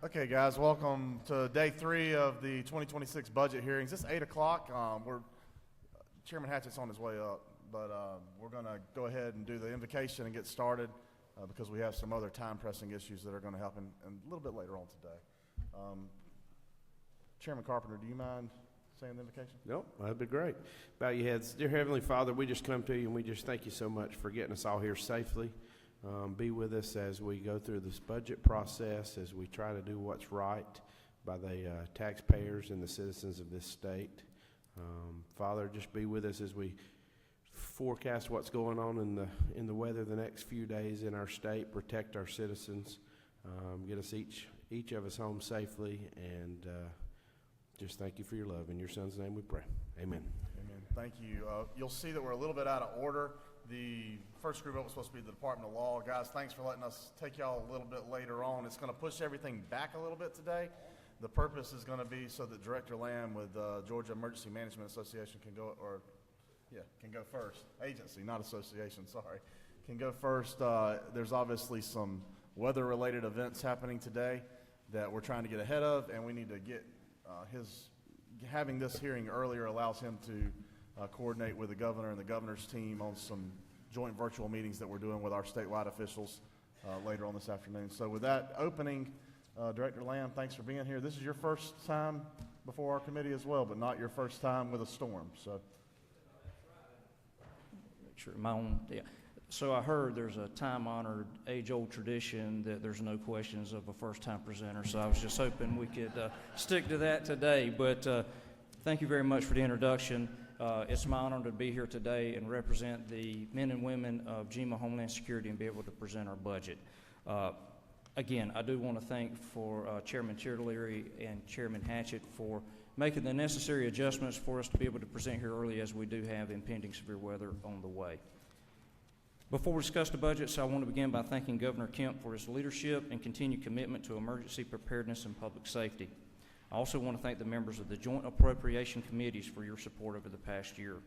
Okay, guys, welcome to day 3 of the 2026 budget hearings. It's 8 o'clock. Chairman Hatchett's on his way up, but we're going to go ahead and do the invocation and get started because we have some other time-pressing issues that are going to happen a little bit later on today. Chairman Carpenter, do you mind saying the invocation? Nope, that'd be great. Bow your heads. Dear Heavenly Father, we just come to you and we just thank you so much for getting us all here safely. Be with us as we go through this budget process, as we try to do what's right by the taxpayers and the citizens of this state. Father, just be with us as we forecast what's going on in the weather the next few days in our state. Protect our citizens. Get us each of us home safely, and just thank you for your love. In your Son's name we pray. Amen. Amen. Thank you. You'll see that we're a little bit out of order. The first group up was supposed to be the Department of Law. Guys, thanks for letting us take y'all a little bit later on. It's going to push everything back a little bit today. The purpose is going to be so that Director Lamb with Georgia Emergency Management Association can go first. Agency, not association, sorry. Can go first. There's obviously some weather-related events happening today that we're trying to get ahead of, and we need to get having this hearing earlier allows him to coordinate with the governor and the governor's team on some joint virtual meetings that we're doing with our statewide officials later on this afternoon. So with that opening, Director Lamb, thanks for being here. This is your first time before our committee as well, but not your first time with a storm. So, sure, So I heard there's a time-honored, age-old tradition that there's no questions of a first-time presenter. So I was just hoping we could stick to that today. But thank you very much for the introduction. It's my honor to be here today and represent the men and women of GEMA Homeland Security and be able to present our budget. Again, I do want to thank Chairman Tierleary and Chairman Hatchett for making the necessary adjustments for us to be able to present here early, as we do have impending severe weather on the way. Before we discuss the budgets, I want to begin by thanking Governor Kemp for his leadership and continued commitment to emergency preparedness and public safety. I also want to thank the members of the Joint Appropriation Committees for your support over the past year.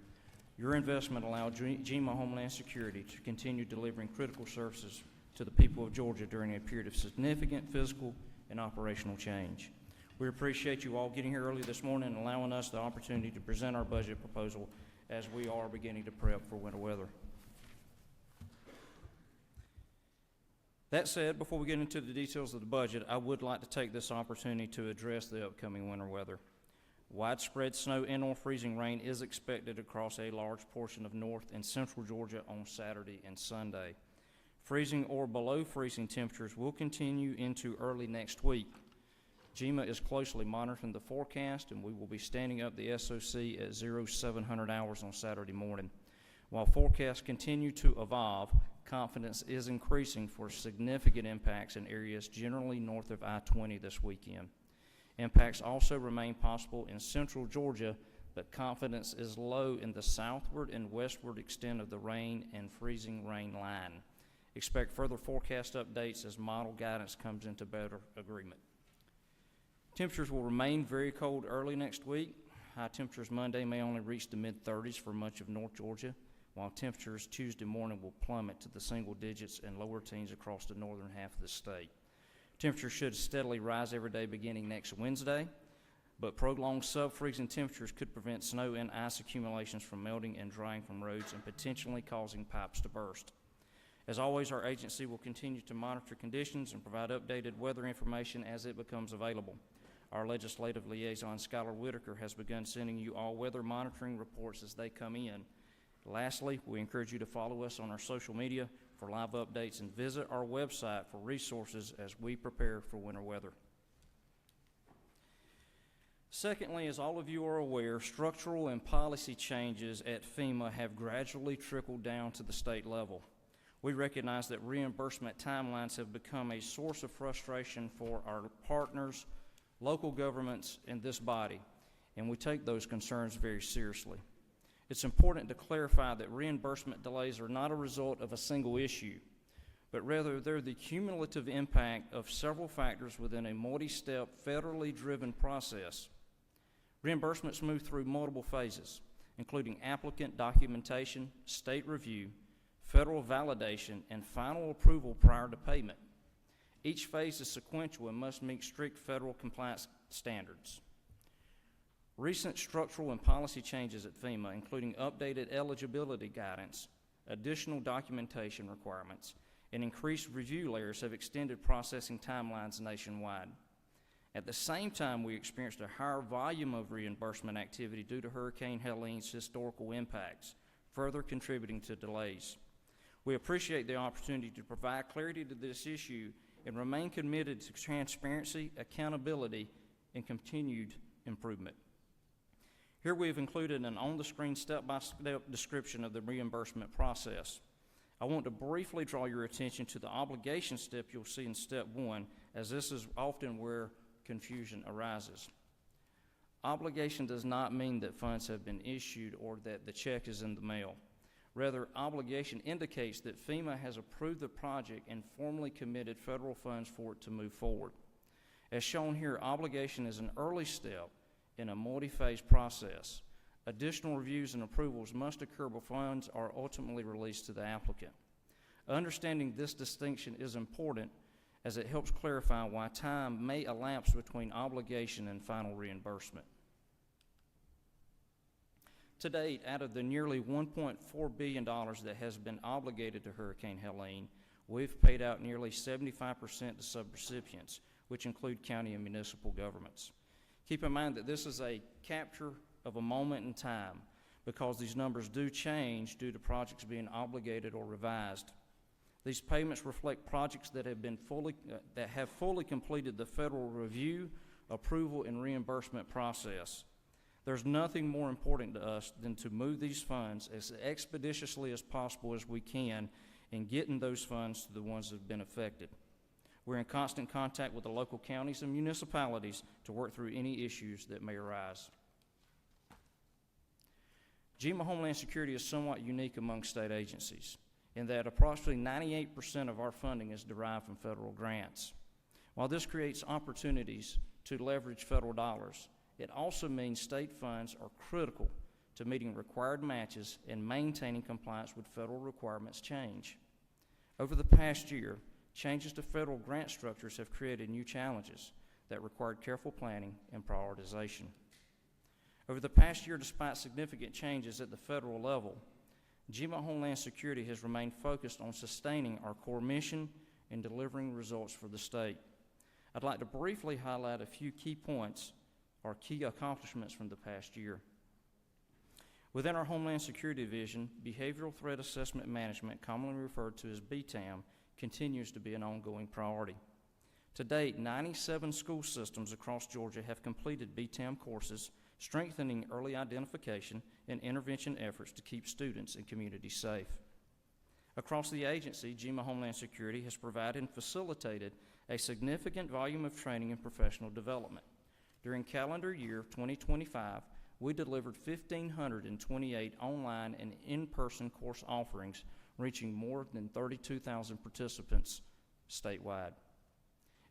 Your investment allowed GEMA Homeland Security to continue delivering critical services to the people of Georgia during a period of significant physical and operational change. We appreciate you all getting here early this morning and allowing us the opportunity to present our budget proposal as we are beginning to prep for winter weather. That said, before we get into the details of the budget, I would like to take this opportunity to address the upcoming winter weather. Widespread snow and/or freezing rain is expected across a large portion of north and central Georgia on Saturday and Sunday. Freezing or below freezing temperatures will continue into early next week. GEMA is closely monitoring the forecast, and we will be standing up the SOC at 0700 hours on Saturday morning. While forecasts continue to evolve, confidence is increasing for significant impacts in areas generally north of I-20 this weekend. Impacts also remain possible in central Georgia, but confidence is low in the southward and westward extent of the rain and freezing rain line. Expect further forecast updates as model guidance comes into better agreement. Temperatures will remain very cold early next week. High temperatures Monday may only reach the mid-30s for much of North Georgia, while temperatures Tuesday morning will plummet to the single digits and lower teens across the northern half of the state. Temperatures should steadily rise every day beginning next Wednesday, but prolonged sub-freezing temperatures could prevent snow and ice accumulations from melting and drying from roads and potentially causing pipes to burst. As always, our agency will continue to monitor conditions and provide updated weather information as it becomes available. Our legislative liaison, Skylar Whitaker, has begun sending you all weather monitoring reports as they come in. Lastly, we encourage you to follow us on our social media for live updates and visit our website for resources as we prepare for winter weather. Secondly, as all of you are aware, structural and policy changes at FEMA have gradually trickled down to the state level. We recognize that reimbursement timelines have become a source of frustration for our partners, local governments, and this body, and we take those concerns very seriously. It's important to clarify that reimbursement delays are not a result of a single issue, but rather they're the cumulative impact of several factors within a multi-step, federally driven process. Reimbursements move through multiple phases, including applicant documentation, state review, federal validation, and final approval prior to payment. Each phase is sequential and must meet strict federal compliance standards. Recent structural and policy changes at FEMA, including updated eligibility guidance, additional documentation requirements, and increased review layers have extended processing timelines nationwide. At the same time, we experienced a higher volume of reimbursement activity due to Hurricane Helene's historical impacts, further contributing to delays. We appreciate the opportunity to provide clarity to this issue and remain committed to transparency, accountability, and continued improvement. Here we have included an on-the-screen step-by-step description of the reimbursement process. I want to briefly draw your attention to the obligation step you'll see in step 1, as this is often where confusion arises. Obligation does not mean that funds have been issued or that the check is in the mail. Rather, obligation indicates that FEMA has approved the project and formally committed federal funds for it to move forward. As shown here, obligation is an early step in a multi-phase process. Additional reviews and approvals must occur before funds are ultimately released to the applicant. Understanding this distinction is important as it helps clarify why time may elapse between obligation and final reimbursement. To date, out of the nearly $1.4 billion that has been obligated to Hurricane Helene, we've paid out nearly 75% to subrecipients, which include county and municipal governments. Keep in mind that this is a capture of a moment in time because these numbers do change due to projects being obligated or revised. These payments reflect projects that have fully completed the federal review, approval, and reimbursement process. There's nothing more important to us than to move these funds as expeditiously as possible as we can in getting those funds to the ones that have been affected. We're in constant contact with the local counties and municipalities to work through any issues that may arise. GEMA Homeland Security is somewhat unique among state agencies in that approximately 98% of our funding is derived from federal grants. While this creates opportunities to leverage federal dollars, it also means state funds are critical to meeting required matches and maintaining compliance with federal requirements change. Over the past year, changes to federal grant structures have created new challenges that required careful planning and prioritization. Over the past year, despite significant changes at the federal level, GEMA Homeland Security has remained focused on sustaining our core mission and delivering results for the state. I'd like to briefly highlight a few key points or key accomplishments from the past year. Within our Homeland Security Division, Behavioral Threat Assessment Management, commonly referred to as BTAM, continues to be an ongoing priority. To date, 97 school systems across Georgia have completed BTAM courses, strengthening early identification and intervention efforts to keep students and communities safe. Across the agency, GEMA Homeland Security has provided and facilitated a significant volume of training and professional development. During calendar year 2025, we delivered 1,528 online and in-person course offerings, reaching more than 32,000 participants statewide.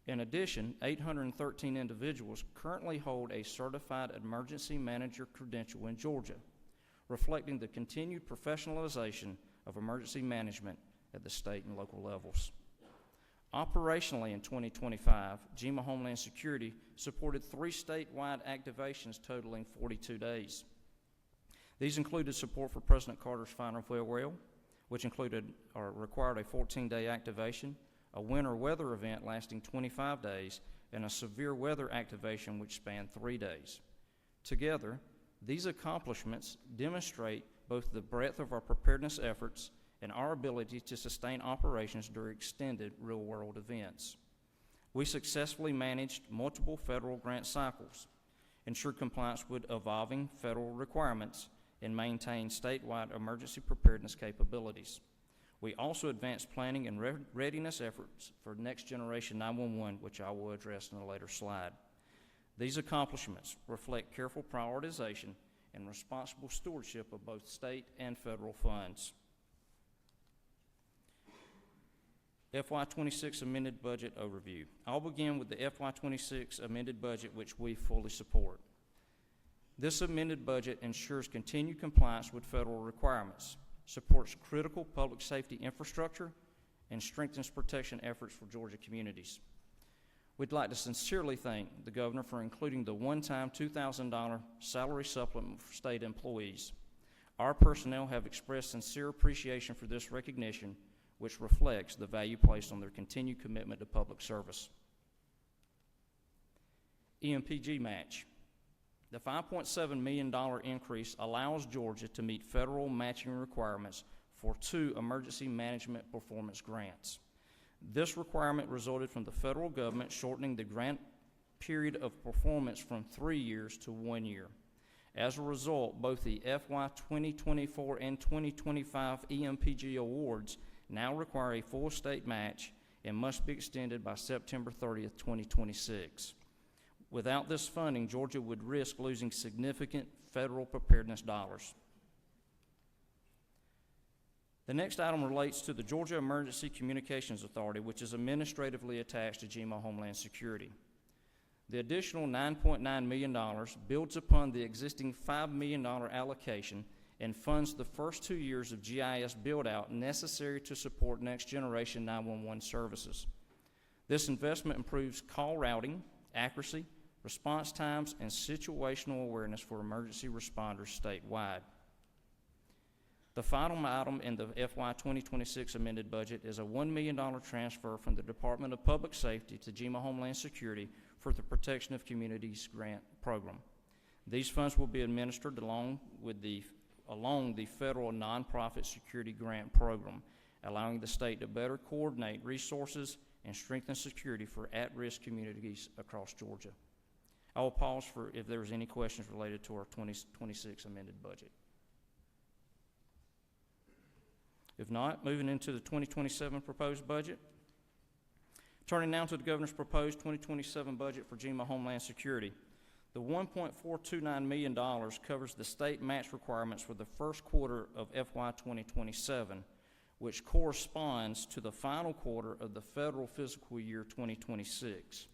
In addition, 813 individuals currently hold a Certified Emergency Manager credential in Georgia, reflecting the continued professionalization of emergency management at the state and local levels. Operationally in 2025, GEMA Homeland Security supported 3 statewide activations totaling 42 days. These included support for President Carter's final farewell, which included or required a 14-day activation, a winter weather event lasting 25 days, and a severe weather activation which spanned 3 days. Together, these accomplishments demonstrate both the breadth of our preparedness efforts and our ability to sustain operations during extended real-world events. We successfully managed multiple federal grant cycles, ensured compliance with evolving federal requirements, and maintained statewide emergency preparedness capabilities. We also advanced planning and readiness efforts for Next Generation 911, which I will address in a later slide. These accomplishments reflect careful prioritization and responsible stewardship of both state and federal funds. FY26 amended budget overview. I'll begin with the FY26 amended budget, which we fully support. This amended budget ensures continued compliance with federal requirements, supports critical public safety infrastructure, and strengthens protection efforts for Georgia communities. We'd like to sincerely thank the Governor for including the one-time $2,000 salary supplement for state employees. Our personnel have expressed sincere appreciation for this recognition, which reflects the value placed on their continued commitment to public service. EMPG match. The $5.7 million increase allows Georgia to meet federal matching requirements for 2 emergency management performance grants. This requirement resulted from the federal government shortening the grant period of performance from 3 years to 1 year. As a result, both the FY 2024 and 2025 EMPG awards now require a full state match and must be extended by September 30th, 2026. Without this funding, Georgia would risk losing significant federal preparedness dollars. The next item relates to the Georgia Emergency Communications Authority, which is administratively attached to GMO Homeland Security. The additional $9.9 million builds upon the existing $5 million allocation and funds the first 2 years of GIS build-out necessary to support next-generation 911 services. This investment improves call routing, accuracy, response times, and situational awareness for emergency responders statewide. The final item in the FY 2026 amended budget is a $1 million transfer from the Department of Public Safety to GMO Homeland Security for the Protection of Communities Grant Program. These funds will be administered along the federal nonprofit security grant program, allowing the state to better coordinate resources and strengthen security for at-risk communities across Georgia. I will pause for if there's any questions related to our 2026 amended budget. If not, moving into the 2027 proposed budget. Turning now to the Governor's proposed 2027 budget for GMO Homeland Security. The $1.429 million covers the state match requirements for the first quarter of FY 2027, which corresponds to the final quarter of the federal fiscal year 2026.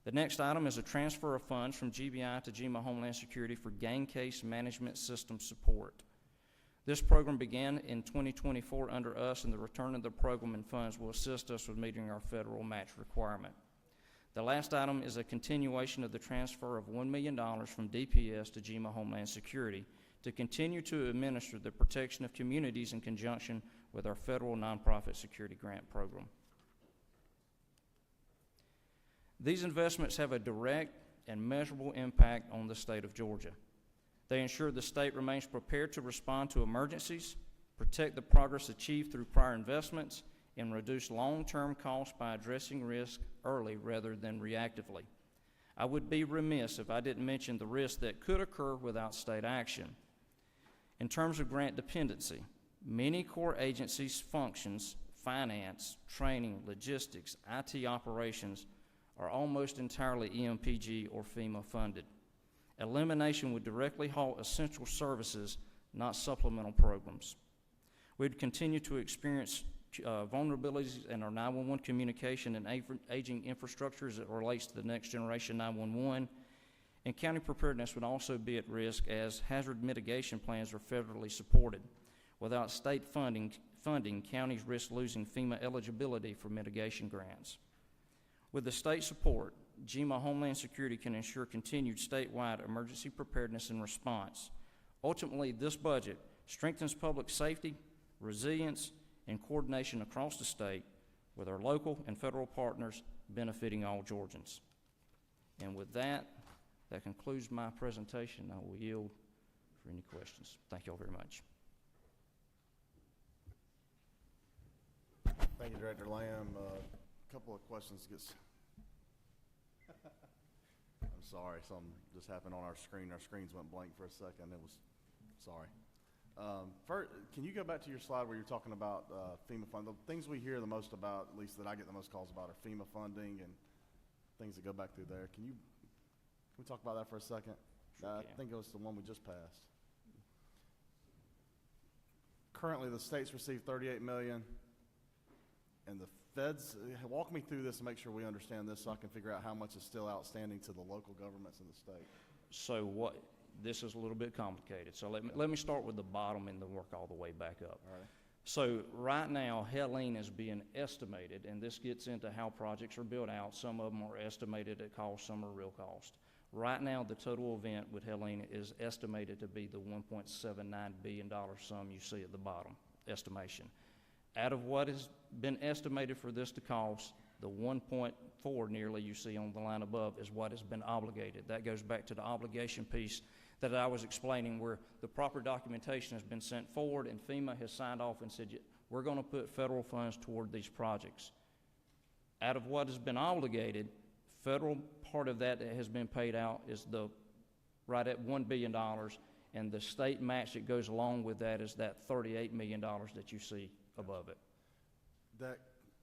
The next item is a transfer of funds from GBI to GMO Homeland Security for Gain Case Management System support. This program began in 2024 under us, and the return of the program and funds will assist us with meeting our federal match requirement. The last item is a continuation of the transfer of $1 million from DPS to GMO Homeland Security to continue to administer the protection of communities in conjunction with our federal nonprofit security grant program. These investments have a direct and measurable impact on the state of Georgia. They ensure the state remains prepared to respond to emergencies, protect the progress achieved through prior investments, and reduce long-term costs by addressing risk early rather than reactively. I would be remiss if I didn't mention the risks that could occur without state action. In terms of grant dependency, many core agencies' functions, finance, training, logistics, IT operations, are almost entirely EMPG or FEMA funded. Elimination would directly halt essential services, not supplemental programs. We'd continue to experience vulnerabilities in our 911 communication and aging infrastructure as it relates to the next generation 911, and county preparedness would also be at risk as hazard mitigation plans are federally supported. Without state funding, counties risk losing FEMA eligibility for mitigation grants. With the state support, GMO Homeland Security can ensure continued statewide emergency preparedness and response. Ultimately, this budget strengthens public safety, resilience, and coordination across the state with our local and federal partners benefiting all Georgians. And with that, that concludes my presentation. I will yield for any questions. Thank you all very much. Thank you, Director Lamb. A couple of questions. I'm sorry, something just happened on our screen. Our screens went blank for a second. Sorry. First, can you go back to your slide where you're talking about FEMA funding? The things we hear the most about, at least that I get the most calls about, are FEMA funding and things that go back through there. Can we talk about that for a second? Sure I think it was the one we just passed. Currently, the states receive $38 million, and the feds, walk me through this and make sure we understand this so I can figure out how much is still outstanding to the local governments in the state. So this is a little bit complicated. So let me start with the bottom and then work all the way back up. All right. So right now, Helene is being estimated, and this gets into how projects are built out. Some of them are estimated at cost, some are real cost. Right now, the total event with Helene is estimated to be the $1.79 billion sum you see at the bottom, estimation. Out of what has been estimated for this to cost, the 1.4 nearly you see on the line above is what has been obligated. That goes back to the obligation piece that I was explaining, where the proper documentation has been sent forward and FEMA has signed off and said, we're going to put federal funds toward these projects. Out of what has been obligated, federal part of that has been paid out is right at $1 billion, and the state match that goes along with that is that $38 million that you see above it. That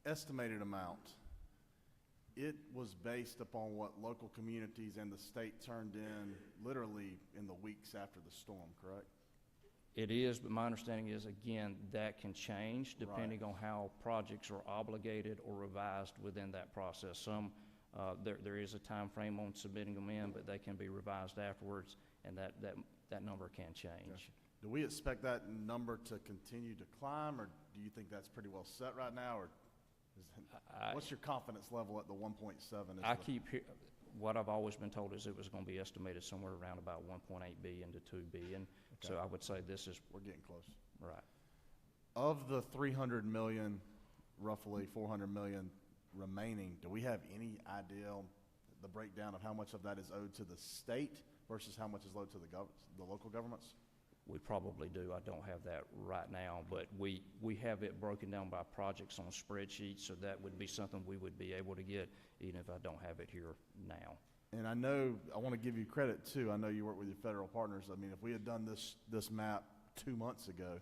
estimated amount, it was based upon what local communities and the state turned in literally in the weeks after the storm, correct? It is, but my understanding is, again, that can change depending on how projects are obligated or revised within that process. Some, there is a time frame on submitting them in, but they can be revised afterwards, and that number can change. Okay. Do we expect that number to continue to climb, or do you think that's pretty well set right now, or what's your confidence level at the 1.7? What I've always been told is it was going to be estimated somewhere around about 1.8 billion to 2 billion. Okay. So I would say we're getting close. Right. Of the 300 million, roughly 400 million remaining, do we have any idea the breakdown of how much of that is owed to the state versus how much is owed to the local governments? We probably do. I don't have that right now, but we have it broken down by projects on spreadsheets, so that would be something we would be able to get even if I don't have it here now. And I want to give you credit too. I know you work with your federal partners. I mean, if we had done this map 2 months ago,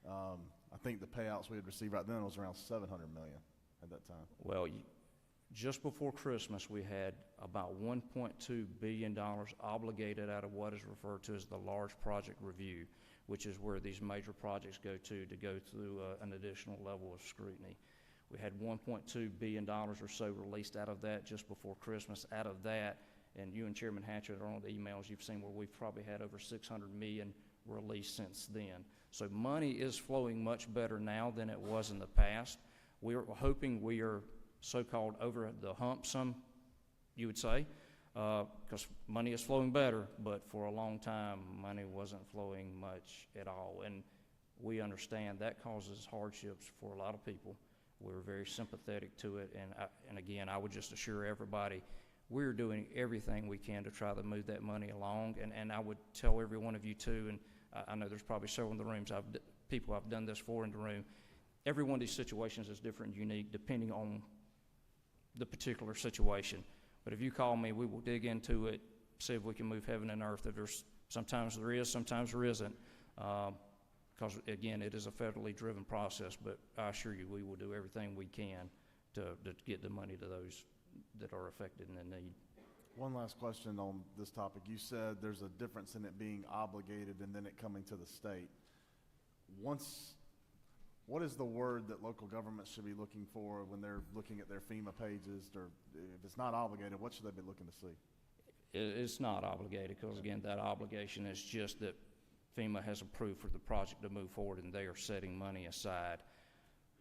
I think the payouts we had received right then was around 700 million at that time. Well, just before Christmas, we had about $1.2 billion obligated out of what is referred to as the large project review, which is where these major projects go through an additional level of scrutiny. We had $1.2 billion or so released out of that just before Christmas. Out of that, and you and Chairman Hatchett are on the emails you've seen where we've probably had over 600 million released since then. So money is flowing much better now than it was in the past. We're hoping we are so-called over the hump, some you would say, because money is flowing better, but for a long time, money wasn't flowing much at all. And we understand that causes hardships for a lot of people. We're very sympathetic to it, and again, I would just assure everybody, we're doing everything we can to try to move that money along, and I would tell every one of you too, and I know there's probably several in the rooms, people I've done this for in the room, every one of these situations is different and unique depending on the particular situation. But if you call me, we will dig into it, see if we can move heaven and earth. Sometimes there is, sometimes there isn't. Because, again, it is a federally driven process, but I assure you we will do everything we can to get the money to those that are affected and in need. One last question on this topic. You said there's a difference in it being obligated and then it coming to the state. What is the word that local governments should be looking for when they're looking at their FEMA pages? Or if it's not obligated, what should they be looking to see? It's not obligated because, again, that obligation is just that FEMA has approved for the project to move forward and they are setting money aside.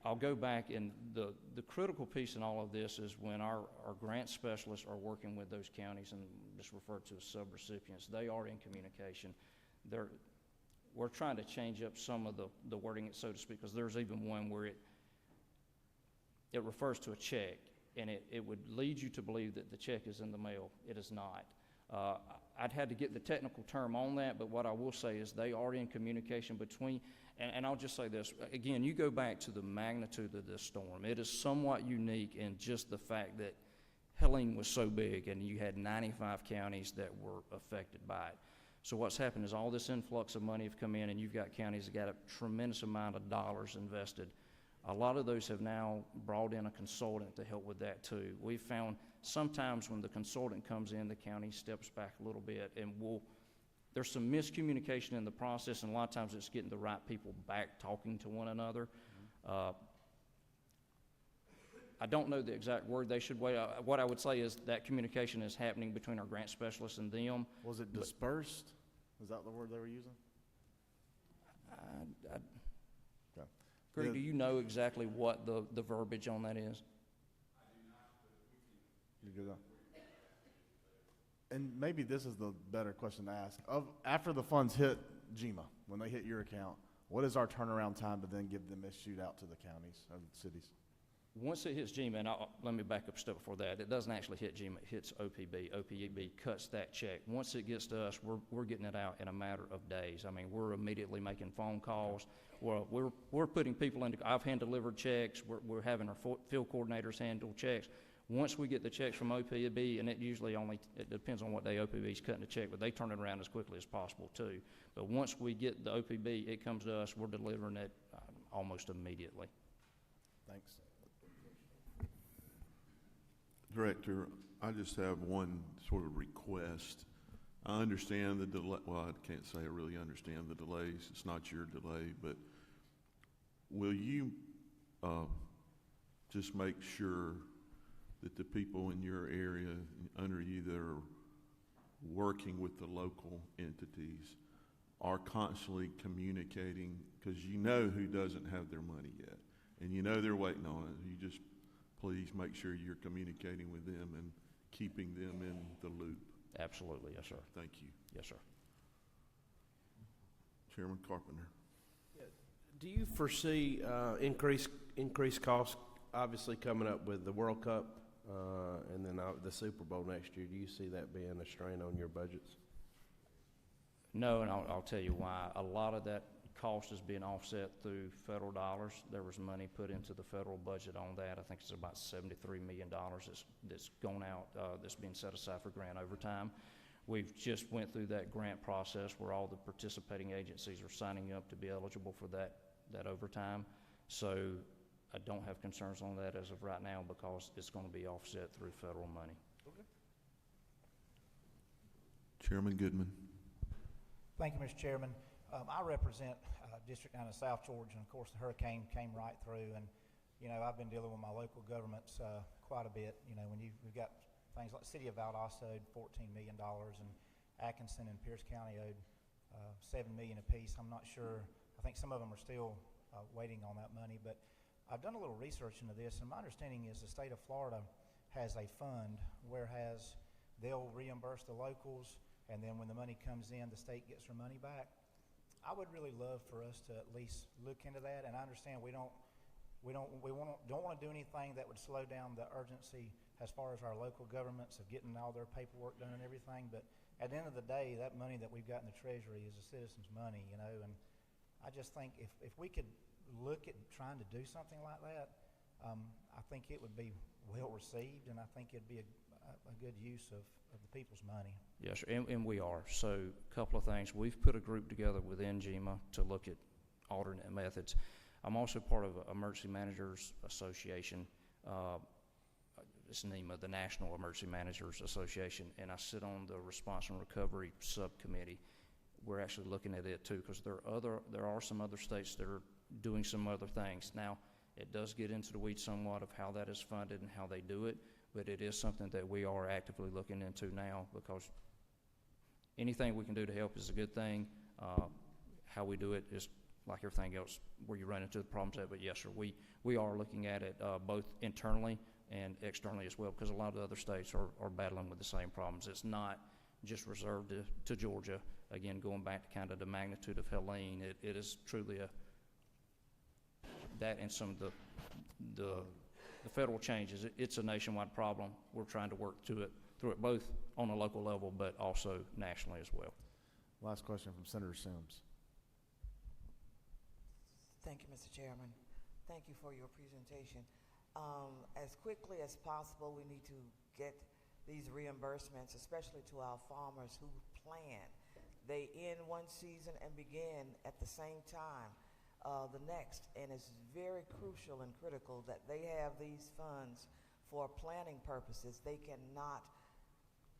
I'll go back, and the critical piece in all of this is when our grant specialists are working with those counties, and just referred to as subrecipients, they are in communication. We're trying to change up some of the wording, so to speak, because there's even one where it refers to a check, and it would lead you to believe that the check is in the mail. It is not. I'd had to get the technical term on that, but what I will say is they are in communication between, and I'll just say this, again, you go back to the magnitude of this storm. It is somewhat unique in just the fact that Helene was so big, and you had 95 counties that were affected by it. So what's happened is all this influx of money have come in, and you've got counties that got a tremendous amount of dollars invested. A lot of those have now brought in a consultant to help with that too. We've found sometimes when the consultant comes in, the county steps back a little bit, and there's some miscommunication in the process, and a lot of times it's getting the right people back talking to one another. I don't know the exact word they should wait. What I would say is that communication is happening between our grant specialists and them. Was it dispersed? Is that the word they were using? Okay. Greg, Yeah. do you know exactly what the verbiage on that is? You good on? And maybe this is the better question to ask. After the funds hit GMA, when they hit your account, what is our turnaround time to then give them issued out to the counties or the cities? Once it hits GMA, and let me back up a step before that, it doesn't actually hit GMA, it hits OPB. OPB cuts that check. Once it gets to us, we're getting it out in a matter of days. I mean, we're immediately making phone calls. We're putting people into, I've hand-delivered checks. We're having our field coordinators handle checks. Once we get the checks from OPB, and it usually it depends on what day OPB is cutting the check, but they turn it around as quickly as possible too. But once we get the OPB, it comes to us, we're delivering it almost immediately. Thanks. Director, I just have one sort of request. I understand the delay, well, I can't say I really understand the delays. It's not your delay, but will you just make sure that the people in your area under you that are working with the local entities are constantly communicating, because you know who doesn't have their money yet, and you know they're waiting on it. You just please make sure you're communicating with them and keeping them in the loop. Absolutely, yes, sir. Thank you. Yes, sir. Chairman Carpenter. Do you foresee increased costs, obviously coming up with the World Cup and then the Super Bowl next year? Do you see that being a strain on your budgets? No, and I'll tell you why. A lot of that cost is being offset through federal dollars. There was money put into the federal budget on that. I think it's about $73 million that's gone out, that's being set aside for grant overtime. We've just went through that grant process where all the participating agencies are signing up to be eligible for that overtime. So I don't have concerns on that as of right now because it's going to be offset through federal money. Okay. Chairman Goodman. Thank you, Mr. Chairman. I represent District 9 of South Georgia, and of course the hurricane came right through, and you know, I've been dealing with my local governments quite a bit. You know, when we've got things like the city of Valdosta owed $14 million, and Atkinson and Pierce County owed $7 million apiece. I'm not sure. I think some of them are still waiting on that money, but I've done a little research into this, and my understanding is the state of Florida has a fund, whereas they'll reimburse the locals, and then when the money comes in, the state gets their money back. I would really love for us to at least look into that, and I understand we don't want to do anything that would slow down the urgency as far as our local governments of getting all their paperwork done and everything. But at the end of the day, that money that we've got in the Treasury is the citizens' money, you know. And I just think if we could look at trying to do something like that, I think it would be well received, and I think it'd be a good use of the people's money. Yes, sir, and we are. So a couple of things. We've put a group together within GMA to look at alternate methods. I'm also part of Emergency Managers Association. It's NEMA, the National Emergency Managers Association, and I sit on the Response and Recovery Subcommittee. We're actually looking at it too, because there are some other states that are doing some other things. Now, it does get into the weeds somewhat of how that is funded and how they do it, but it is something that we are actively looking into now, because anything we can do to help is a good thing. How we do it is like everything else, where you run into the problems at. But yes, sir, we are looking at it both internally and externally as well, because a lot of the other states are battling with the same problems. It's not just reserved to Georgia. Again, going back to kind of the magnitude of Helene, it is truly that and some of the federal changes. It's a nationwide problem. We're trying to work through it both on a local level, but also nationally as well. Last question from Senator Sims. Thank you, Mr. Chairman. Thank you for your presentation. As quickly as possible, we need to get these reimbursements, especially to our farmers who plant. They end one season and begin at the same time the next, and it's very crucial and critical that they have these funds for planning purposes. They cannot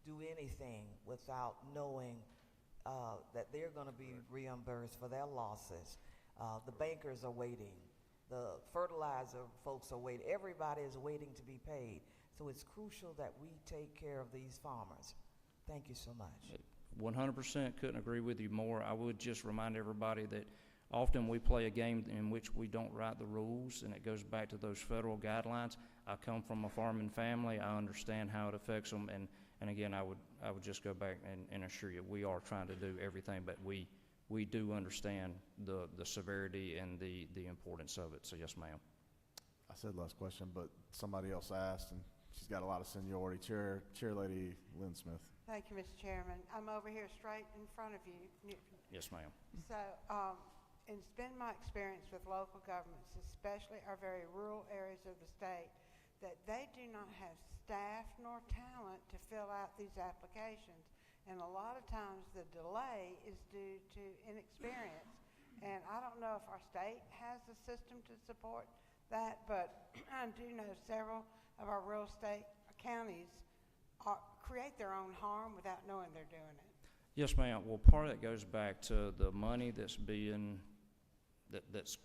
do anything without knowing that they're going to be reimbursed for their losses. The bankers are waiting. The fertilizer folks are waiting. Everybody is waiting to be paid. So it's crucial that we take care of these farmers. Thank you so much. 100% couldn't agree with you more. I would just remind everybody that Often we play a game in which we don't write the rules, and it goes back to those federal guidelines. I come from a farming family. I understand how it affects them, and again, I would just go back and assure you, we are trying to do everything, but we do understand the severity and the importance of it. So yes, ma'am. I said last question, but somebody else asked, and she's got a lot of seniority. Chair Lady Lynn Smith. Thank you, Mr. Chairman. I'm over here straight in front of you. Yes, ma'am. So, it's been my experience with local governments, especially our very rural areas of the state, that they do not have staff nor talent to fill out these applications. And a lot of times the delay is due to inexperience. And I don't know if our state has a system to support that, but I do know several of our rural state counties create their own harm without knowing they're doing it. Yes, ma'am. Well, part of that goes back to the money that's being that's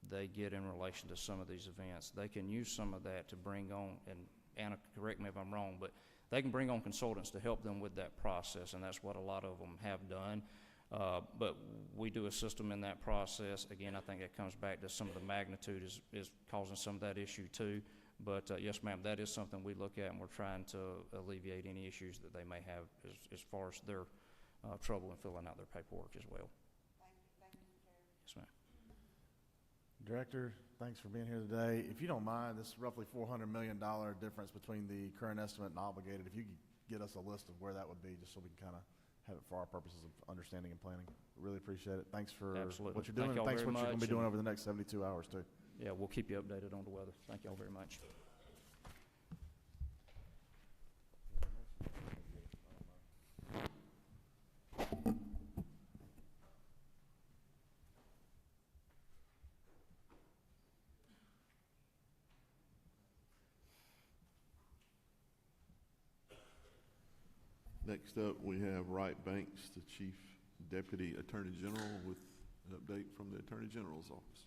they get in relation to some of these events. They can use some of that to bring on, and Anna, correct me if I'm wrong, but they can bring on consultants to help them with that process, and that's what a lot of them have done. But we do assist them in that process. Again, I think it comes back to some of the magnitude is causing some of that issue too. But yes, ma'am, that is something we look at, and we're trying to alleviate any issues that they may have as far as their trouble in filling out their paperwork as well. Thank you, Chair. Yes, ma'am. Director, thanks for being here today. If you don't mind, this roughly $400 million difference between the current estimate and obligated, if you could get us a list of where that would be, just so we can kind of have it for our purposes of understanding and planning. Really appreciate it. Thanks for Absolutely. what you're doing, Thank y'all and thanks for very what you're going to be much, doing over the next 72 hours, too. Yeah, we'll keep you updated on the weather. Thank y'all very much. Next up, we have Wright Banks, the Chief Deputy Attorney General, with an update from the Attorney General's office.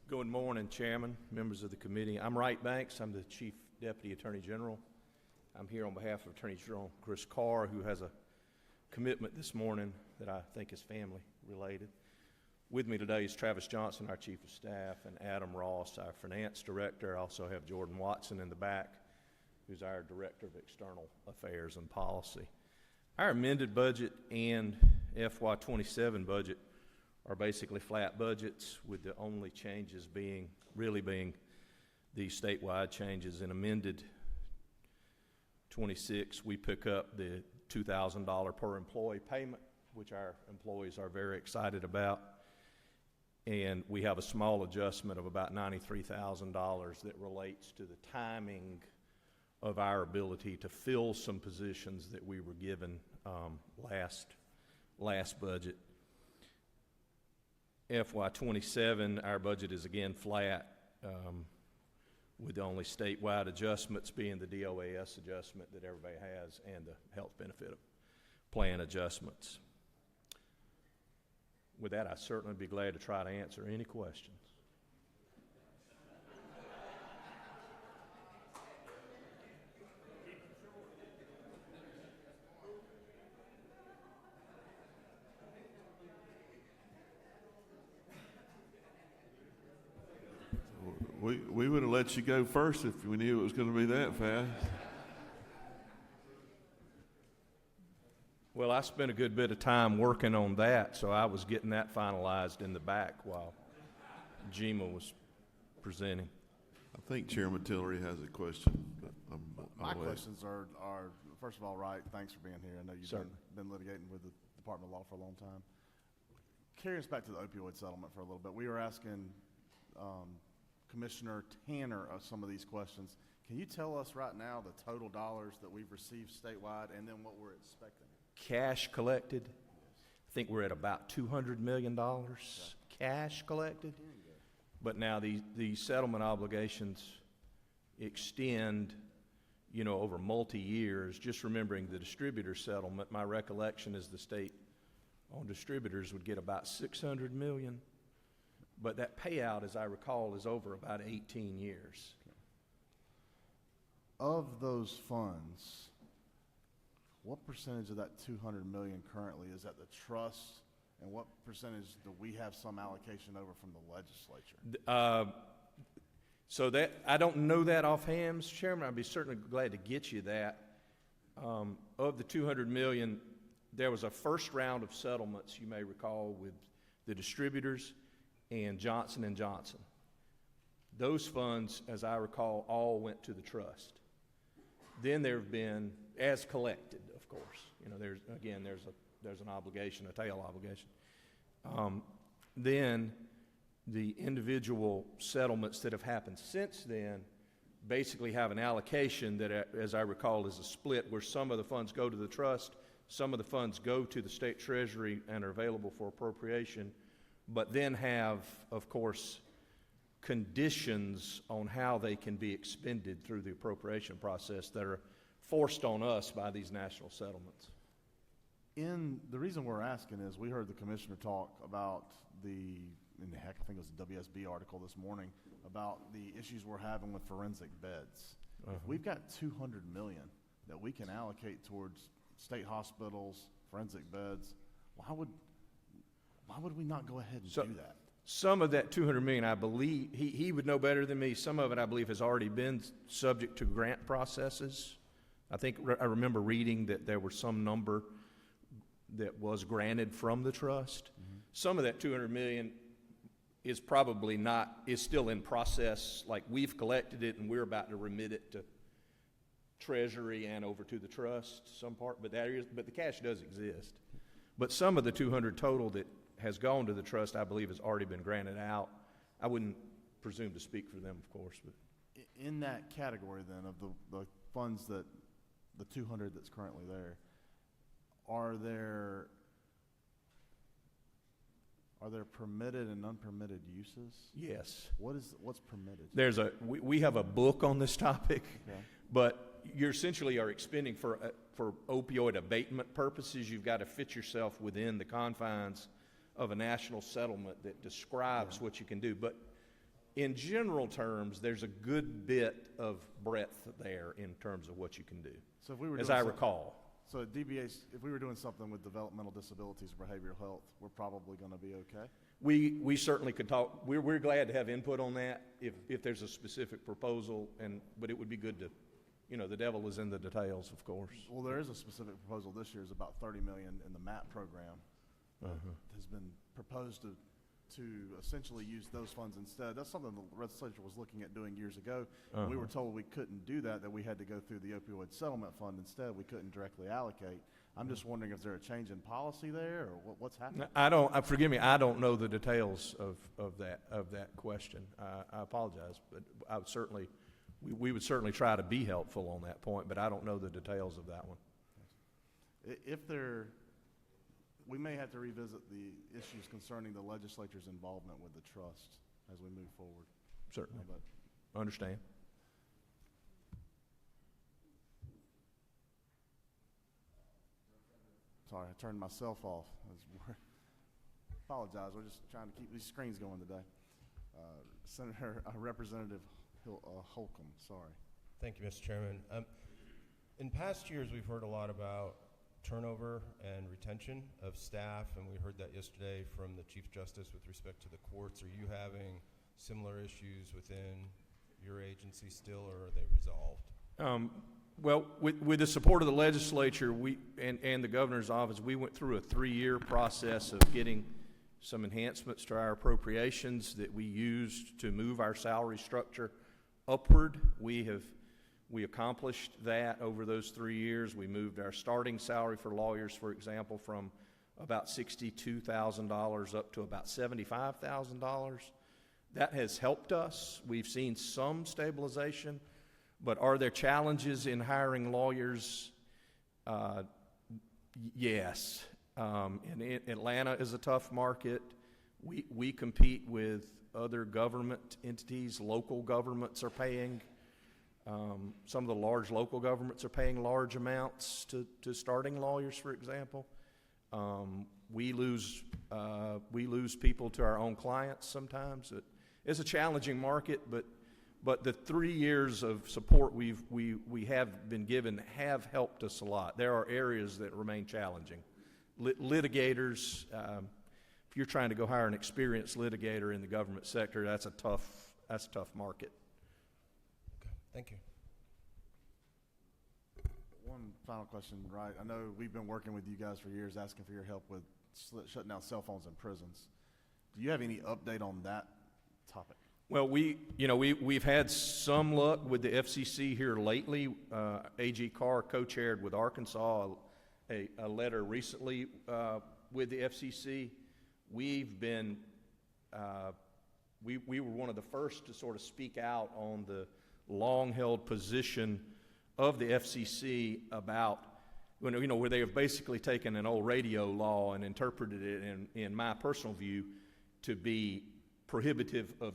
Good morning, Chairman, members of the committee. I'm Wright Banks. I'm the Chief Deputy Attorney General. I'm here on behalf of Attorney General Chris Carr, who has a commitment this morning that I think is family related. With me today is Travis Johnson, our Chief of Staff, and Adam Ross, our Finance Director. I also have Jordan Watson in the back, who's our Director of External Affairs and Policy. Our amended budget and FY27 budget are basically flat budgets, with the only changes being the statewide changes. In amended 26, we pick up the $2,000 per employee payment, which our employees are very excited about. And we have a small adjustment of about $93,000 that relates to the timing of our ability to fill some positions that we were given last budget. FY27, our budget is again flat, with the only statewide adjustments being the DOAS adjustment that everybody has and the health benefit plan adjustments. With that, I'd certainly be glad to try to answer any questions. We would have let you go first if we knew it was going to be that fast. Well, I spent a good bit of time working on that, so I was getting that finalized in the back while Jima was presenting. I think Chairman Tillery has a question. My questions are, first of all, Wright, thanks for being here. I know you've been litigating with the Department of Law for a long time. Carry us back to the opioid settlement for a little bit. We were asking Commissioner Tanner some of these questions. Can you tell us right now the total dollars that we've received statewide and then what we're expecting? Cash collected, I think we're at about $200 million cash collected. But now the settlement obligations extend, over multi-years. Just remembering the distributor settlement, my recollection is the state on distributors would get about $600 million. But that payout, as I recall, is over about 18 years. Of those funds, what percentage of that 200 million currently is at the trust, and what percentage do we have some allocation over from the legislature? So that, I don't know that offhand, Mr. Chairman. I'd be certainly glad to get you that. Of the 200 million, there was a first round of settlements, you may recall, with the distributors and Johnson & Johnson. Those funds, as I recall, all went to the trust. Then there have been, as collected, of course. You know, there's an obligation, a tail obligation. Then the individual settlements that have happened since then basically have an allocation that, as I recall, is a split where some of the funds go to the trust, some of the funds go to the state treasury and are available for appropriation, but then have, of course, conditions on how they can be expended through the appropriation process that are forced on us by these national settlements. The reason we're asking is we heard the commissioner talk about I think it was a WSB article this morning about the issues we're having with forensic beds. If we've got 200 million that we can allocate towards state hospitals, forensic beds, why would we not go ahead and do that? Some of that 200 million, I believe, he would know better than me, some of it I believe has already been subject to grant processes. I remember reading that there was some number that was granted from the trust. Mm-hmm. Some of that 200 million is probably not, is still in process, like we've collected it and we're about to remit it to Treasury and over to the trust, some part, but the cash does exist. But some of the 200 total that has gone to the trust, I believe, has already been granted out. I wouldn't presume to speak for them, of course. But in that category, then, of the funds that the 200 that's currently there, are there permitted and unpermitted uses? Yes. What's permitted? We have a book on this topic, okay. But you essentially are expending for opioid abatement purposes. You've got to fit yourself within the confines of a national settlement that describes what you can do. But in general terms, there's a good bit of breadth there in terms of what you can do, so if we were as I recall. So at DBH, if we were doing something with developmental disabilities or behavioral health, we're probably going to be okay? We certainly could talk. We're glad to have input on that if there's a specific proposal, but it would be good to, the devil is in the details, of course. Well, there is a specific proposal this year is about $30 million in the MAP program. Has been proposed to essentially use those funds instead. That's something the legislature was looking at doing years ago. We were told we couldn't do that we had to go through the opioid settlement fund instead. We couldn't directly allocate. I'm just wondering if there's a change in policy there or what's happening? Forgive me, I don't know the details of that question. I apologize, but we would certainly try to be helpful on that point, but I don't know the details of that one. We may have to revisit the issues concerning the legislature's involvement with the trust as we move forward. Certainly. Understand. Sorry, I turned myself off. Apologize. We're just trying to keep these screens going today. Representative Holcomb, sorry. Thank you, Mr. Chairman. In past years, we've heard a lot about turnover and retention of staff, and we heard that yesterday from the Chief Justice with respect to the courts. Are you having similar issues within your agency still, or are they resolved? Well, with the support of the legislature and the governor's office, we went through a 3-year process of getting some enhancements to our appropriations that we used to move our salary structure upward. We accomplished that over those 3 years. We moved our starting salary for lawyers, for example, from about $62,000 up to about $75,000. That has helped us. We've seen some stabilization, but are there challenges in hiring lawyers? Yes. And Atlanta is a tough market. We compete with other government entities. Local governments are paying. Some of the large local governments are paying large amounts to starting lawyers, for example. We lose people to our own clients sometimes. It's a challenging market, but But the 3 years of support we have been given have helped us a lot. There are areas that remain challenging. Litigators, if you're trying to go hire an experienced litigator in the government sector, that's a tough market. Okay, thank you. One final question, right? I know we've been working with you guys for years, asking for your help with shutting down cell phones in prisons. Do you have any update on that topic? Well, we've had some luck with the FCC here lately. AG Carr co-chaired with Arkansas a letter recently with the FCC. We've been we were one of the first to sort of speak out on the long-held position of the FCC about where they have basically taken an old radio law and interpreted it, in my personal view, to be prohibitive of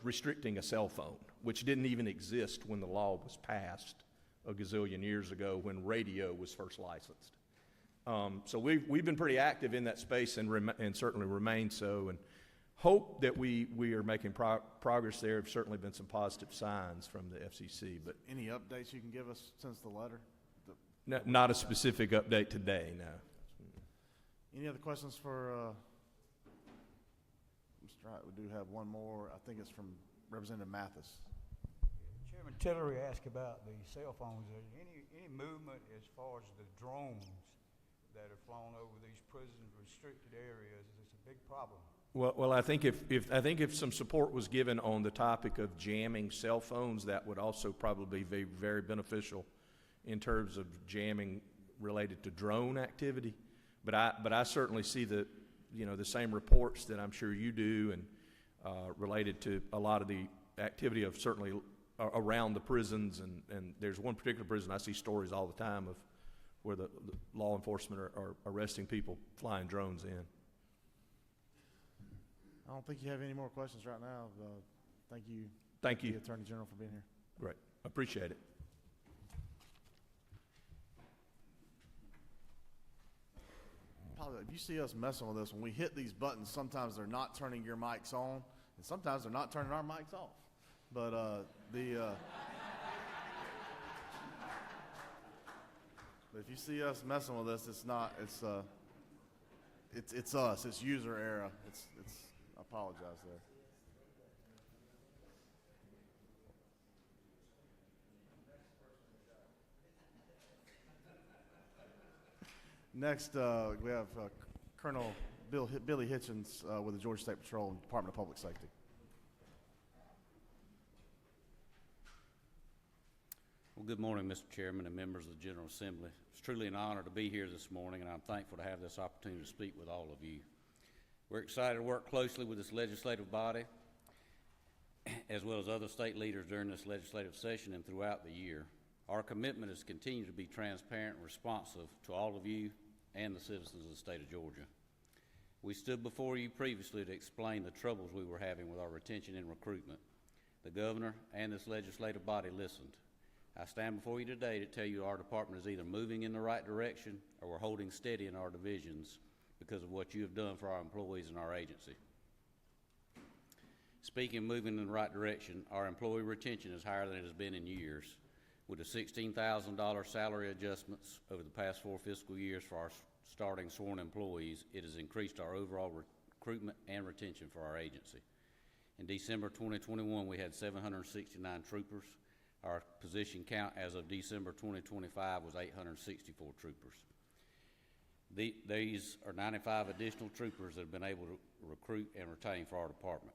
restricting a cell phone, which didn't even exist when the law was passed a gazillion years ago when radio was first licensed. So we've been pretty active in that space and certainly remain so, and hope that we are making progress there. Have certainly been some positive signs from the FCC. But any updates you can give us since the letter? Not a specific update today, no. Any other questions for Mr. Wright? We do have one more. I think it's from Representative Mathis. Chairman Tillery asked about the cell phones. Is there any movement as far as the drones that are flown over these prison restricted areas? It's a big problem. Well, I think if some support was given on the topic of jamming cell phones, that would also probably be very beneficial in terms of jamming related to drone activity. But I certainly see the same reports that I'm sure you do, and related to a lot of the activity of certainly around the prisons. And there's one particular prison I see stories all the time of where the law enforcement are arresting people flying drones in. I don't think you have any more questions right now. Thank you. Thank you, Attorney General, for being here. Great. Appreciate it. If you see us messing with this, when we hit these buttons, sometimes they're not turning your mics on, and sometimes they're not turning our mics off. But but if you see us messing with this, it's not. It's us. It's user error. I apologize there. Next, we have Colonel Billy Hitchens with the Georgia State Patrol and Department of Public Safety. Well, good morning, Mr. Chairman and members of the General Assembly. It's truly an honor to be here this morning, and I'm thankful to have this opportunity to speak with all of you. We're excited to work closely with this legislative body, as well as other state leaders during this legislative session and throughout the year. Our commitment is to continue to be transparent and responsive to all of you and the citizens of the state of Georgia. We stood before you previously to explain the troubles we were having with our retention and recruitment. The governor and this legislative body listened. I stand before you today to tell you our department is either moving in the right direction or we're holding steady in our divisions because of what you have done for our employees and our agency. Speaking of moving in the right direction, our employee retention is higher than it has been in years. With the $16,000 salary adjustments over the past 4 fiscal years for our starting sworn employees, it has increased our overall recruitment and retention for our agency. In December 2021, we had 769 troopers. Our position count as of December 2025 was 864 troopers. These are 95 additional troopers that have been able to recruit and retain for our department.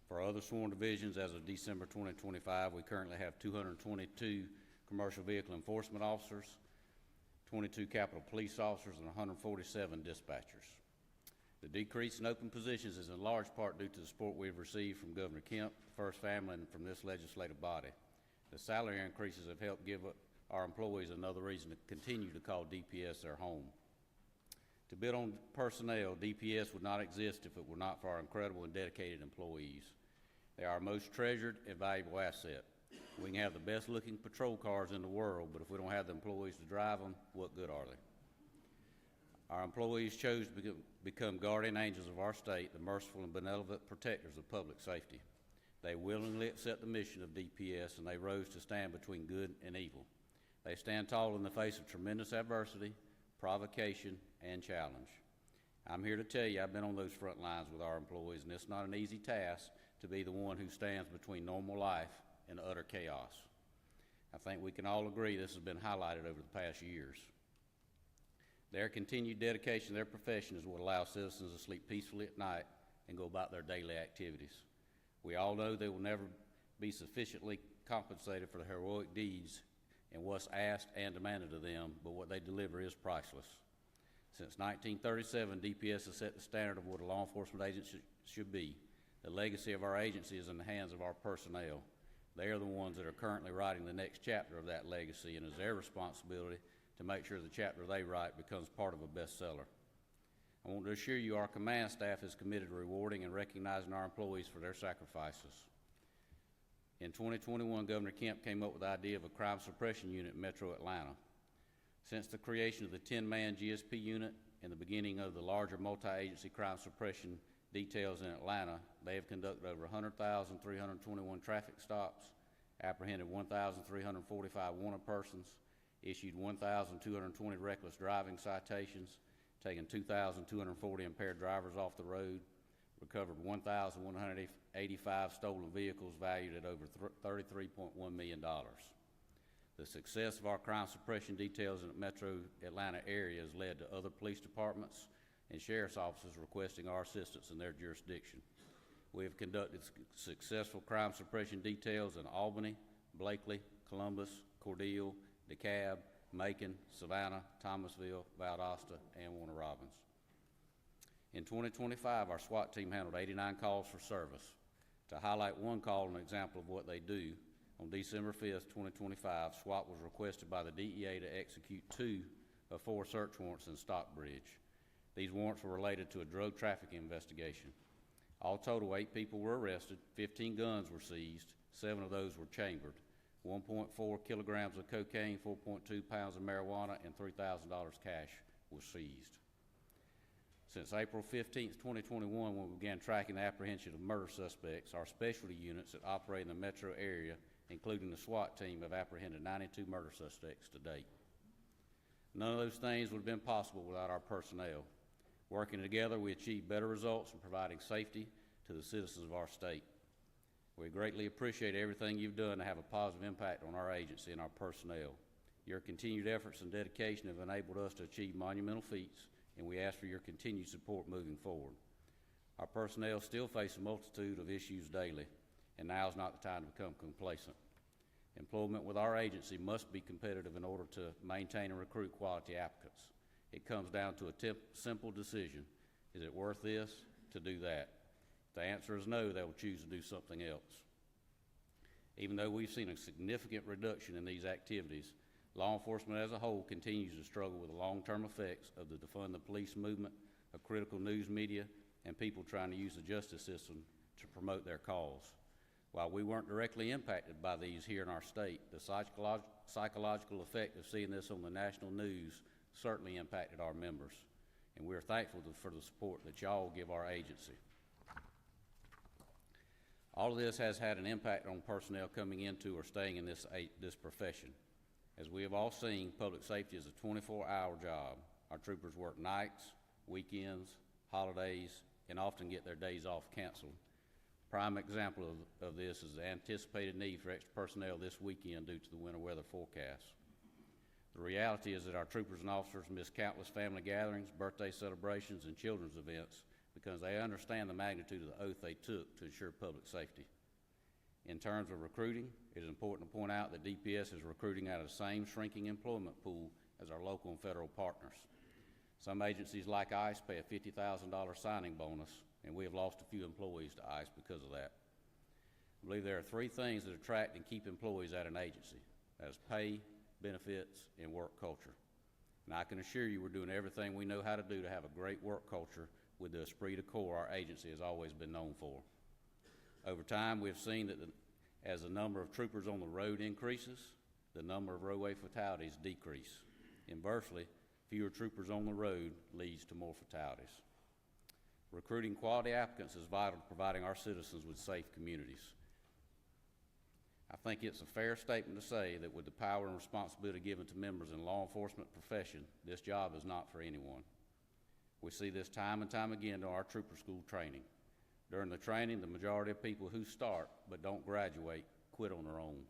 For our other sworn divisions, as of December 2025, we currently have 222 commercial vehicle enforcement officers, 22 Capitol Police officers, and 147 dispatchers. The decrease in open positions is in large part due to the support we've received from Governor Kemp, First Family, and from this legislative body. The salary increases have helped give our employees another reason to continue to call DPS their home. To build on personnel, DPS would not exist if it were not for our incredible and dedicated employees. They are our most treasured and valuable asset. We can have the best looking patrol cars in the world, but if we don't have the employees to drive them, what good are they? Our employees chose to become guardian angels of our state, the merciful and benevolent protectors of public safety. They willingly accept the mission of DPS, and they rose to stand between good and evil. They stand tall in the face of tremendous adversity, provocation, and challenge. I'm here to tell you I've been on those front lines with our employees, and it's not an easy task to be the one who stands between normal life and utter chaos. I think we can all agree this has been highlighted over the past years. Their continued dedication to their profession is what allows citizens to sleep peacefully at night and go about their daily activities. We all know they will never be sufficiently compensated for the heroic deeds and what's asked and demanded of them, but what they deliver is priceless. Since 1937, DPS has set the standard of what a law enforcement agency should be. The legacy of our agency is in the hands of our personnel. They are the ones that are currently writing the next chapter of that legacy, and it's their responsibility to make sure the chapter they write becomes part of a bestseller. I want to assure you our command staff is committed to rewarding and recognizing our employees for their sacrifices. In 2021, Governor Kemp came up with the idea of a crime suppression unit in Metro Atlanta. Since the creation of the 10-man GSP unit and the beginning of the larger multi-agency crime suppression details in Atlanta, they have conducted over 100,321 traffic stops, apprehended 1,345 wanted persons, issued 1,220 reckless driving citations, taken 2,240 impaired drivers off the road, recovered 1,185 stolen vehicles valued at over $33.1 million. The success of our crime suppression details in the Metro Atlanta area has led to other police departments and sheriff's offices requesting our assistance in their jurisdiction. We have conducted successful crime suppression details in Albany, Blakely, Columbus, Cordele, DeKalb, Macon, Savannah, Thomasville, Valdosta, and Warner Robins. In 2025, our SWAT team handled 89 calls for service. To highlight one call and an example of what they do, on December 5th, 2025, SWAT was requested by the DEA to execute 2 of 4 search warrants in Stockbridge. These warrants were related to a drug trafficking investigation. All total, 8 people were arrested, 15 guns were seized, 7 of those were chambered. 1.4 kilograms of cocaine, 4.2 pounds of marijuana, and $3,000 cash was seized. Since April 15, 2021, when we began tracking the apprehension of murder suspects, our specialty units that operate in the metro area, including the SWAT team, have apprehended 92 murder suspects to date. None of those things would have been possible without our personnel. Working together, we achieve better results in providing safety to the citizens of our state. We greatly appreciate everything you've done to have a positive impact on our agency and our personnel. Your continued efforts and dedication have enabled us to achieve monumental feats, and we ask for your continued support moving forward. Our personnel still face a multitude of issues daily, and now is not the time to become complacent. Employment with our agency must be competitive in order to maintain and recruit quality applicants. It comes down to a simple decision. Is it worth this to do that? If the answer is no, they will choose to do something else. Even though we've seen a significant reduction in these activities, law enforcement as a whole continues to struggle with the long-term effects of the defund the police movement, of critical news media, and people trying to use the justice system to promote their cause. While we weren't directly impacted by these here in our state, the psychological effect of seeing this on the national news certainly impacted our members, and we're thankful for the support that y'all give our agency. All of this has had an impact on personnel coming into or staying in this profession. As we have all seen, public safety is a 24-hour job. Our troopers work nights, weekends, holidays, and often get their days off canceled. Prime example of this is the anticipated need for extra personnel this weekend due to the winter weather forecast. The reality is that our troopers and officers miss countless family gatherings, birthday celebrations, and children's events because they understand the magnitude of the oath they took to ensure public safety. In terms of recruiting, it is important to point out that DPS is recruiting out of the same shrinking employment pool as our local and federal partners. Some agencies like ICE pay a $50,000 signing bonus, and we have lost a few employees to ICE because of that. I believe there are 3 things that attract and keep employees at an agency. That is pay, benefits, and work culture. And I can assure you we're doing everything we know how to do to have a great work culture with the esprit de corps our agency has always been known for. Over time, we have seen that as the number of troopers on the road increases, the number of roadway fatalities decrease. Inversely, fewer troopers on the road leads to more fatalities. Recruiting quality applicants is vital to providing our citizens with safe communities. I think it's a fair statement to say that with the power and responsibility given to members in the law enforcement profession, this job is not for anyone. We see this time and time again during our trooper school training. During the training, the majority of people who start but don't graduate quit on their own.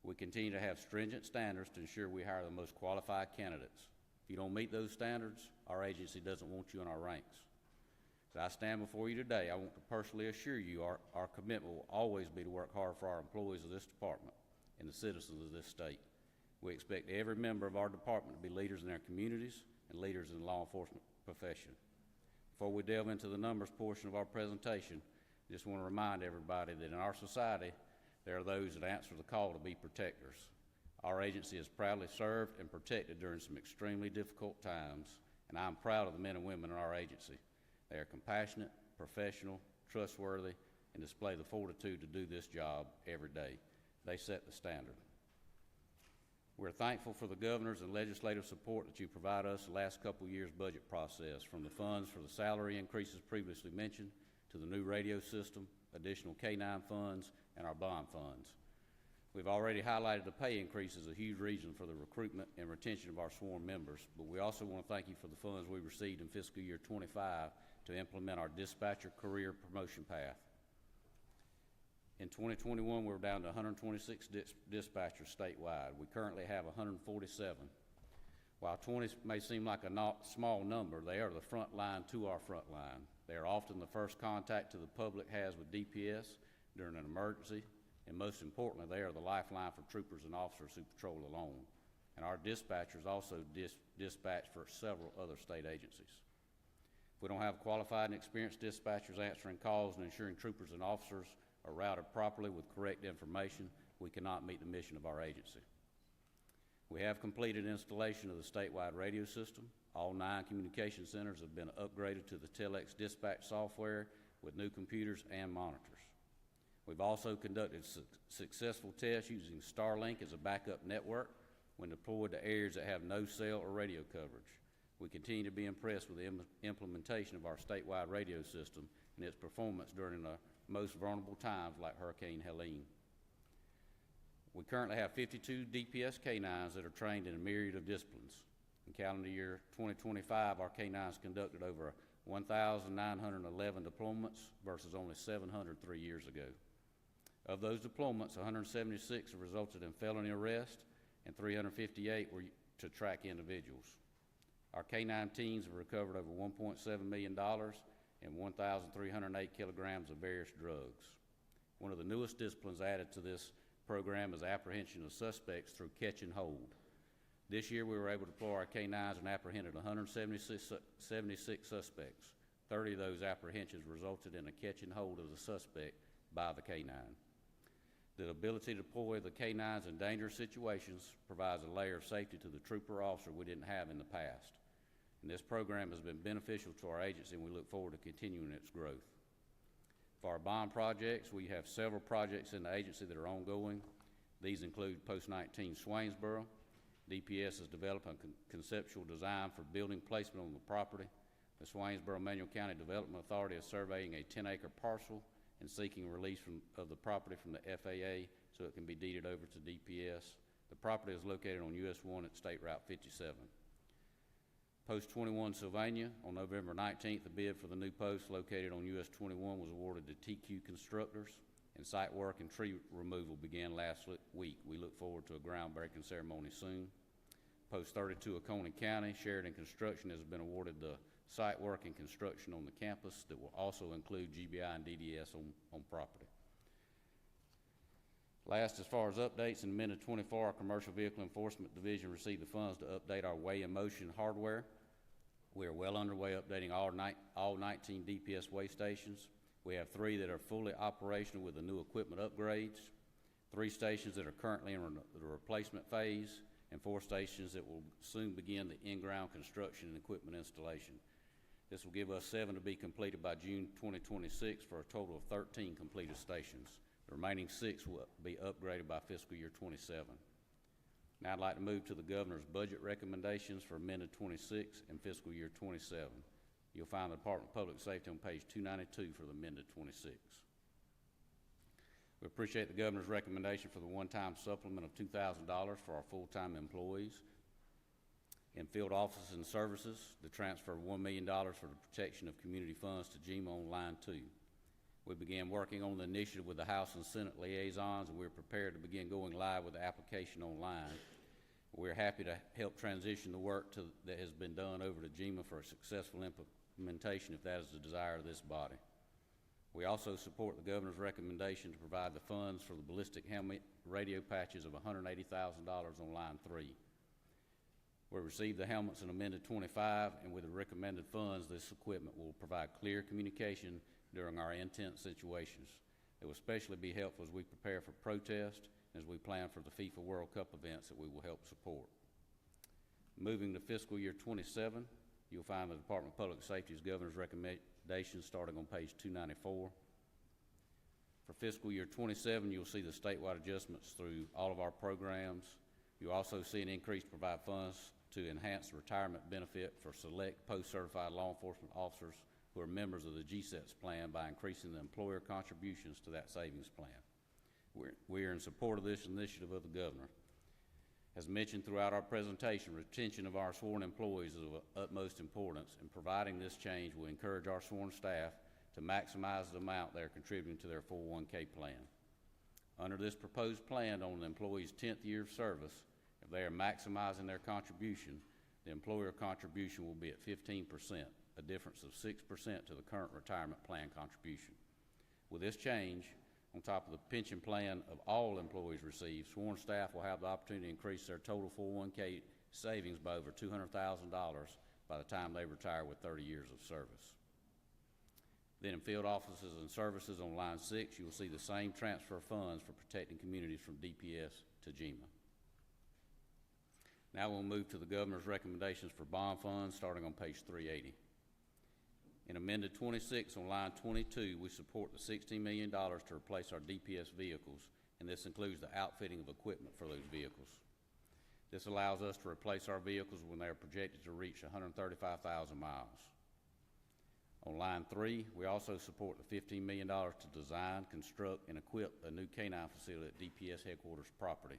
We continue to have stringent standards to ensure we hire the most qualified candidates. If you don't meet those standards, our agency doesn't want you in our ranks. As I stand before you today, I want to personally assure you our commitment will always be to work hard for our employees of this department and the citizens of this state. We expect every member of our department to be leaders in their communities and leaders in the law enforcement profession. Before we delve into the numbers portion of our presentation, I just want to remind everybody that in our society, there are those that answer the call to be protectors. Our agency has proudly served and protected during some extremely difficult times, and I'm proud of the men and women in our agency. They are compassionate, professional, trustworthy, and display the fortitude to do this job every day. They set the standard. We're thankful for the governor's and legislative support that you provide us the last couple of years' budget process, from the funds for the salary increases previously mentioned to the new radio system, additional K-9 funds, and our bond funds. We've already highlighted the pay increase as a huge reason for the recruitment and retention of our sworn members, but we also want to thank you for the funds we received in fiscal year 25 to implement our dispatcher career promotion path. In 2021, we were down to 126 dispatchers statewide. We currently have 147. While 20 may seem like a small number, they are the front line to our front line. They are often the first contact to the public has with DPS during an emergency, and most importantly, they are the lifeline for troopers and officers who patrol alone. And our dispatchers also dispatch for several other state agencies. If we don't have qualified and experienced dispatchers answering calls and ensuring troopers and officers are routed properly with correct information, we cannot meet the mission of our agency. We have completed installation of the statewide radio system. All 9 communication centers have been upgraded to the Telex dispatch software with new computers and monitors. We've also conducted successful tests using Starlink as a backup network when deployed to areas that have no cell or radio coverage. We continue to be impressed with the implementation of our statewide radio system and its performance during the most vulnerable times like Hurricane Helene. We currently have 52 DPS K-9s that are trained in a myriad of disciplines. In calendar year 2025, our K-9s conducted over 1,911 deployments versus only 700 3 years ago. Of those deployments, 176 have resulted in felony arrest and 358 were to track individuals. Our K-9 teams have recovered over $1.7 million and 1,308 kilograms of various drugs. One of the newest disciplines added to this program is apprehension of suspects through catch and hold. This year we were able to deploy our K-9s and apprehended 176 suspects. 30 of those apprehensions resulted in a catch and hold of the suspect by the K-9. The ability to deploy the K-9s in dangerous situations provides a layer of safety to the trooper or officer we didn't have in the past. And this program has been beneficial to our agency, and we look forward to continuing its growth. For our bond projects, we have several projects in the agency that are ongoing. These include Post-19 Swainsboro. DPS is developing a conceptual design for building placement on the property. The Swainsboro-Manual County Development Authority is surveying a 10-acre parcel and seeking release of the property from the FAA so it can be deeded over to DPS. The property is located on US 1 at State Route 57. Post 21 Sylvania, on November 19th, the bid for the new post located on US 21 was awarded to TQ Constructors, and site work and tree removal began last week. We look forward to a groundbreaking ceremony soon. Post 32 Oconee County, Sheridan Construction has been awarded the site work and construction on the campus that will also include GBI and DDS on property. Last, as far as updates, in amended 24, our Commercial Vehicle Enforcement Division received the funds to update our weigh and motion hardware. We are well underway updating all 19 DPS weigh stations. We have 3 that are fully operational with the new equipment upgrades, 3 stations that are currently in the replacement phase, and 4 stations that will soon begin the in-ground construction and equipment installation. This will give us 7 to be completed by June 2026 for a total of 13 completed stations. The remaining 6 will be upgraded by fiscal year 27. Now I'd like to move to the governor's budget recommendations for amended 26 and fiscal year 27. You'll find the Department of Public Safety on page 292 for the amended 26. We appreciate the governor's recommendation for the one-time supplement of $2,000 for our full-time employees. In field offices and services, the transfer of $1 million for the protection of community funds to GEMA on line 2. We began working on the initiative with the House and Senate liaisons, and we're prepared to begin going live with the application online. We're happy to help transition the work that has been done over to GEMA for a successful implementation if that is the desire of this body. We also support the governor's recommendation to provide the funds for the ballistic helmet radio patches of $180,000 on line 3. We received the helmets in amended 25, and with the recommended funds, this equipment will provide clear communication during our intense situations. It will especially be helpful as we prepare for protest and as we plan for the FIFA World Cup events that we will help support. Moving to fiscal year 27, you'll find the Department of Public Safety's governor's recommendations starting on page 294. For fiscal year 27, you'll see the statewide adjustments through all of our programs. You'll also see an increase to provide funds to enhance the retirement benefit for select post-certified law enforcement officers who are members of the GSETS plan by increasing the employer contributions to that savings plan. We are in support of this initiative of the governor. As mentioned throughout our presentation, retention of our sworn employees is of utmost importance, and providing this change will encourage our sworn staff to maximize the amount they are contributing to their 401k plan. Under this proposed plan, on the employee's 10th year of service, if they are maximizing their contribution, the employer contribution will be at 15%, a difference of 6% to the current retirement plan contribution. With this change, on top of the pension plan of all employees receive, sworn staff will have the opportunity to increase their total 401k savings by over $200,000 by the time they retire with 30 years of service. Then in field offices and services on line 6, you will see the same transfer of funds for protecting communities from DPS to GEMA. Now we'll move to the governor's recommendations for bond funds starting on page 380. In amended 26 on line 22, we support the $16 million to replace our DPS vehicles, and this includes the outfitting of equipment for those vehicles. This allows us to replace our vehicles when they are projected to reach 135,000 miles. On line 3, we also support the $15 million to design, construct, and equip a new canine facility at DPS headquarters property.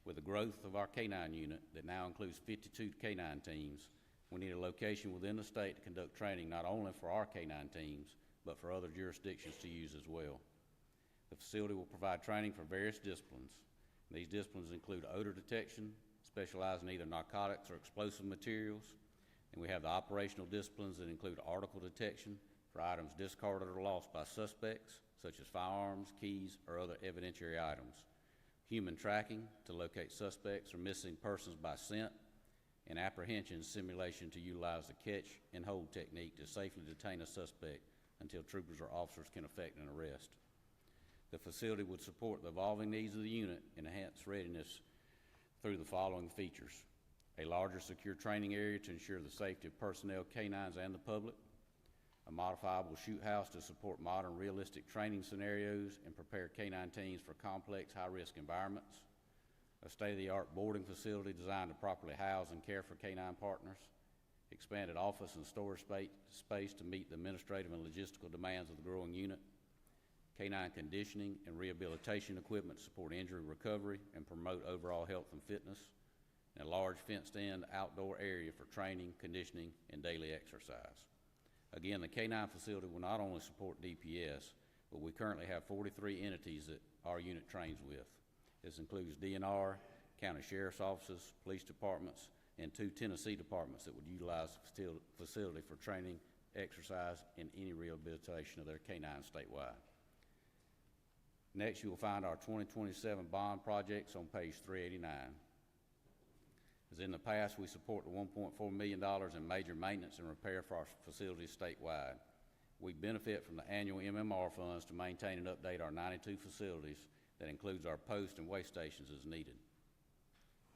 With the growth of our canine unit that now includes 52 canine teams, we need a location within the state to conduct training not only for our canine teams, but for other jurisdictions to use as well. The facility will provide training for various disciplines. These disciplines include odor detection, specializing in either narcotics or explosive materials, and we have the operational disciplines that include article detection for items discarded or lost by suspects, such as firearms, keys, or other evidentiary items, human tracking to locate suspects or missing persons by scent, and apprehension simulation to utilize the catch and hold technique to safely detain a suspect until troopers or officers can effect an arrest. The facility would support the evolving needs of the unit and enhance readiness through the following features: a larger secure training area to ensure the safety of personnel, canines, and the public, a modifiable shoot house to support modern realistic training scenarios and prepare canine teams for complex high-risk environments, a state-of-the-art boarding facility designed to properly house and care for canine partners, expanded office and storage space to meet the administrative and logistical demands of the growing unit, canine conditioning and rehabilitation equipment to support injury recovery and promote overall health and fitness, and a large fenced-in outdoor area for training, conditioning, and daily exercise. Again, the canine facility will not only support DPS, but we currently have 43 entities that our unit trains with. This includes DNR, county sheriff's offices, police departments, and 2 Tennessee departments that would utilize the facility for training, exercise, and any rehabilitation of their canines statewide. Next, you will find our 2027 bond projects on page 389. As in the past, we support the $1.4 million in major maintenance and repair for our facilities statewide. We benefit from the annual MMR funds to maintain and update our 92 facilities. That includes our post and waste stations as needed.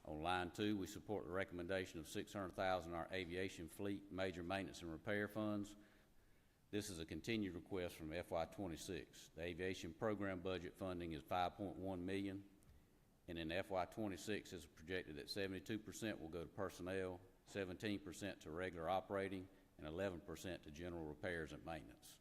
On line 2, we support the recommendation of $600,000 in our aviation fleet major maintenance and repair funds. This is a continued request from FY26. The aviation program budget funding is $5.1 million, and in FY26 is projected that 72% will go to personnel, 17% to regular operating, and 11% to general repairs and maintenance.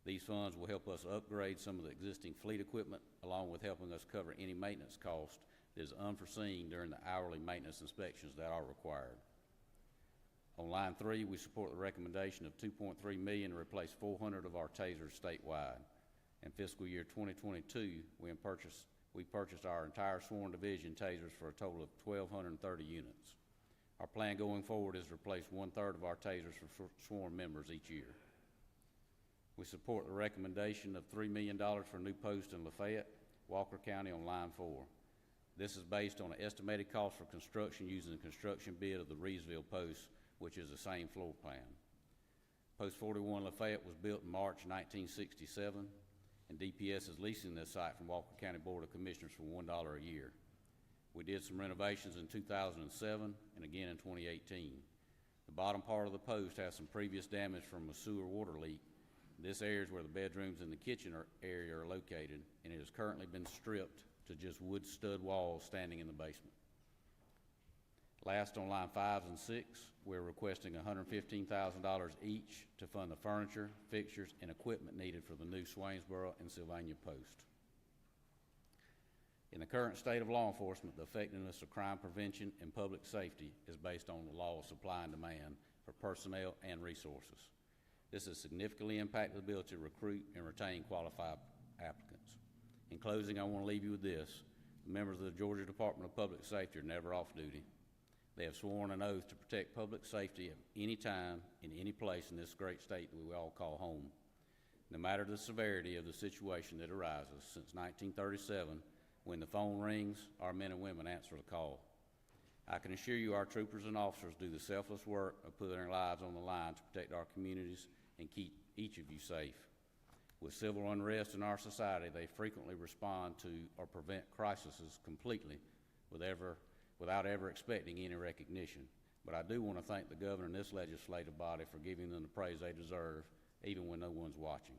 These funds will help us upgrade some of the existing fleet equipment, along with helping us cover any maintenance cost that is unforeseen during the hourly maintenance inspections that are required. On line 3, we support the recommendation of $2.3 million to replace 400 of our tasers statewide. In fiscal year 2022, we purchased our entire sworn division tasers for a total of 1,230 units. Our plan going forward is to replace 1/3 of our tasers for sworn members each year. We support the recommendation of $3 million for a new post in Lafayette, Walker County on line 4. This is based on an estimated cost for construction using the construction bid of the Reesville post, which is the same floor plan. Post 41 Lafayette was built in March 1967, and DPS is leasing this site from Walker County Board of Commissioners for $1 a year. We did some renovations in 2007 and again in 2018. The bottom part of the post has some previous damage from a sewer water leak. This area is where the bedrooms and the kitchen area are located, and it has currently been stripped to just wood stud walls standing in the basement. Last, on line 5 and 6, we're requesting $115,000 each to fund the furniture, fixtures, and equipment needed for the new Swainsboro and Sylvania post. In the current state of law enforcement, the effectiveness of crime prevention and public safety is based on the law of supply and demand for personnel and resources. This has significantly impacted the ability to recruit and retain qualified applicants. In closing, I want to leave you with this. The members of the Georgia Department of Public Safety are never off duty. They have sworn an oath to protect public safety at any time, in any place in this great state that we all call home. No matter the severity of the situation that arises, since 1937, when the phone rings, our men and women answer the call. I can assure you our troopers and officers do the selfless work of putting their lives on the line to protect our communities and keep each of you safe. With civil unrest in our society, they frequently respond to or prevent crises completely without ever expecting any recognition. But I do want to thank the governor and this legislative body for giving them the praise they deserve, even when no one's watching.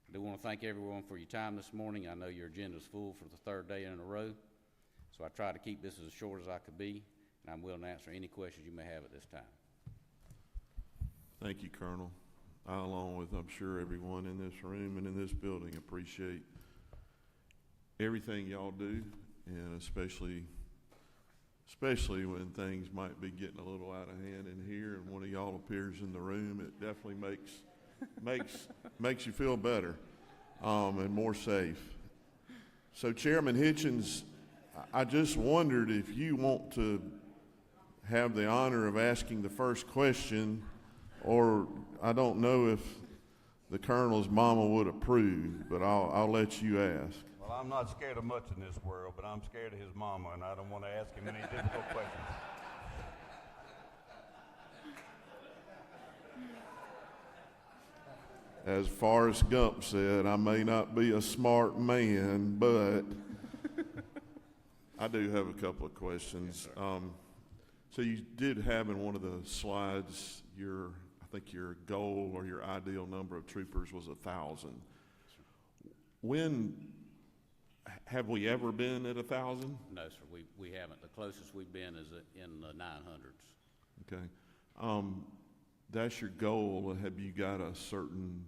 I do want to thank everyone for your time this morning. I know your agenda's full for the third day in a row, so I tried to keep this as short as I could be, and I'm willing to answer any questions you may have at this time. Thank you, Colonel. I, along with, I'm sure, everyone in this room and in this building, appreciate everything y'all do, and especially when things might be getting a little out of hand in here and one of y'all appears in the room. It definitely makes you feel better and more safe. So, Chairman Hitchens, I just wondered if you want to have the honor of asking the first question, or I don't know if the Colonel's mama would approve, but I'll let you ask. Well, I'm not scared of much in this world, but I'm scared of his mama, and I don't want to ask him any difficult questions. As Forrest Gump said, I may not be a smart man, but I do have a couple of questions. Yes, so you did have in one of the slides I think your goal or your ideal number of troopers was 1,000. When have we ever been at 1,000? No, sir, we haven't. The closest we've been is in the 900s. Okay. That's your goal. Have you got a certain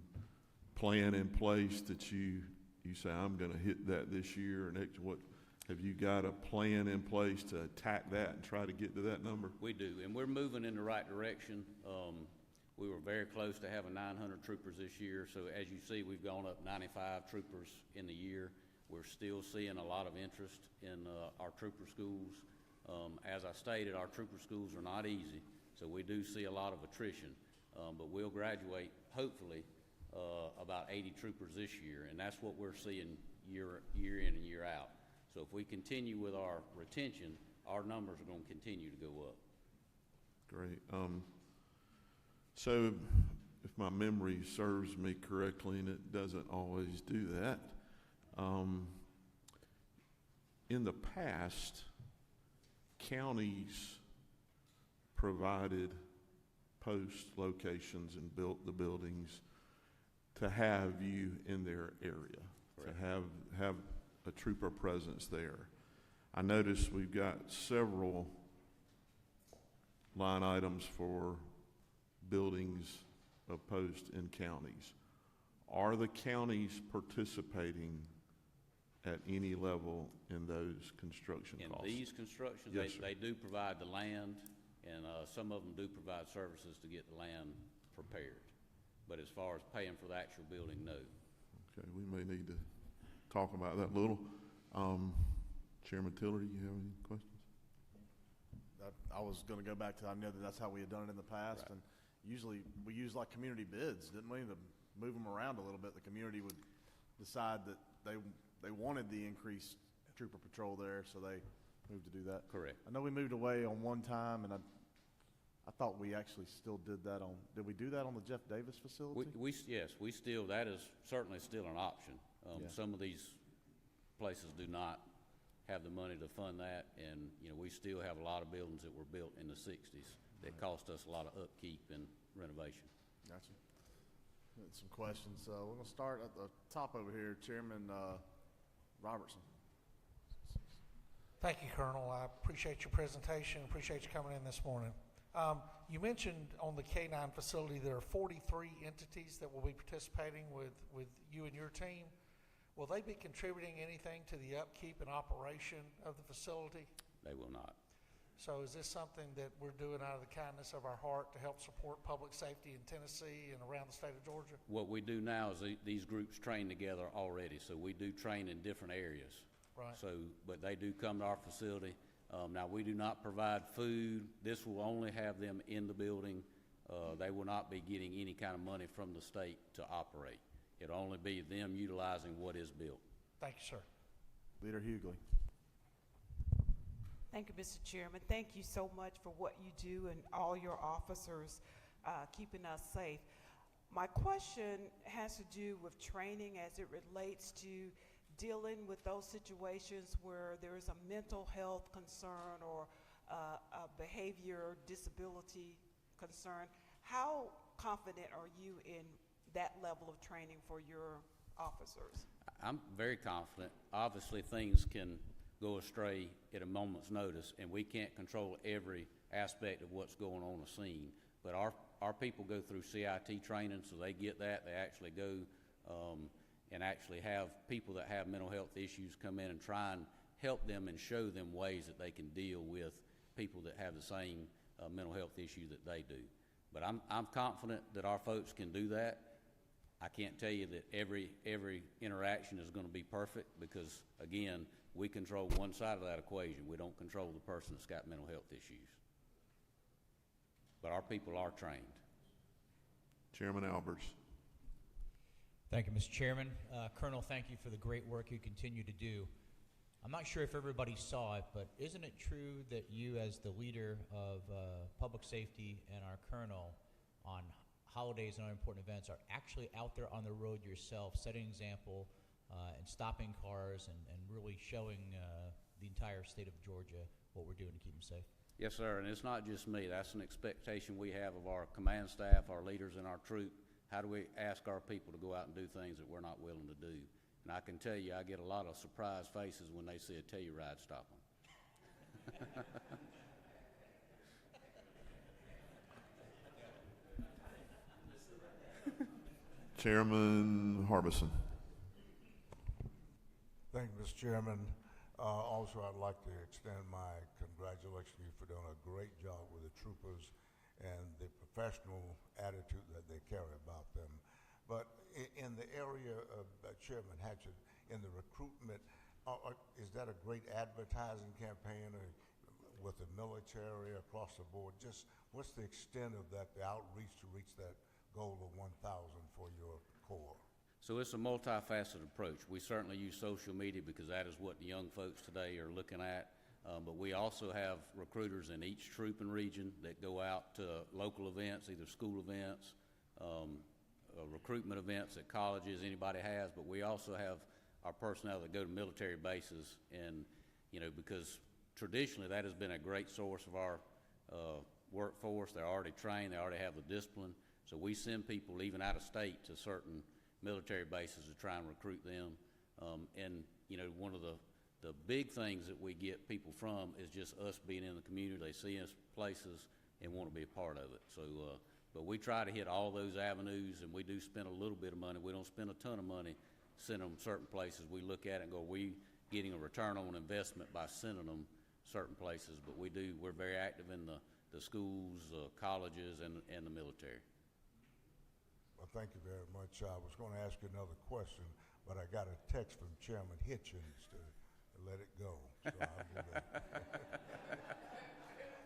plan in place that you say, I'm going to hit that this year or next? What have you got a plan in place to attack that and try to get to that number? We do, and we're moving in the right direction. We were very close to having 900 troopers this year, so as you see, we've gone up 95 troopers in the year. We're still seeing a lot of interest in our trooper schools. As I stated, our trooper schools are not easy, so we do see a lot of attrition, but we'll graduate, hopefully, about 80 troopers this year, and that's what we're seeing year in and year out. So if we continue with our retention, our numbers are going to continue to go up. Great. So if my memory serves me correctly, and it doesn't always do that, in the past, counties provided post locations and built the buildings to have you in their area, correct, to have a trooper presence there. I noticed we've got several line items for buildings of post in counties. Are the counties participating at any level in those construction In costs? these constructions, Yes, sir. they do provide the land, and some of them do provide services to get the land prepared. But as far as paying for the actual building, no. Okay, we may need to talk about that a little. Chairman Tiller, do you have any questions? I was gonna go back to, I know that that's how we had done it in the past, Right. and usually we used like community bids, didn't we, to move them around a little bit. The community would decide that they wanted the increased trooper patrol there, so they moved to do that. Correct. I know we moved away on one time, and I thought we actually still did that on, did we do that on the Jeff Davis facility? Yes, we still, that is certainly still an option. Yeah. Some of these places do not have the money to fund that, and, you know, we still have a lot of buildings that were built in the sixties that cost us a lot of upkeep and renovation. Gotcha. Some questions. We're gonna start at the top over here, Chairman Robertson. Thank you, Colonel. I appreciate your presentation. Appreciate you coming in this morning. You mentioned on the K-9 facility there are 43 entities that will be participating with you and your team. Will they be contributing anything to the upkeep and operation of the facility? They will not. So is this something that we're doing out of the kindness of our heart to help support public safety in Tennessee and around the state of Georgia? What we do now is these groups train together already, so we do train in different areas. Right. So, but they do come to our facility. Now, we do not provide food. This will only have them in the building. They will not be getting any kind of money from the state to operate. It'll only be them utilizing what is built. Thank you, sir. Leader Hughley. Thank you, Mr. Chairman. Thank you so much for what you do and all your officers keeping us safe. My question has to do with training as it relates to dealing with those situations where there is a mental health concern or a behavior disability concern. How confident are you in that level of training for your officers? I'm very confident. Obviously, things can go astray at a moment's notice, and we can't control every aspect of what's going on the scene. But our people go through CIT training, so they get that. They actually go and actually have people that have mental health issues come in and try and help them and show them ways that they can deal with people that have the same mental health issue that they do. But I'm confident that our folks can do that. I can't tell you that every interaction is going to be perfect because, again, we control one side of that equation. We don't control the person that's got mental health issues. But our people are trained. Chairman Albers. Thank you, Mr. Chairman. Colonel, thank you for the great work you continue to do. I'm not sure if everybody saw it, but isn't it true that you, as the leader of public safety and our colonel on holidays and other important events, are actually out there on the road yourself, setting an example and stopping cars and really showing the entire state of Georgia what we're doing to keep them safe? Yes, sir, and it's not just me. That's an expectation we have of our command staff, our leaders, and our troop. How do we ask our people to go out and do things that we're not willing to do? And I can tell you, I get a lot of surprised faces when they see a Telluride stop them. Chairman Harbison. Thank you, Mr. Chairman. Also, I'd like to extend my congratulations to you for doing a great job with the troopers and the professional attitude that they carry about them. But in the area of Chairman Hatchett, in the recruitment, is that a great advertising campaign with the military across the board? Just what's the extent of that, the outreach to reach that goal of 1,000 for your corps? So it's a multifaceted approach. We certainly use social media because that is what the young folks today are looking at. But we also have recruiters in each troop and region that go out to local events, either school events, recruitment events at colleges, anybody has. But we also have our personnel that go to military bases, and because traditionally that has been a great source of our workforce. They're already trained, they already have the discipline. So we send people even out of state to certain military bases to try and recruit them. And one of the big things that we get people from is just us being in the community. They see us places and want to be a part of it. So, But we try to hit all those avenues, and we do spend a little bit of money. We don't spend a ton of money sending them certain places. We look at it and go, we getting a return on investment by sending them certain places, but we're very active in the schools, colleges, and the military. Well, thank you very much. I was going to ask you another question, but I got a text from Chairman Hitchens to let it go. So I'll do that.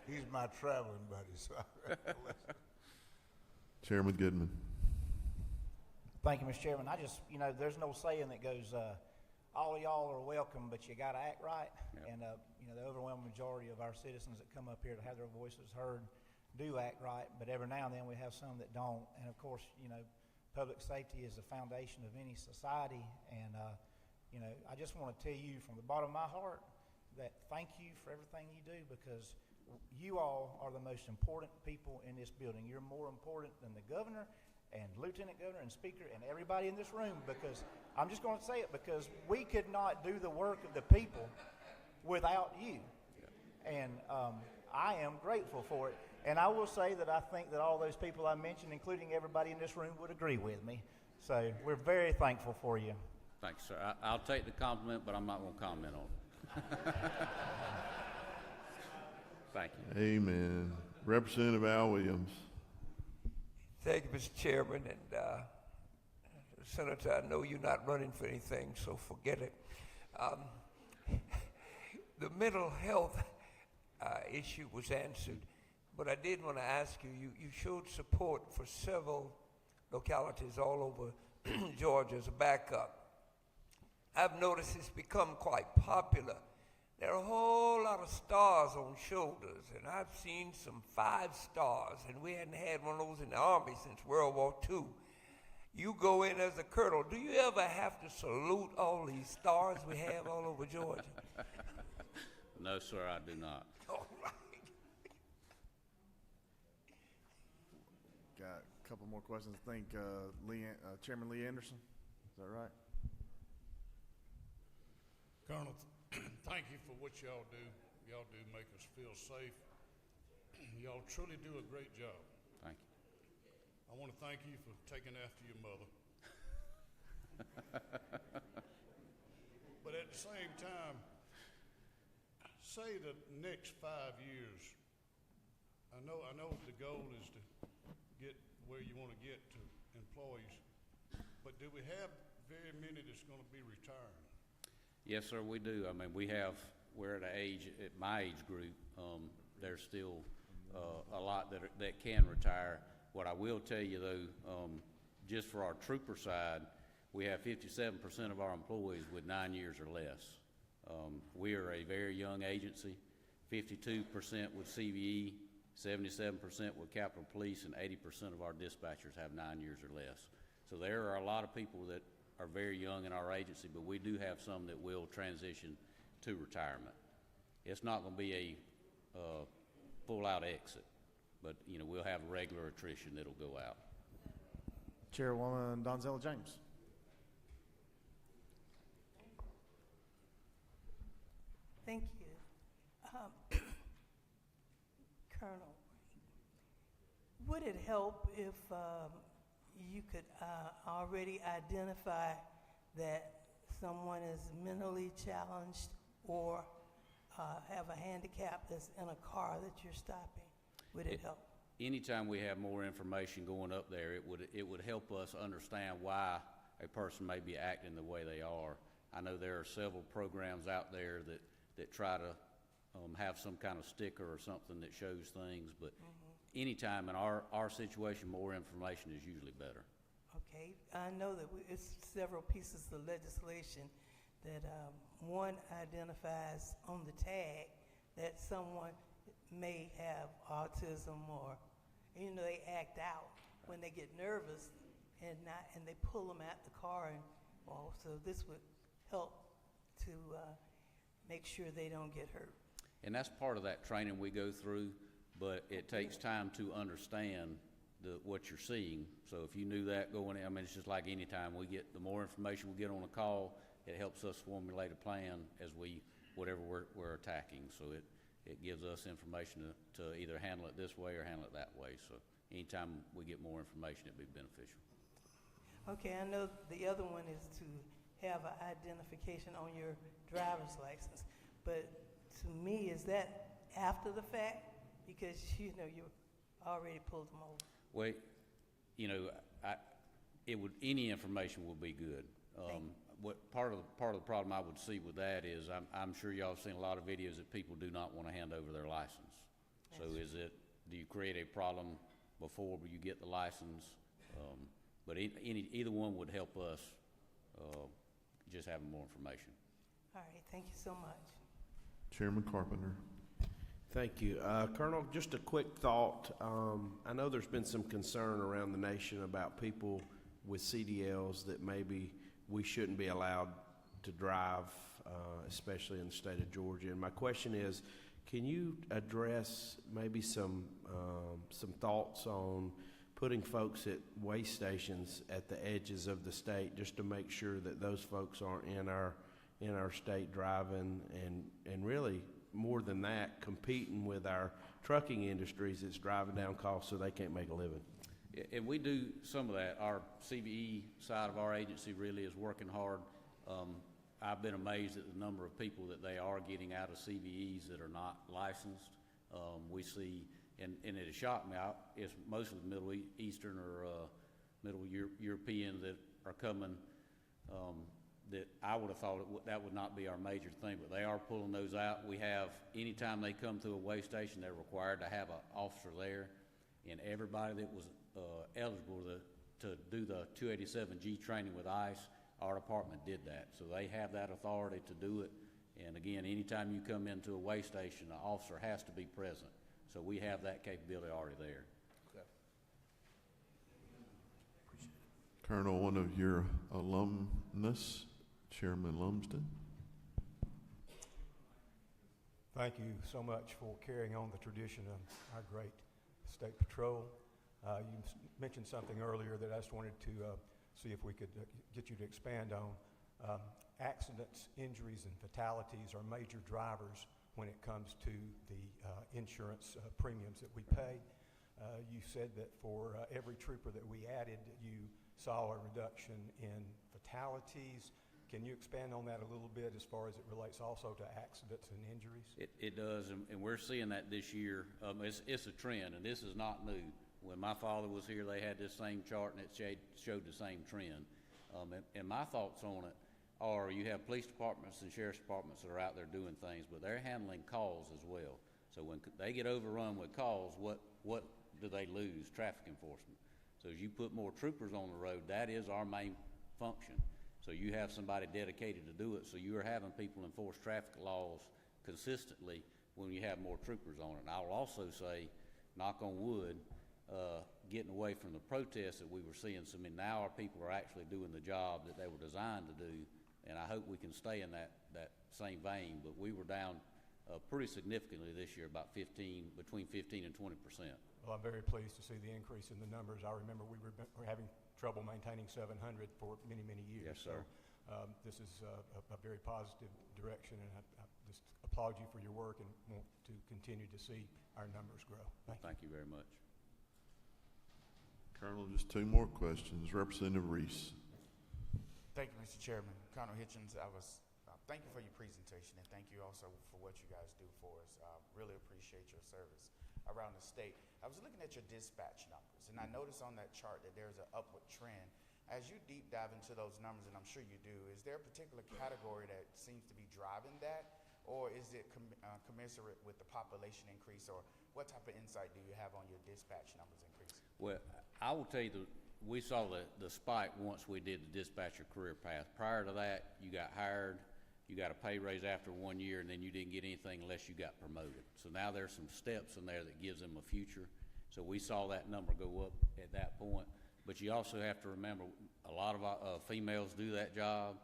He's my traveling buddy, so Chairman Goodman. Thank you, Mr. Chairman. I just, there's no saying that goes, all of y'all are welcome, but you got to act right. Yep. And, the overwhelming majority of our citizens that come up here to have their voices heard do act right, but every now and then we have some that don't. And, of course, public safety is the foundation of any society. And, I just want to tell you from the bottom of my heart that thank you for everything you do, because you all are the most important people in this building. You're more important than the governor and lieutenant governor and speaker and everybody in this room, because I'm just going to say it, because we could not do the work of the people without you. And I am grateful for it. And I will say that I think that all those people I mentioned, including everybody in this room, would agree with me. So we're very thankful for you. Thanks, sir. I'll take the compliment, but I'm not going to comment on it. Thank you. Amen. Representative Al Williams. Thank you, Mr. Chairman. And Senator, I know you're not running for anything, so forget it. The mental health issue was answered, but I did want to ask you, you showed support for several localities all over Georgia as a backup. I've noticed it's become quite popular. There are a whole lot of stars on shoulders, and I've seen some 5 stars, and we hadn't had one of those in the Army since World War II. You go in as a colonel. Do you ever have to salute all these stars we have all over Georgia? No, sir, I do not. All right. Got a couple more questions. I think Chairman Lee Anderson. Is that right? Colonel, thank you for what y'all do. Y'all do make us feel safe. Y'all truly do a great job. Thank you. I want to thank you for taking after your mother. But at the same time, say the next 5 years, I know the goal is to get where you want to get to employees, but do we have very many that's going to be retiring? Yes, sir, we do. I mean, we're at an age, at my age group, there's still a lot that can retire. What I will tell you, though, just for our trooper side, we have 57% of our employees with 9 years or less. We are a very young agency, 52% with CVE, 77% with Capitol Police, and 80% of our dispatchers have 9 years or less. So there are a lot of people that are very young in our agency, but we do have some that will transition to retirement. It's not going to be a full-out exit, but we'll have regular attrition that'll go out. Chairwoman Donzella James. Thank you. Colonel, would it help if you could already identify that someone is mentally challenged or have a handicap that's in a car that you're stopping? Would it help? Anytime we have more information going up there, it would help us understand why a person may be acting the way they are. I know there are several programs out there that try to have some kind of sticker or something that shows things, but anytime in our situation, more information is usually better. Okay, I know that it's several pieces of legislation that one identifies on the tag that someone may have autism or, they act out when they get nervous and they pull them out the car, and so this would help to make sure they don't get hurt. And that's part of that training we go through, but it takes time to understand what you're seeing. So if you knew that going in, it's just like any time the more information we get on a call, it helps us formulate a plan as whatever we're attacking. So it gives us information to either handle it this way or handle it that way. So anytime we get more information, it'd be beneficial. Okay, I know the other one is to have an identification on your driver's license, but to me, is that after the fact? Because, you know, you already pulled them over. Well, you know, any information will be good. What part of the problem I would see with that is I'm sure y'all have seen a lot of videos that people do not want to hand over their license. So do you create a problem before you get the license? But either one would help us just having more information. All right, thank you so much. Chairman Carpenter. Thank you. Colonel, just a quick thought. I know there's been some concern around the nation about people with CDLs that maybe we shouldn't be allowed to drive, especially in the state of Georgia. And my question is, can you address maybe some thoughts on putting folks at weigh stations at the edges of the state just to make sure that those folks aren't in our state driving and really more than that, competing with our trucking industries that's driving down costs so they can't make a living? And we do some of that. Our CBE side of our agency really is working hard. I've been amazed at the number of people that they are getting out of CBEs that are not licensed. We see, and it has shocked me, it's mostly Middle Eastern or Middle Europeans that are coming that I would have thought that would not be our major thing, but they are pulling those out. We have, anytime they come to a weigh station, they're required to have an officer there, and everybody that was eligible to do the 287G training with ICE, our department did that. So they have that authority to do it. And again, anytime you come into a weigh station, an officer has to be present. So we have that capability already there. Okay. Colonel, one of your alumnus, Chairman Lumsden. Thank you so much for carrying on the tradition of our great state patrol. You mentioned something earlier that I just wanted to see if we could get you to expand on. Accidents, injuries, and fatalities are major drivers when it comes to the insurance premiums that we pay. You said that for every trooper that we added, you saw a reduction in fatalities. Can you expand on that a little bit as far as it relates also to accidents and injuries? It does, and we're seeing that this year. It's a trend, and this is not new. When my father was here, they had this same chart, and it showed the same trend. And my thoughts on it are, you have police departments and sheriff's departments that are out there doing things, but they're handling calls as well. So when they get overrun with calls, what do they lose? Traffic enforcement. So as you put more troopers on the road, that is our main function. So you have somebody dedicated to do it. So you are having people enforce traffic laws consistently when you have more troopers on it. And I will also say, knock on wood, getting away from the protests that we were seeing. So I mean, now our people are actually doing the job that they were designed to do, and I hope we can stay in that same vein. But we were down pretty significantly this year, about between 15 and 20%. Well, I'm very pleased to see the increase in the numbers. I remember we were having trouble maintaining 700 for many, many years. Yes, sir. So this is a very positive direction, and I just applaud you for your work and want to continue to see our numbers grow. Thank you very much. Colonel, just two more questions. Representative Reese. Thank you, Mr. Chairman. Colonel Hitchens, thank you for your presentation, and thank you also for what you guys do for us. Really appreciate your service around the state. I was looking at your dispatch numbers, and I noticed on that chart that there's an upward trend. As you deep dive into those numbers, and I'm sure you do, is there a particular category that seems to be driving that, or is it commensurate with the population increase, or what type of insight do you have on your dispatch numbers increasing? Well, I will tell you, we saw the spike once we did the dispatcher career path. Prior to that, you got hired, you got a pay raise after 1 year, and then you didn't get anything unless you got promoted. So now there's some steps in there that gives them a future. So we saw that number go up at that point. But you also have to remember, a lot of females do that job,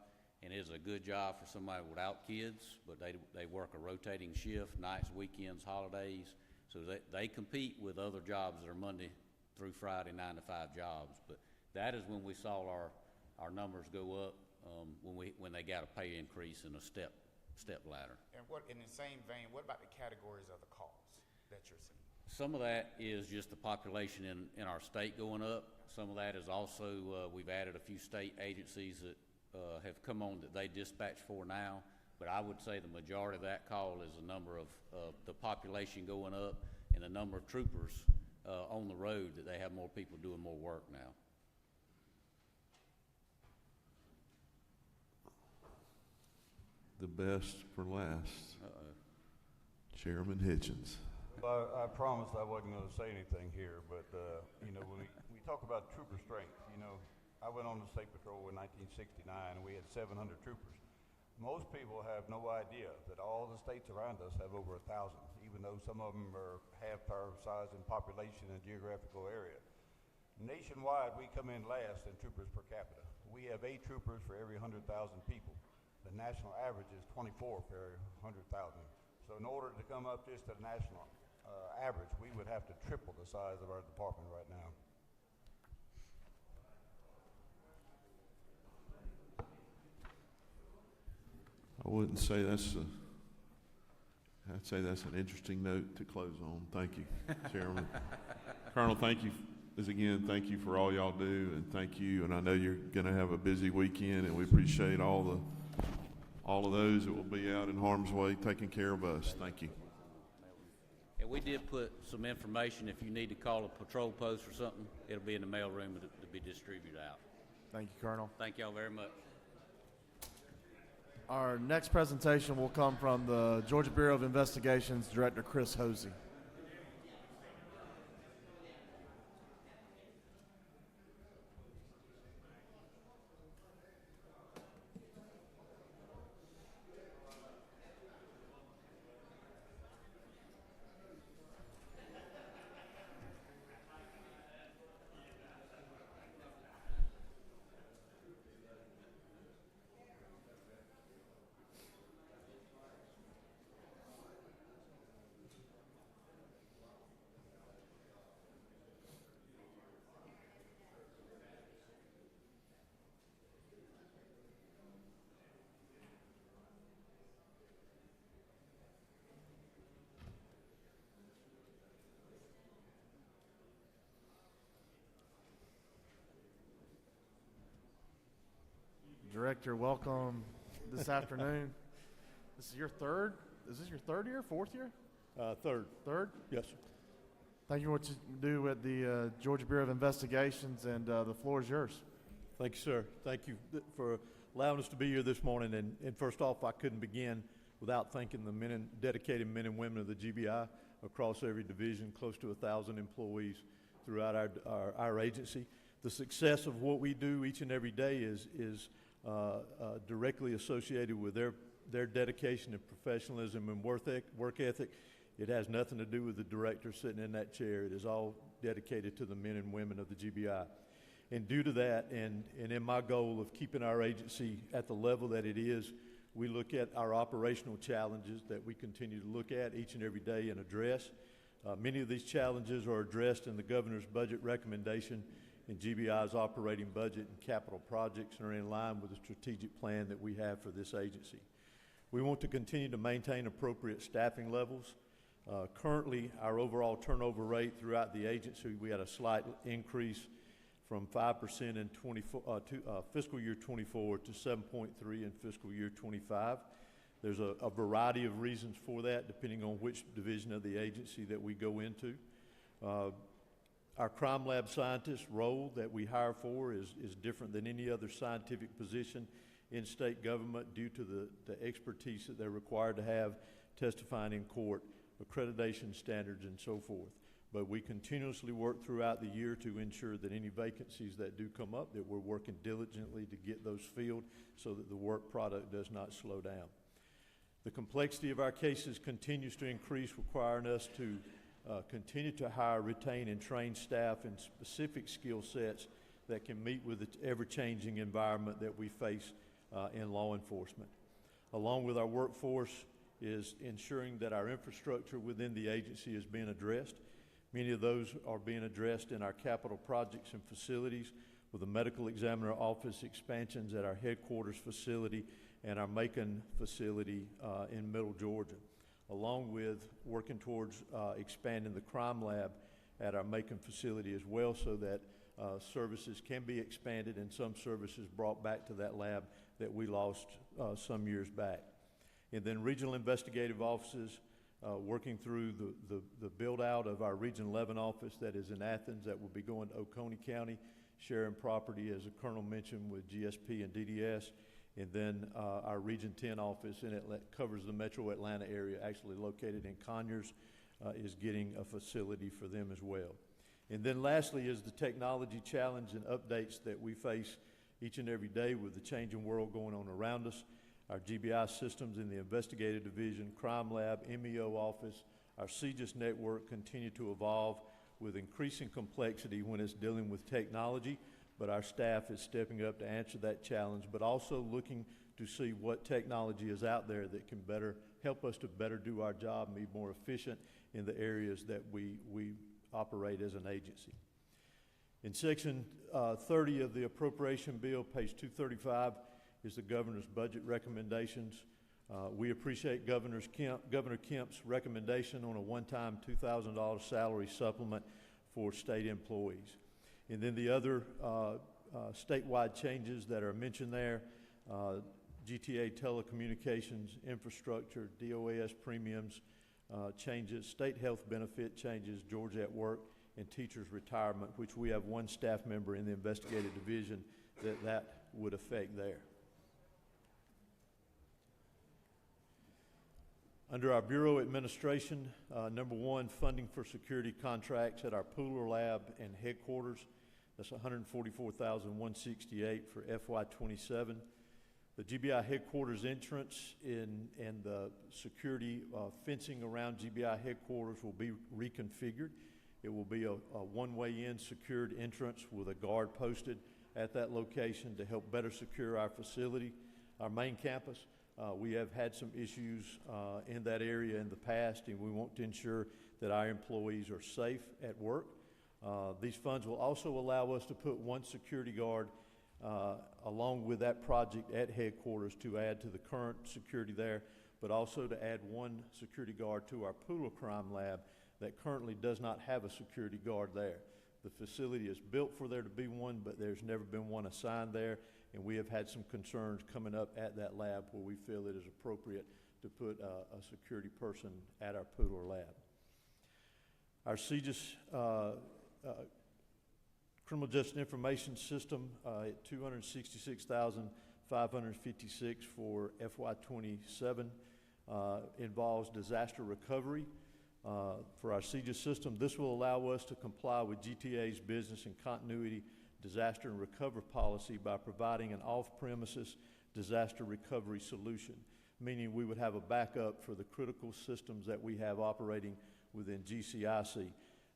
and it's a good job for somebody without kids, but they work a rotating shift, nights, weekends, holidays. So they compete with other jobs that are Monday through Friday, 9 to 5 jobs. But that is when we saw our numbers go up, when they got a pay increase and a step ladder. And what, in the same vein, what about the categories of the calls that you're seeing? Some of that is just the population in our state going up. Some of that is also, we've added a few state agencies that have come on that they dispatch for now. But I would say the majority of that call is the number of the population going up and the number of troopers on the road, that they have more people doing more work now. The best for last. Chairman Hitchens. I promised I wasn't going to say anything here, but you know, when we talk about trooper strength, you know, I went on the state patrol in 1969, and we had 700 troopers. Most people have no idea that all the states around us have over 1,000, even though some of them are half our size in population and geographical area. Nationwide, we come in last in troopers per capita. We have 8 troopers for every 100,000 people. The national average is 24 per 100,000. So in order to come up just to the national average, we would have to triple the size of our department right now. I wouldn't say I'd say that's an interesting note to close on. Thank you, Chairman. Colonel, thank you. Thank you for all y'all do, and thank you. And I know you're going to have a busy weekend, and we appreciate all of those that will be out in harm's way taking care of us. Thank you. And we did put some information. If you need to call a patrol post or something, it'll be in the mail room to be distributed out. Thank you, Colonel. Thank y'all very much. Our next presentation will come from the Georgia Bureau of Investigations Director Chris Hosey. Director, welcome this afternoon. This is your third? Is this your third year, fourth year? Third. Third? Yes, sir. Thank you for what you do at the Georgia Bureau of Investigations, and the floor is yours. Thank you, sir. Thank you for allowing us to be here this morning. And first off, I couldn't begin without thanking the dedicated men and women of the GBI across every division, close to 1,000 employees throughout our agency. The success of what we do each and every day is directly associated with their dedication and professionalism and work ethic. It has nothing to do with the director sitting in that chair. It is all dedicated to the men and women of the GBI. And due to that, and in my goal of keeping our agency at the level that it is, we look at our operational challenges that we continue to look at each and every day and address. Many of these challenges are addressed in the governor's budget recommendation in GBI's operating budget and capital projects, and are in line with the strategic plan that we have for this agency. We want to continue to maintain appropriate staffing levels. Currently, our overall turnover rate throughout the agency, we had a slight increase from 5% in fiscal year 24 to 7.3 in fiscal year 25. There's a variety of reasons for that, depending on which division of the agency that we go into. Our crime lab scientist role that we hire for is different than any other scientific position in state government due to the expertise that they're required to have testifying in court, accreditation standards, and so forth. But we continuously work throughout the year to ensure that any vacancies that do come up, that we're working diligently to get those filled so that the work product does not slow down. The complexity of our cases continues to increase, requiring us to continue to hire, retain, and train staff in specific skill sets that can meet with the ever-changing environment that we face in law enforcement. Along with our workforce is ensuring that our infrastructure within the agency is being addressed. Many of those are being addressed in our capital projects and facilities with the medical examiner office expansions at our headquarters facility and our Macon facility in Middle Georgia. along with working towards expanding the crime lab at our Macon facility as well, so that services can be expanded and some services brought back to that lab that we lost some years back. And then regional investigative offices, working through the build-out of our Region 11 office that is in Athens, that will be going to Oconee County, sharing property, as the Colonel mentioned, with GSP and DDS. And then our Region 10 office covers the metro Atlanta area, actually located in Conyers, is getting a facility for them as well. And then lastly is the technology challenge and updates that we face each and every day with the changing world going on around us. Our GBI systems in the investigative division, crime lab, MEO office, our CGIS network continue to evolve with increasing complexity when it's dealing with technology, but our staff is stepping up to answer that challenge, but also looking to see what technology is out there that can better help us to better do our job and be more efficient in the areas that we operate as an agency. In Section 30 of the Appropriation Bill, page 235, is the Governor's budget recommendations. We appreciate Governor Kemp's recommendation on a one-time $2,000 salary supplement for state employees. And then the other statewide changes that are mentioned there, GTA telecommunications, infrastructure, DOAS premiums changes, state health benefit changes, Georgia at Work, and teachers' retirement, which we have one staff member in the investigative division that would affect there. Under our Bureau administration, number one, funding for security contracts at our Pooler Lab and headquarters. That's $144,168 for FY27. The GBI headquarters entrance and the security fencing around GBI headquarters will be reconfigured. It will be a one-way in secured entrance with a guard posted at that location to help better secure our facility, our main campus. We have had some issues in that area in the past, and we want to ensure that our employees are safe at work. These funds will also allow us to put one security guard along with that project at headquarters to add to the current security there, but also to add one security guard to our Pooler Crime Lab that currently does not have a security guard there. The facility is built for there to be one, but there's never been one assigned there, and we have had some concerns coming up at that lab where we feel it is appropriate to put a security person at our Pooler Lab. Our CGIS Criminal Justice Information System at $266,556 for FY27 involves disaster recovery. For our CGIS system, this will allow us to comply with GTA's business and continuity disaster and recovery policy by providing an off-premises disaster recovery solution, meaning we would have a backup for the critical systems that we have operating within GCIC.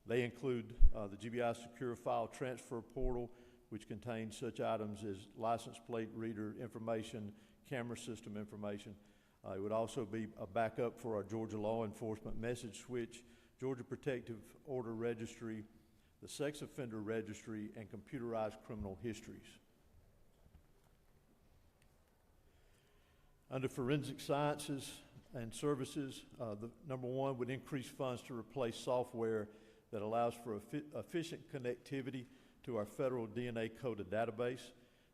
They include the GBI Secure File Transfer Portal, which contains such items as license plate reader information, camera system information. It would also be a backup for our Georgia Law Enforcement Message Switch, Georgia Protective Order Registry, the Sex Offender Registry, and computerized criminal histories. Under Forensic Sciences and Services, the number one would increase funds to replace software that allows for efficient connectivity to our federal DNA CODA database.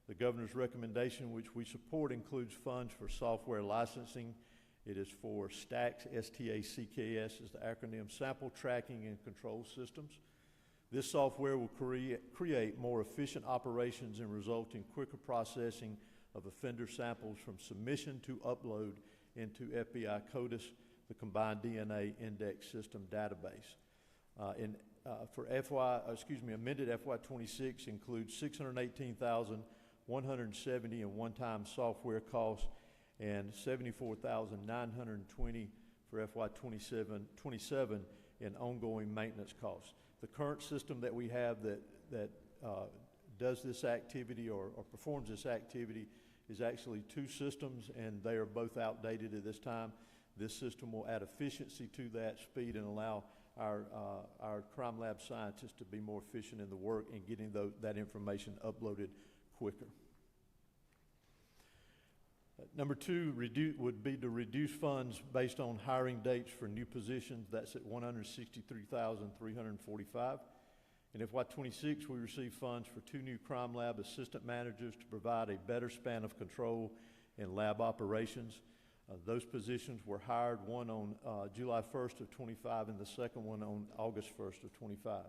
The Governor's recommendation, which we support, includes funds for software licensing. It is for STACS, S-T-A-C-K-S is the acronym, Sample Tracking and Control Systems. This software will create more efficient operations and result in quicker processing of offender samples from submission to upload into FBI CODIS, the Combined DNA Index System database. Amended FY26 includes $618,170 in one-time software costs and $74,920 for FY27 in ongoing maintenance costs. The current system that we have that does this activity or performs this activity is actually two systems, and they are both outdated at this time. This system will add efficiency to that speed and allow our crime lab scientists to be more efficient in the work and getting that information uploaded quicker. Number two would be to reduce funds based on hiring dates for new positions. That's at $163,345. In FY26, we received funds for 2 new crime lab assistant managers to provide a better span of control in lab operations. Those positions were hired, one on July 1st of 25 and the second one on August 1st of 25.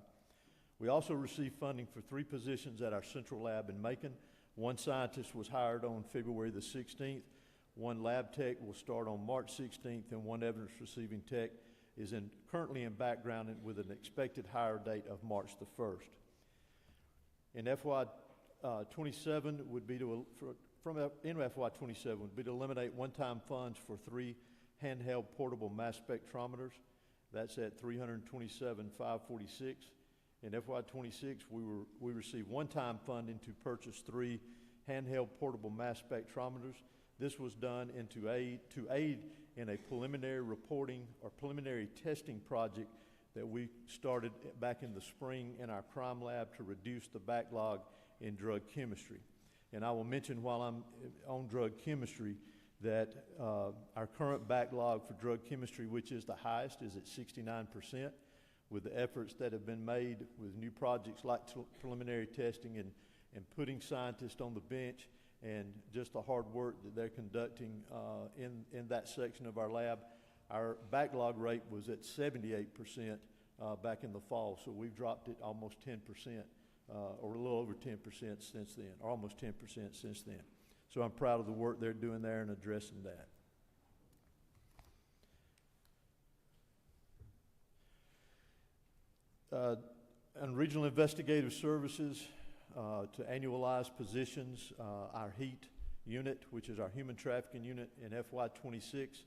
We also received funding for 3 positions at our central lab in Macon. 1 scientist was hired on February the 16th. 1 lab tech will start on March 16th, and 1 evidence receiving tech is currently in background with an expected hire date of March the 1st. In FY27 would be to eliminate one-time funds for 3 handheld portable mass spectrometers. That's at $327,546. In FY26, we received one-time funding to purchase 3 handheld portable mass spectrometers. This was done to aid in a preliminary reporting or preliminary testing project that we started back in the spring in our crime lab to reduce the backlog in drug chemistry. And I will mention while I'm on drug chemistry that our current backlog for drug chemistry, which is the highest, is at 69%. With the efforts that have been made with new projects like preliminary testing and putting scientists on the bench and just the hard work that they're conducting in that section of our lab, our backlog rate was at 78% back in the fall. So we've dropped it almost 10%, or a little over 10% since then, or almost 10% since then. So I'm proud of the work they're doing there and addressing that. And regional investigative services to annualize positions, our HEAT unit, which is our human trafficking unit in FY26,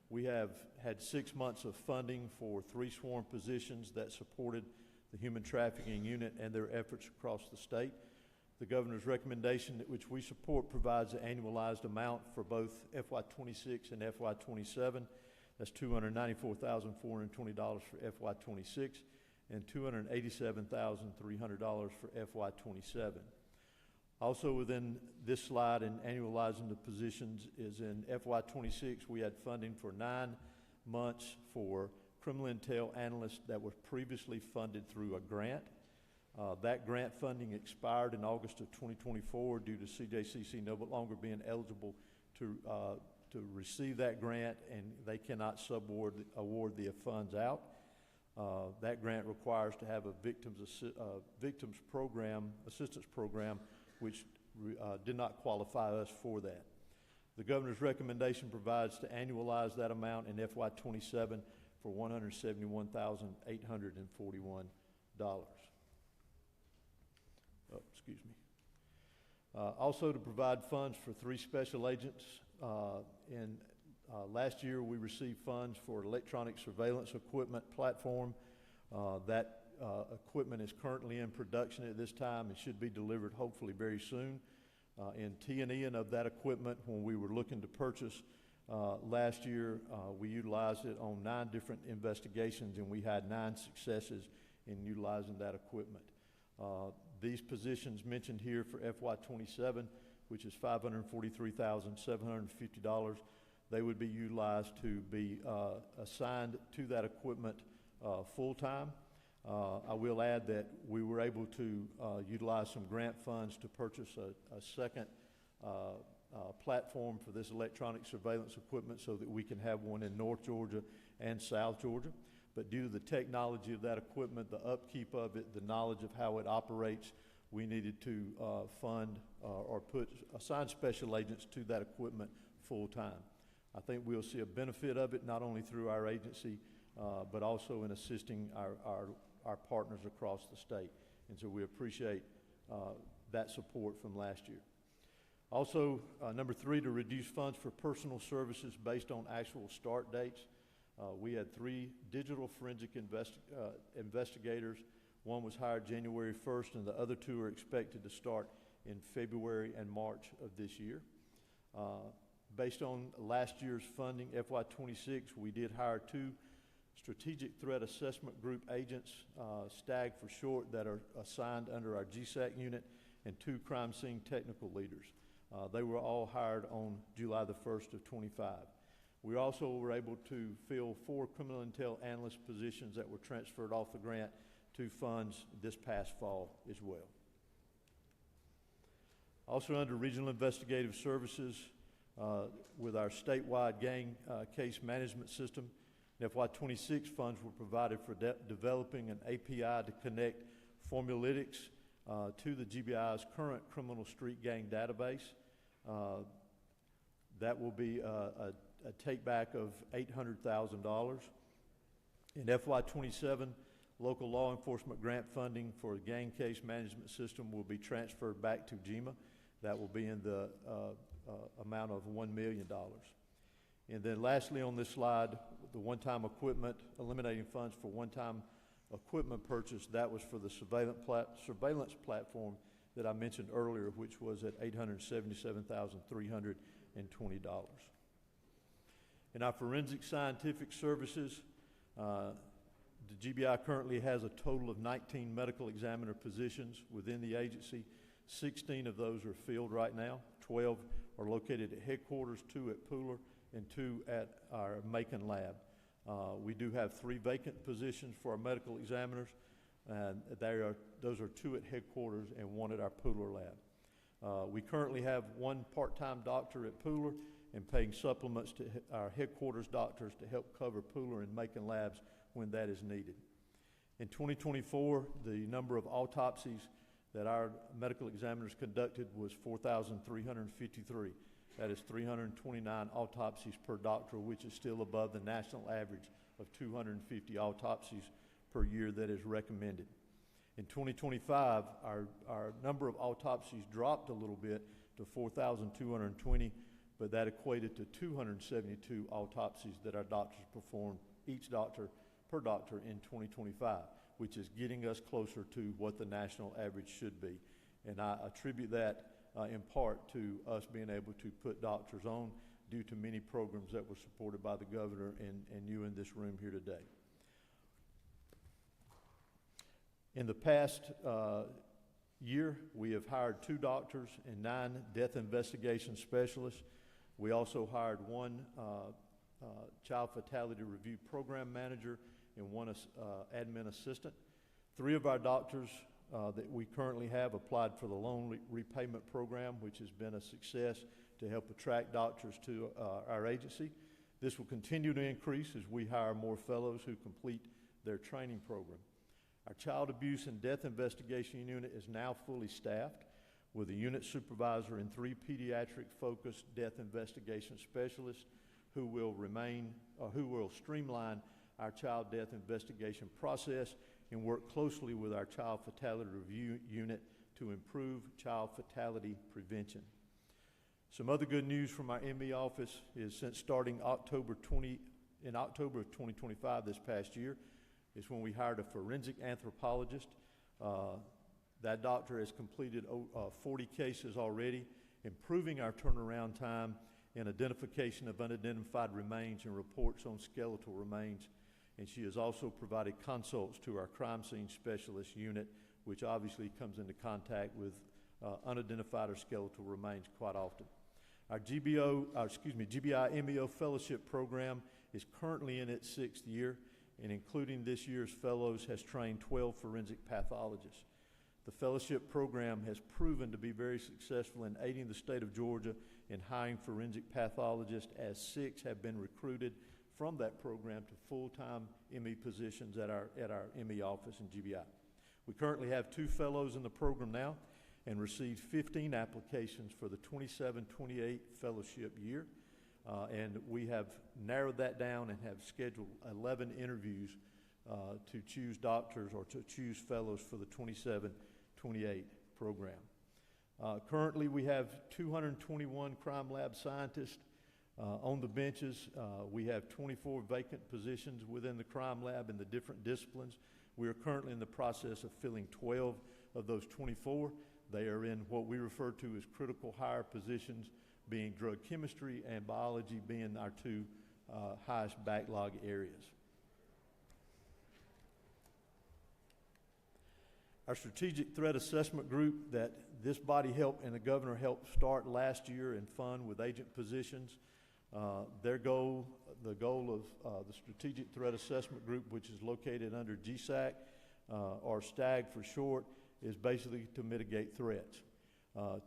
we have had 6 months of funding for 3 sworn positions that supported the human trafficking unit and their efforts across the state. The governor's recommendation, which we support, provides an annualized amount for both FY26 and FY27. That's $294,420 for FY26 and $287,300 for FY27. Also within this slide in annualizing the positions is in FY26, we had funding for 9 months for criminal intel analysts that was previously funded through a grant. That grant funding expired in August of 2024 due to CJCC no longer being eligible to receive that grant, and they cannot award the funds out. That grant requires to have a victims assistance program, which did not qualify us for that. The governor's recommendation provides to annualize that amount in FY27 for $171,841. Excuse me. Also to provide funds for 3 special agents. Last year we received funds for electronic surveillance equipment platform. That equipment is currently in production at this time and should be delivered hopefully very soon. In T&E of that equipment, when we were looking to purchase last year, we utilized it on 9 different investigations, and we had 9 successes in utilizing that equipment. These positions mentioned here for FY27, which is $543,750, they would be utilized to be assigned to that equipment full-time. I will add that we were able to utilize some grant funds to purchase a second platform for this electronic surveillance equipment so that we can have one in North Georgia and South Georgia. But due to the technology of that equipment, the upkeep of it, the knowledge of how it operates, we needed to fund or assign special agents to that equipment full-time. I think we'll see a benefit of it not only through our agency, but also in assisting our partners across the state. And so we appreciate that support from last year. Also, number 3, to reduce funds for personal services based on actual start dates. We had 3 digital forensic investigators. One was hired January 1st, and the other 2 are expected to start in February and March of this year. Based on last year's funding, FY26, we did hire 2 Strategic Threat Assessment Group agents, STAG for short, that are assigned under our GSAC unit, and 2 crime scene technical leaders. They were all hired on July the 1st of 25. We also were able to fill 4 criminal intel analyst positions that were transferred off the grant to funds this past fall as well. Also under Regional Investigative Services, with our statewide gang case management system, FY26 funds were provided for developing an API to connect Formulytics to the GBI's current criminal street gang database. That will be a take-back of $800,000. In FY27, local law enforcement grant funding for the gang case management system will be transferred back to GEMA. That will be in the amount of $1 million. And then lastly on this slide, the one-time equipment, eliminating funds for one-time equipment purchase, that was for the surveillance platform that I mentioned earlier, which was at $877,320. In our forensic scientific services, the GBI currently has a total of 19 medical examiner positions within the agency. 16 of those are filled right now. 12 are located at headquarters, 2 at Pooler, and 2 at our Macon lab. We do have 3 vacant positions for our medical examiners, and those are 2 at headquarters and 1 at our Pooler lab. We currently have 1 part-time doctor at Pooler and paying supplements to our headquarters doctors to help cover Pooler and Macon labs when that is needed. In 2024, the number of autopsies that our medical examiners conducted was 4,353. That is 329 autopsies per doctor, which is still above the national average of 250 autopsies per year that is recommended. In 2025, our number of autopsies dropped a little bit to 4,220, but that equated to 272 autopsies that our doctors performed, each doctor per doctor in 2025, which is getting us closer to what the national average should be. And I attribute that in part to us being able to put doctors on due to many programs that were supported by the governor and you in this room here today. In the past year, we have hired 2 doctors and 9 death investigation specialists. We also hired 1 child fatality review program manager and 1 admin assistant. 3 of our doctors that we currently have applied for the loan repayment program, which has been a success to help attract doctors to our agency. This will continue to increase as we hire more fellows who complete their training program. Our child abuse and death investigation unit is now fully staffed with a unit supervisor and 3 pediatric-focused death investigation specialists who will streamline our child death investigation process and work closely with our child fatality review unit to improve child fatality prevention. Some other good news from our ME office is since starting in October of 2025 this past year is when we hired a forensic anthropologist. That doctor has completed 40 cases already, improving our turnaround time in identification of unidentified remains and reports on skeletal remains. And she has also provided consults to our crime scene specialist unit, which obviously comes into contact with unidentified or skeletal remains quite often. Our GBI MEO fellowship program is currently in its 6th year, and including this year's fellows has trained 12 forensic pathologists. The fellowship program has proven to be very successful in aiding the state of Georgia in hiring forensic pathologists, as 6 have been recruited from that program to full-time ME positions at our ME office in GBI. We currently have 2 fellows in the program now and received 15 applications for the 27-28 fellowship year. And we have narrowed that down and have scheduled 11 interviews to choose doctors or to choose fellows for the 27-28 program. Currently, we have 221 crime lab scientists on the benches. We have 24 vacant positions within the crime lab in the different disciplines. We are currently in the process of filling 12 of those 24. They are in what we refer to as critical hire positions, being drug chemistry and biology being our 2 highest backlog areas. Our strategic threat assessment group that this body helped and the governor helped start last year and fund with agent positions. The goal of the strategic threat assessment group, which is located under GSAC, or STAG for short, is basically to mitigate threats.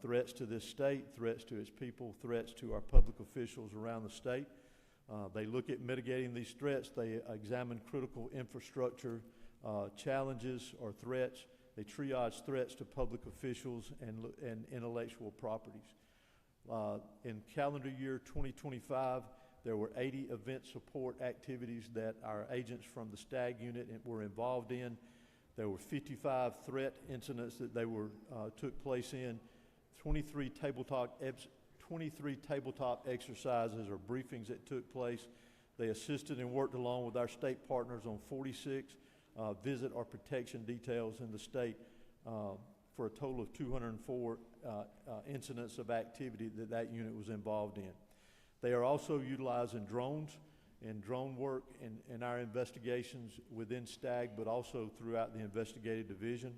Threats to this state, threats to its people, threats to our public officials around the state. They look at mitigating these threats. They examine critical infrastructure challenges or threats. They triage threats to public officials and intellectual properties. In calendar year 2025, there were 80 event support activities that our agents from the STAG unit were involved in. There were 55 threat incidents that they took place in, 23 tabletop exercises or briefings that took place. They assisted and worked along with our state partners on 46 visit or protection details in the state for a total of 204 incidents of activity that unit was involved in. They are also utilizing drones and drone work in our investigations within STAG, but also throughout the investigative division.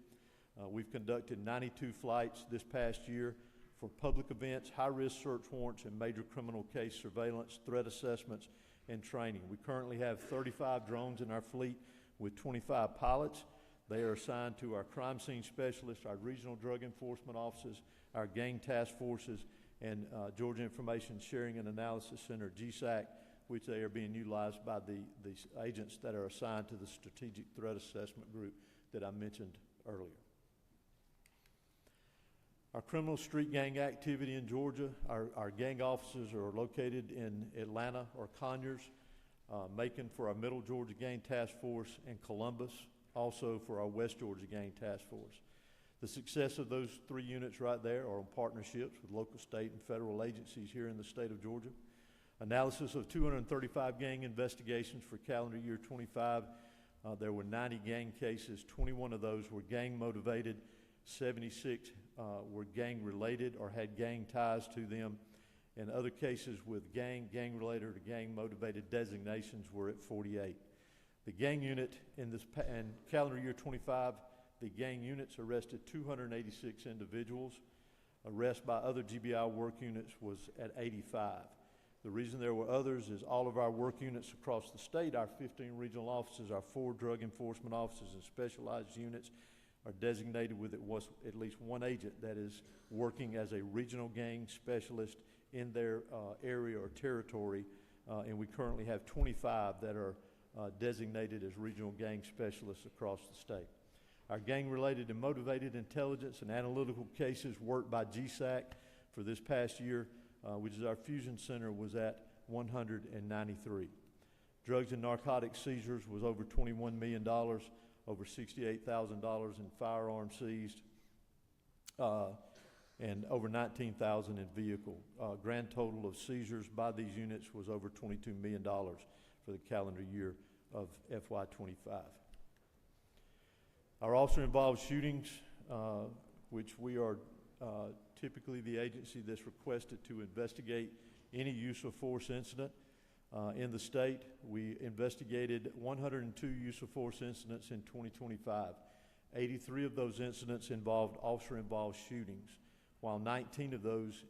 We've conducted 92 flights this past year for public events, high-risk search warrants, and major criminal case surveillance, threat assessments, and training. We currently have 35 drones in our fleet with 25 pilots. They are assigned to our crime scene specialists, our regional drug enforcement offices, our gang task forces, and Georgia Information Sharing and Analysis Center, GSAC, which they are being utilized by the agents that are assigned to the Strategic Threat Assessment Group that I mentioned earlier. Our criminal street gang activity in Georgia, our gang offices are located in Atlanta or Conyers, Macon for our Middle Georgia Gang Task Force, and Columbus also for our West Georgia Gang Task Force. The success of those three units right there are in partnerships with local, state, and federal agencies here in the state of Georgia. Analysis of 235 gang investigations for calendar year 25. There were 90 gang cases. 21 of those were gang motivated. 76 were gang related or had gang ties to them. And other cases with gang related or gang motivated designations were at 48. The gang unit in calendar year 25, the gang units arrested 286 individuals. Arrest by other GBI work units was at 85. The reason there were others is all of our work units across the state, our 15 regional offices, our 4 drug enforcement offices and specialized units are designated with at least one agent that is working as a regional gang specialist in their area or territory, and we currently have 25 that are designated as regional gang specialists across the state. Our gang-related and motivated intelligence and analytical cases worked by GSAC for this past year, which is our fusion center, was at 193. Drugs and narcotics seizures was over $21 million, over $68,000 in firearms seized, and over $19,000 in vehicle. Grand total of seizures by these units was over $22 million for the calendar year of FY25. Our officer-involved shootings, which we are typically the agency that's requested to investigate any use of force incident in the state. We investigated 102 use of force incidents in 2025. 83 of those incidents involved officer-involved shootings, while 19 of those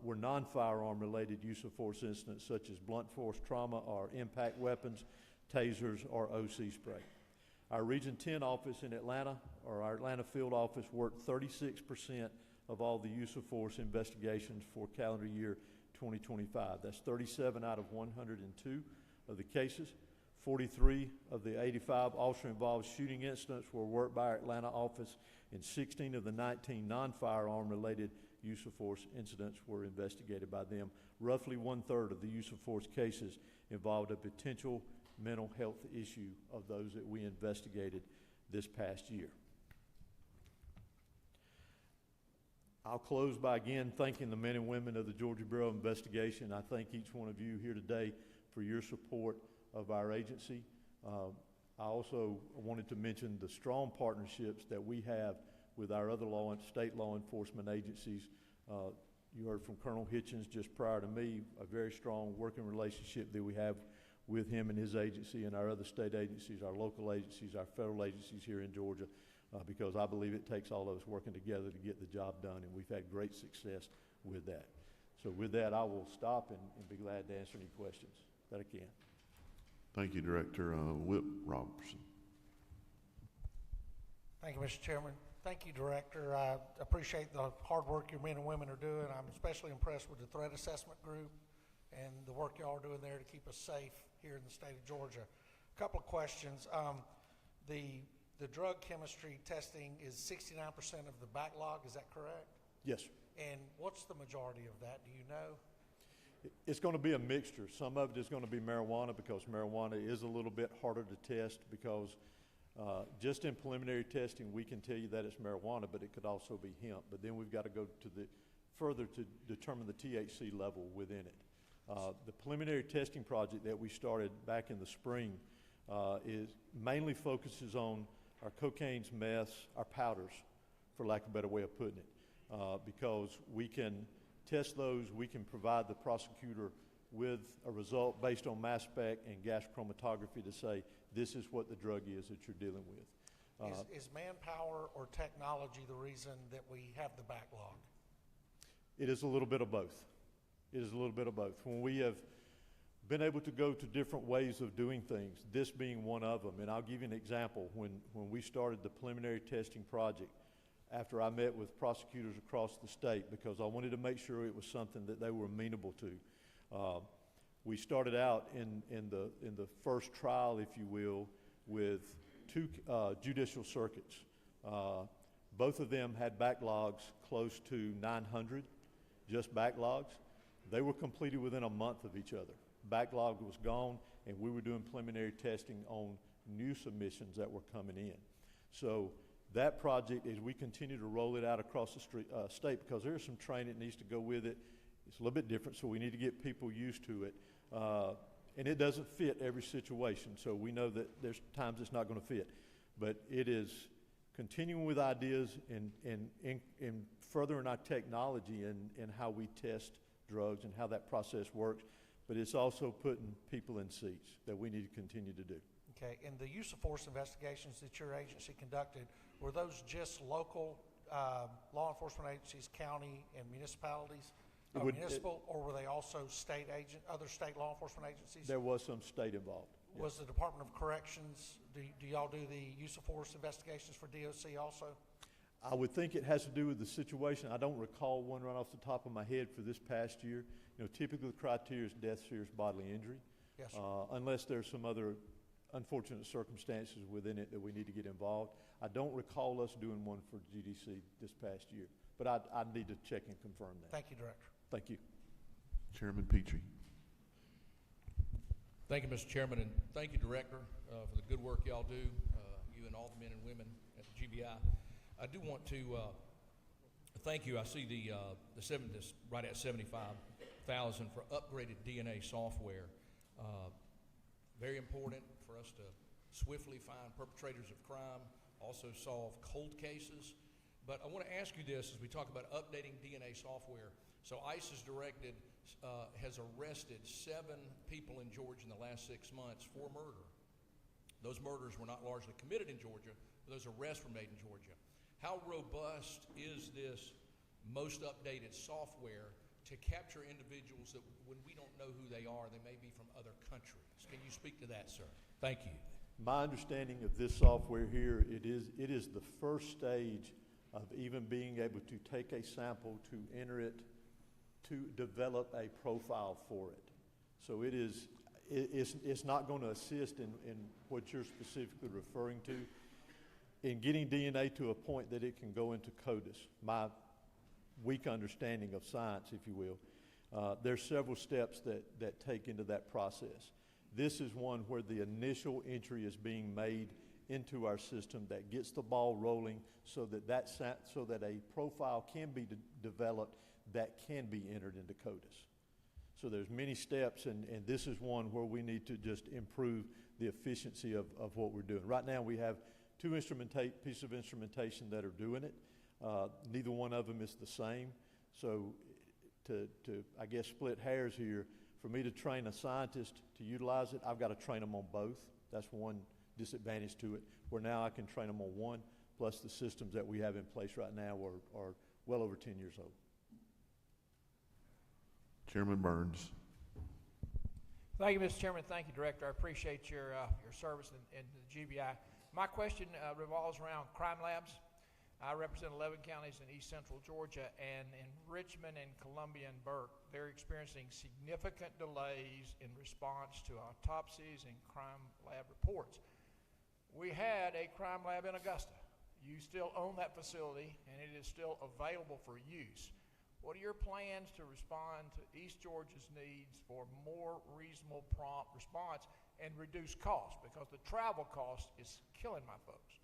were non-firearm related use of force incidents such as blunt force trauma or impact weapons, tasers, or OC spray. Our Region 10 office in Atlanta, or our Atlanta field office, worked 36% of all the use of force investigations for calendar year 2025. That's 37 out of 102 of the cases. 43 of the 85 officer-involved shooting incidents were worked by our Atlanta office, and 16 of the 19 non-firearm related use of force incidents were investigated by them. Roughly 1/3 of the use of force cases involved a potential mental health issue of those that we investigated this past year. I'll close by again thanking the men and women of the Georgia Bureau of Investigation. I thank each one of you here today for your support of our agency. I also wanted to mention the strong partnerships that we have with our other state law enforcement agencies. You heard from Colonel Hitchens just prior to me, a very strong working relationship that we have with him and his agency and our other state agencies, our local agencies, our federal agencies here in Georgia, because I believe it takes all of us working together to get the job done, and we've had great success with that. So with that, I will stop and be glad to answer any questions that I can. Thank you, Director. Whip Robertson. Thank you, Mr. Chairman. Thank you, Director. I appreciate the hard work your men and women are doing. I'm especially impressed with the threat assessment group and the work y'all are doing there to keep us safe here in the state of Georgia. A couple of questions. The drug chemistry testing is 69% of the backlog, is that correct? Yes, sir. And what's the majority of that, do you know? It's going to be a mixture. Some of it is going to be marijuana, because marijuana is a little bit harder to test, because just in preliminary testing, we can tell you that it's marijuana, but it could also be hemp. But then we've got to go to further to determine the THC level within it. The preliminary testing project that we started back in the spring is mainly focuses on our cocaines, meths, our powders, for lack of a better way of putting it, because we can test those, we can provide the prosecutor with a result based on mass spec and gas chromatography to say this is what the drug is that you're dealing with. Is manpower or technology the reason that we have the backlog? It is a little bit of both. It is a little bit of both. When we have been able to go to different ways of doing things, this being one of them, and I'll give you an example. When we started the preliminary testing project, after I met with prosecutors across the state, because I wanted to make sure it was something that they were amenable to, we started out in the first trial, if you will, with two judicial circuits. Both of them had backlogs close to 900, just backlogs. They were completed within a month of each other. Backlog was gone, and we were doing preliminary testing on new submissions that were coming in. So that project, as we continue to roll it out across the state, because there is some training that needs to go with it. It's a little bit different, so we need to get people used to it. And it doesn't fit every situation, so we know that there's times it's not going to fit. But it is continuing with ideas and furthering our technology in how we test drugs and how that process works. But it's also putting people in seats that we need to continue to do. Okay, and the use of force investigations that your agency conducted, were those just local law enforcement agencies, county and municipalities, municipal, or were they also other state law enforcement agencies? There was some state involved. Yes. Was the Department of Corrections, do y'all do the use of force investigations for DOC also? I would think it has to do with the situation. I don't recall one right off the top of my head for this past year. You know, typically the criteria is death, serious bodily injury. Yes, sir. Unless there's some other unfortunate circumstances within it that we need to get involved. I don't recall us doing one for GDC this past year, but I need to check and confirm that. Thank you, Director. Thank you. Chairman Petrie. Thank you, Mr. Chairman, and thank you, Director, for the good work y'all do, you and all the men and women at the GBI. I do want to thank you. I see this right at $75,000 for upgraded DNA software. Very important for us to swiftly find perpetrators of crime, also solve cold cases. But I want to ask you this as we talk about updating DNA software. So ICE has arrested 7 people in Georgia in the last 6 months for murder. Those murders were not largely committed in Georgia, but those arrests were made in Georgia. How robust is this most updated software to capture individuals that when we don't know who they are, they may be from other countries? Can you speak to that, sir? Thank you. My understanding of this software here, it is the first stage of even being able to take a sample, to enter it, to develop a profile for it. So it's not going to assist in what you're specifically referring to. In getting DNA to a point that it can go into CODIS, my weak understanding of science, if you will, there's several steps that take into that process. This is one where the initial entry is being made into our system that gets the ball rolling so that a profile can be developed that can be entered into CODIS. So there's many steps, and this is one where we need to just improve the efficiency of what we're doing. Right now we have 2 pieces of instrumentation that are doing it. Neither one of them is the same. So to I guess split hairs here, for me to train a scientist to utilize it, I've got to train them on both. That's one disadvantage to it, where now I can train them on one, plus the systems that we have in place right now are well over 10 years old. Chairman Burns. Thank you, Mr. Chairman. Thank you, Director. I appreciate your service in the GBI. My question revolves around crime labs. I represent 11 counties in east central Georgia, and in Richmond and Columbia and Burke, they're experiencing significant delays in response to autopsies and crime lab reports. We had a crime lab in Augusta. You still own that facility, and it is still available for use. What are your plans to respond to East Georgia's needs for more reasonable, prompt response and reduce costs? Because the travel cost is killing my folks.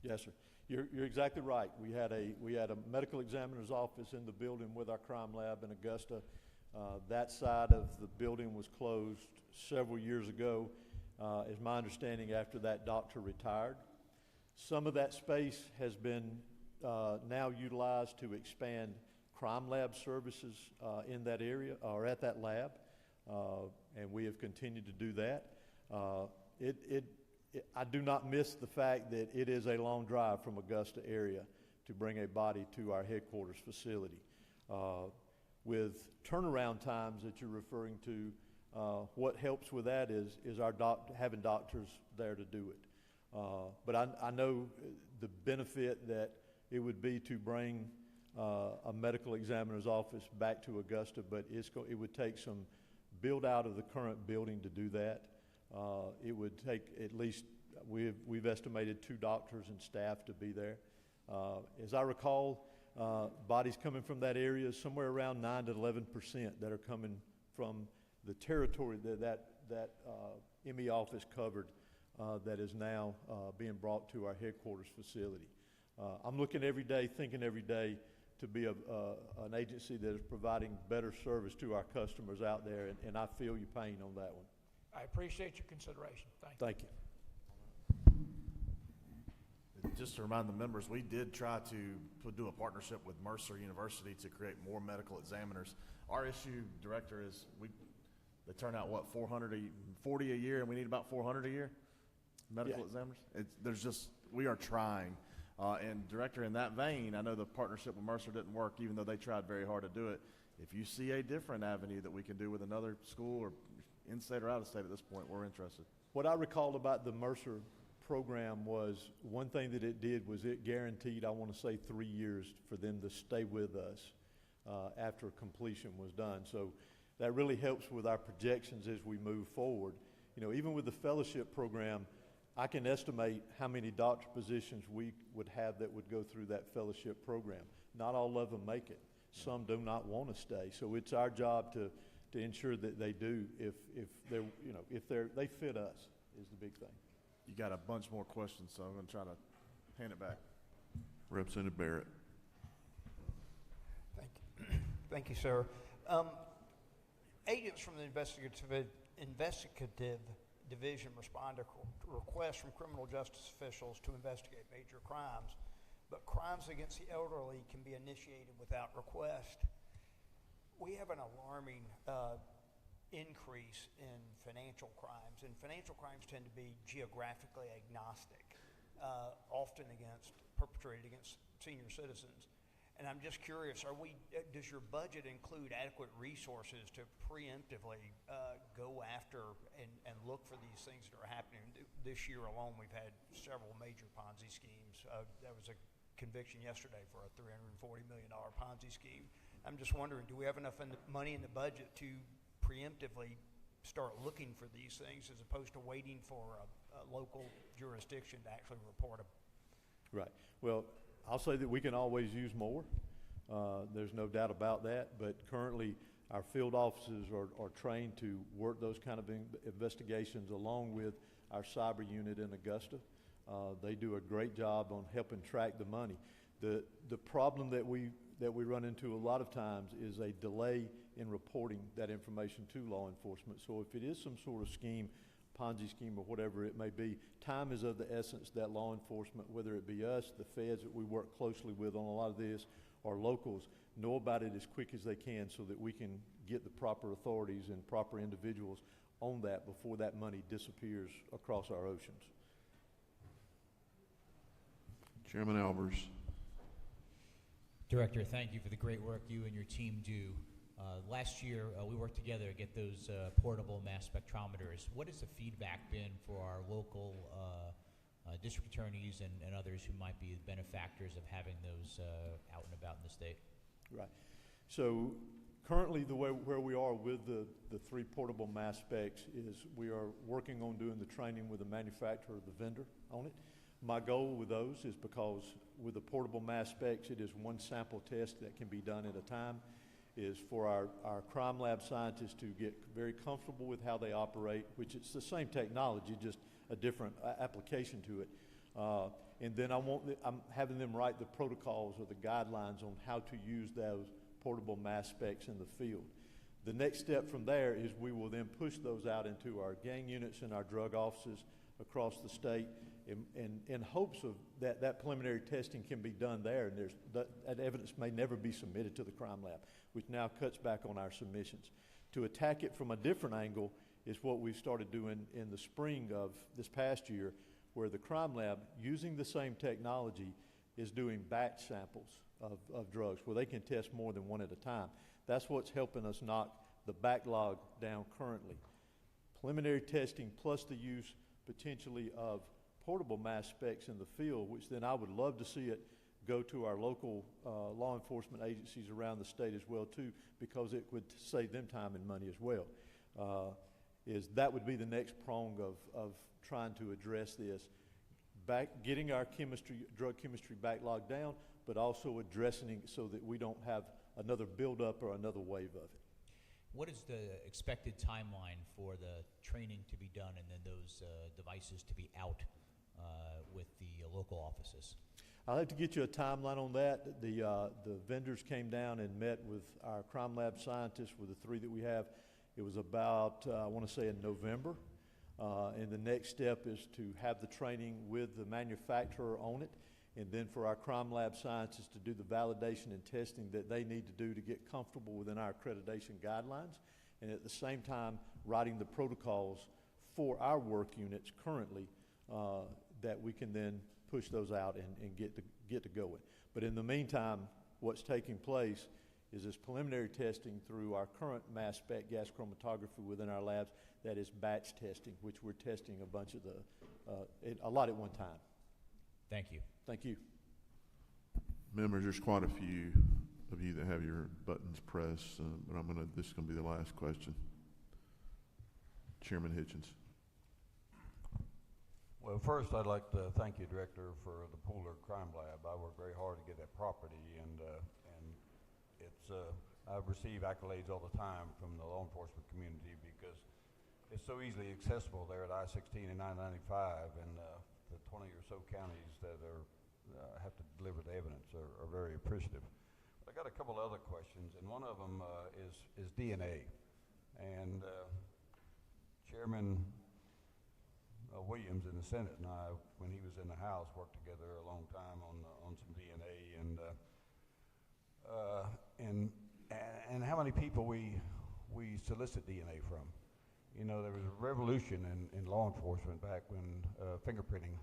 Yes, sir. You're exactly right. We had a medical examiner's office in the building with our crime lab in Augusta. That side of the building was closed several years ago, is my understanding, after that doctor retired. Some of that space has been now utilized to expand crime lab services in that area, or at that lab, and we have continued to do that. I do not miss the fact that it is a long drive from Augusta area to bring a body to our headquarters facility. With turnaround times that you're referring to, what helps with that is our having doctors there to do it. But I know the benefit that it would be to bring a medical examiner's office back to Augusta, but it would take some build out of the current building to do that. It would take at least, we've estimated 2 doctors and staff to be there. As I recall, bodies coming from that area is somewhere around 9 to 11% that are coming from the territory that ME office covered that is now being brought to our headquarters facility. I'm looking every day, thinking every day to be an agency that is providing better service to our customers out there, and I feel your pain on that one. I appreciate your consideration. Thank you. Just to remind the members, we did try to do a partnership with Mercer University to create more medical examiners. Our issue, Director, is they turn out, 40 a year, and we need about 400 a year medical examiners? We are trying. And Director, in that vein, I know the partnership with Mercer didn't work, even though they tried very hard to do it. If you see a different avenue that we can do with another school, or in-state or out-of-state at this point, we're interested. What I recalled about the Mercer program was, one thing that it did was it guaranteed, I want to say, 3 years for them to stay with us after completion was done. So that really helps with our projections as we move forward. You know, even with the fellowship program, I can estimate how many doctor positions we would have that would go through that fellowship program. Not all of them make it. Some do not want to stay. So it's our job to ensure that they do, if they fit us, is the big thing. You got a bunch more questions, so I'm going to try to hand it back. Representative Barrett. Thank you, sir. Agents from the investigative division respond to requests from criminal justice officials to investigate major crimes, but crimes against the elderly can be initiated without request. We have an alarming increase in financial crimes, and financial crimes tend to be geographically agnostic, often perpetrated against senior citizens. And I'm just curious, does your budget include adequate resources to preemptively go after and look for these things that are happening? This year alone, we've had several major Ponzi schemes. There was a conviction yesterday for a $340 million Ponzi scheme. I'm just wondering, do we have enough money in the budget to preemptively start looking for these things, as opposed to waiting for a local jurisdiction to actually report them? Right. Well, I'll say that we can always use more. There's no doubt about that. But currently, our field officers are trained to work those kind of investigations along with our cyber unit in Augusta. They do a great job on helping track the money. The problem that we run into a lot of times is a delay in reporting that information to law enforcement. So if it is some sort of scheme, Ponzi scheme or whatever it may be, time is of the essence that law enforcement, whether it be us, the feds that we work closely with on a lot of this, our locals know about it as quick as they can so that we can get the proper authorities and proper individuals on that before that money disappears across our oceans. Chairman Albers. Director, thank you for the great work you and your team do. Last year, we worked together to get those portable mass spectrometers. What has the feedback been for our local district attorneys and others who might be benefactors of having those out and about in the state? Right. So currently where we are with the 3 portable mass specs is we are working on doing the training with the manufacturer or the vendor on it. My goal with those is because with the portable mass specs, it is one sample test that can be done at a time, is for our crime lab scientists to get very comfortable with how they operate, which it's the same technology, just a different application to it. And then I'm having them write the protocols or the guidelines on how to use those portable mass specs in the field. The next step from there is we will then push those out into our gang units and our drug offices across the state in hopes of that preliminary testing can be done there, and that evidence may never be submitted to the crime lab, which now cuts back on our submissions. To attack it from a different angle is what we've started doing in the spring of this past year, where the crime lab, using the same technology, is doing batch samples of drugs where they can test more than one at a time. That's what's helping us knock the backlog down currently. Preliminary testing plus the use potentially of portable mass specs in the field, which then I would love to see it go to our local law enforcement agencies around the state as well too, because it would save them time and money as well. That would be the next prong of trying to address this, getting our drug chemistry backlog down, but also addressing it so that we don't have another buildup or another wave of it. What is the expected timeline for the training to be done and then those devices to be out with the local offices? I'll have to get you a timeline on that. The vendors came down and met with our crime lab scientists with the 3 that we have. It was about, I want to say in November. And the next step is to have the training with the manufacturer on it, and then for our crime lab scientists to do the validation and testing that they need to do to get comfortable within our accreditation guidelines, and at the same time writing the protocols for our work units currently that we can then push those out and get to going. But in the meantime, what's taking place is this preliminary testing through our current mass spec gas chromatography within our labs. That is batch testing, which we're testing a bunch of a lot at one time. Thank you. Thank you. Members, there's quite a few of you that have your buttons pressed, but this is going to be the last question. Chairman Hitchens. Well, first I'd like to thank you, Director, for the Pooler Crime Lab. I worked very hard to get that property, and it's I receive accolades all the time from the law enforcement community because it's so easily accessible there at I-16 and I-95, and the 20 or so counties that have to deliver the evidence are very appreciative. But I got a couple of other questions, and one of them is DNA. And Chairman Williams in the Senate and I, when he was in the House, worked together a long time on some DNA, and how many people we solicit DNA from. You know, there was a revolution in law enforcement back when fingerprinting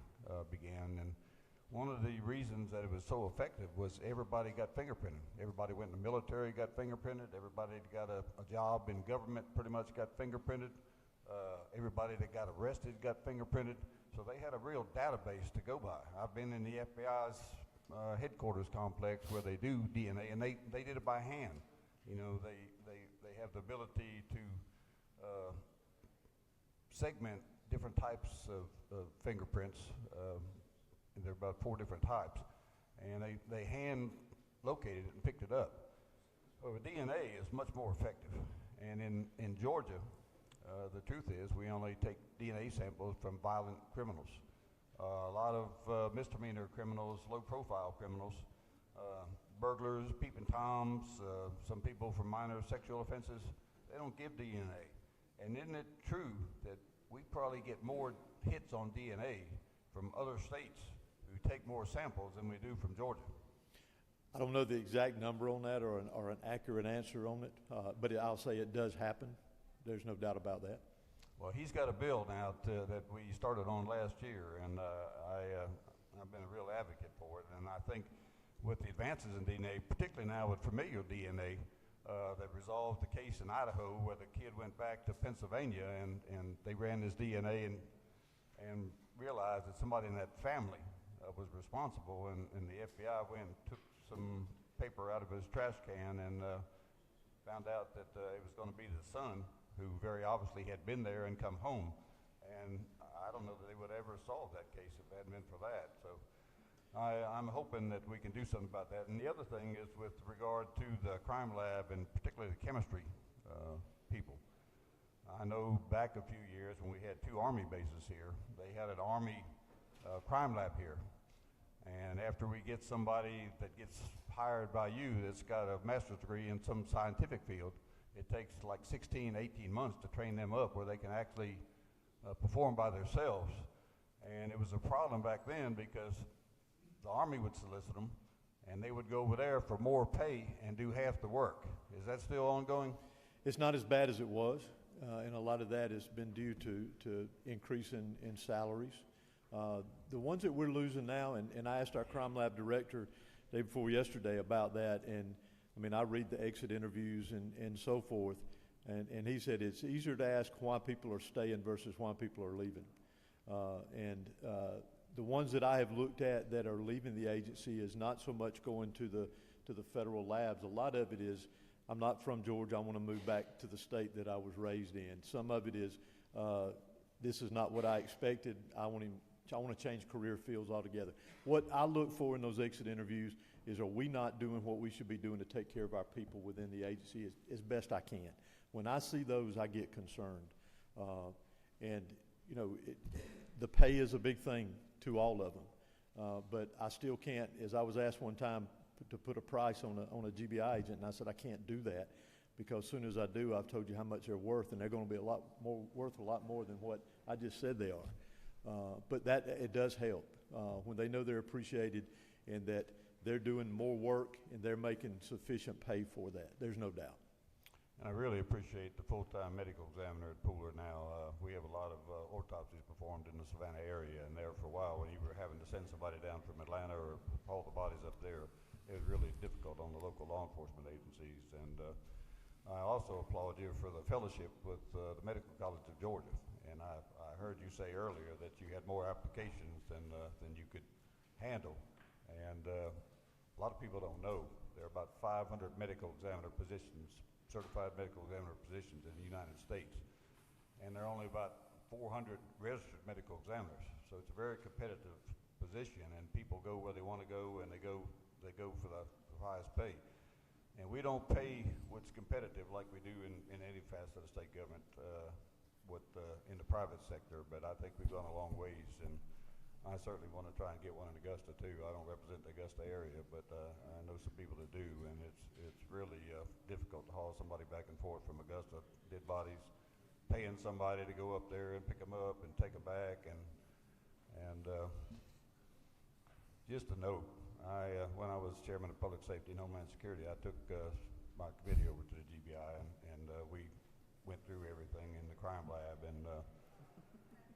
began, and one of the reasons that it was so effective was everybody got fingerprinted. Everybody went in the military, got fingerprinted. Everybody that got a job in government pretty much got fingerprinted. Everybody that got arrested got fingerprinted. So they had a real database to go by. I've been in the FBI's headquarters complex where they do DNA, and they did it by hand. You know, they have the ability to segment different types of fingerprints. There are about 4 different types, and they hand located it and picked it up. Well, with DNA is much more effective, and in Georgia, the truth is we only take DNA samples from violent criminals. A lot of misdemeanor criminals, low-profile criminals, burglars, peeping toms, some people from minor sexual offenses, they don't give DNA. And isn't it true that we probably get more hits on DNA from other states who take more samples than we do from Georgia? I don't know the exact number on that or an accurate answer on it, but I'll say it does happen. There's no doubt about that. Well, he's got a bill now that we started on last year, and I've been a real advocate for it. And I think with the advances in DNA, particularly now with familial DNA, that resolved the case in Idaho where the kid went back to Pennsylvania and they ran his DNA and realized that somebody in that family was responsible, and the FBI went and took some paper out of his trash can and found out that it was going to be the son who very obviously had been there and come home. And I don't know that they would ever solve that case if it hadn't been for that. So I'm hoping that we can do something about that. And the other thing is with regard to the crime lab and particularly the chemistry people. I know back a few years when we had 2 Army bases here, they had an Army crime lab here. And after we get somebody that gets hired by you that's got a master's degree in some scientific field, it takes like 16, 18 months to train them up where they can actually perform by themselves. And it was a problem back then because the Army would solicit them and they would go over there for more pay and do half the work. Is that still ongoing? It's not as bad as it was, and a lot of that has been due to increase in salaries. The ones that we're losing now, and I asked our crime lab director day before yesterday about that, and I mean, I read the exit interviews and so forth, and he said it's easier to ask why people are staying versus why people are leaving. The ones that I have looked at that are leaving the agency is not so much going to the federal labs. A lot of it is, I'm not from Georgia, I want to move back to the state that I was raised in. Some of it is, this is not what I expected, I want to change career fields altogether. What I look for in those exit interviews is, are we not doing what we should be doing to take care of our people within the agency as best I can? When I see those, I get concerned. The pay is a big thing to all of them. But I still can't, as I was asked one time to put a price on a GBI agent, and I said I can't do that because as soon as I do, I've told you how much they're worth, and they're going to be worth a lot more than what I just said they are. But it does help when they know they're appreciated and that they're doing more work and they're making sufficient pay for that. There's no doubt. And I really appreciate the full-time medical examiner at Pooler now. We have a lot of autopsies performed in the Savannah area, and there for a while when you were having to send somebody down from Atlanta or haul the bodies up there, it was really difficult on the local law enforcement agencies. And I also applaud you for the fellowship with the Medical College of Georgia. And I heard you say earlier that you had more applications than you could handle. And a lot of people don't know there are about 500 medical examiner positions, certified medical examiner positions in the United States. And there are only about 400 registered medical examiners. So it's a very competitive position, and people go where they want to go, and they go for the highest pay. And we don't pay what's competitive like we do in any facet of state government in the private sector, but I think we've gone a long ways, and I certainly want to try and get one in Augusta too. I don't represent the Augusta area, but I know some people that do, and it's really difficult to haul somebody back and forth from Augusta, dead bodies, paying somebody to go up there and pick them up and take them back, and just a note. When I was chairman of Public Safety and Homeland Security, I took my committee over to the GBI, and we went through everything in the crime lab, and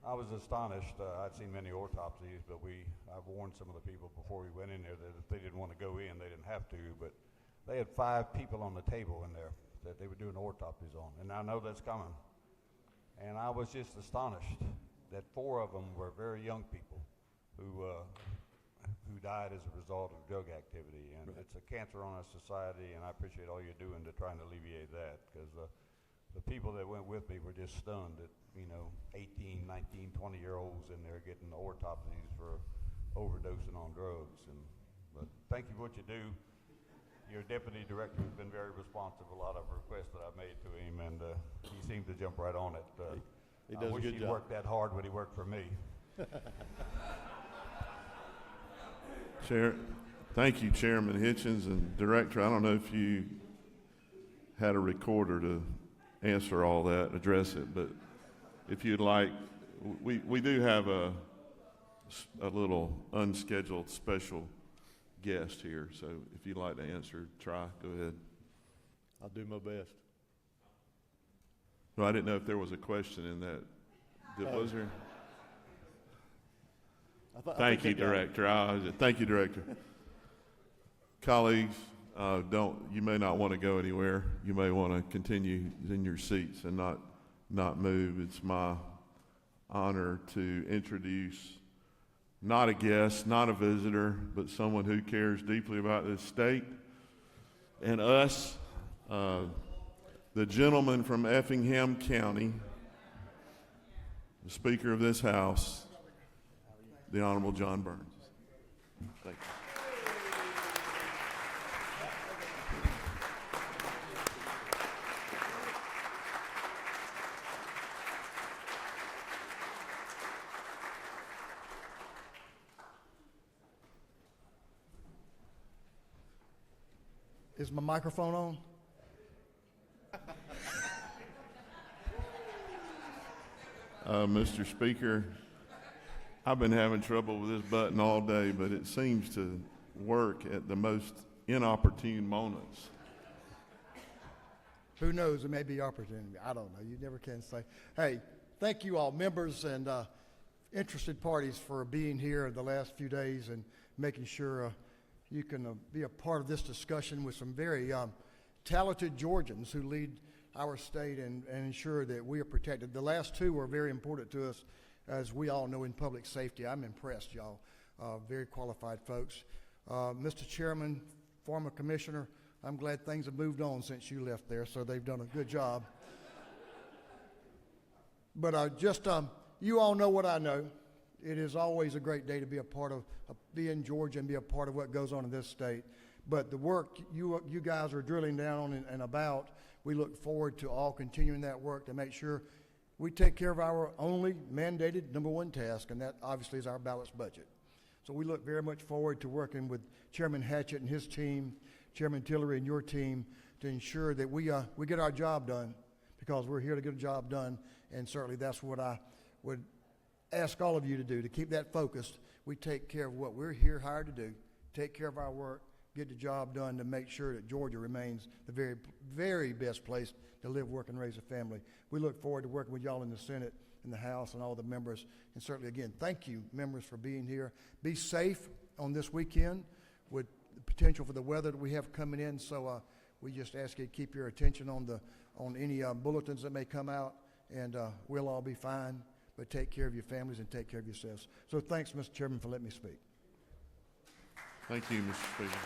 I was astonished. I'd seen many autopsies, but I warned some of the people before we went in there that if they didn't want to go in, they didn't have to, but they had 5 people on the table in there that they were doing autopsies on, and I know that's coming. And I was just astonished that 4 of them were very young people who died as a result of drug activity, and it's a cancer on our society, and I appreciate all you're doing to try and alleviate that, because the people that went with me were just stunned that 18, 19, 20-year-olds in there getting autopsies for overdosing on drugs. But thank you for what you do. Your deputy director has been very responsive to a lot of requests that I've made to him, and he seems to jump right on it. He does I wish a good he'd job. worked that hard when he worked for me. Thank you, Chairman Hitchens and Director. I don't know if you had a recorder to answer all that, address it, but if you'd like, we do have a little unscheduled special guest here. So if you'd like to answer, try. Go ahead. I'll do my best. Well, I didn't know if there was a question in that. Was there? Thank you, Director. Thank you, Director. Colleagues, you may not want to go anywhere. You may want to continue in your seats and not move. It's my honor to introduce not a guest, not a visitor, but someone who cares deeply about this state and us, the gentleman from Effingham County, the Speaker of this House, the Honorable John Burns. Thank you. Is my microphone on? Mr. Speaker, I've been having trouble with this button all day, but it seems to work at the most inopportune moments. Who knows? It may be opportunity. I don't know. You never can say. Hey, thank you all, members and interested parties, for being here the last few days and making sure you can be a part of this discussion with some very talented Georgians who lead our state and ensure that we are protected. The last two were very important to us, as we all know, in public safety. I'm impressed, y'all. Very qualified folks. Mr. Chairman, former commissioner, I'm glad things have moved on since you left there, so they've done a good job. But you all know what I know. It is always a great day to be a part of, be in Georgia and be a part of what goes on in this state. But the work you guys are drilling down on and about, we look forward to all continuing that work to make sure we take care of our only mandated #1 task, and that obviously is our balanced budget. So we look very much forward to working with Chairman Hatchett and his team, Chairman Tillery and your team, to ensure that we get our job done, because we're here to get a job done, and certainly that's what I would ask all of you to do, to keep that focused. We take care of what we're here hired to do, take care of our work, get the job done to make sure that Georgia remains the very, very best place to live, work, and raise a family. We look forward to working with y'all in the Senate, in the House, and all the members. And certainly, again, thank you, members, for being here. Be safe on this weekend with the potential for the weather that we have coming in. So we just ask you to keep your attention on any bulletins that may come out, and we'll all be fine. But take care of your families and take care of yourselves. So thanks, Mr. Chairman, for letting me speak. Thank you, Mr. Speaker.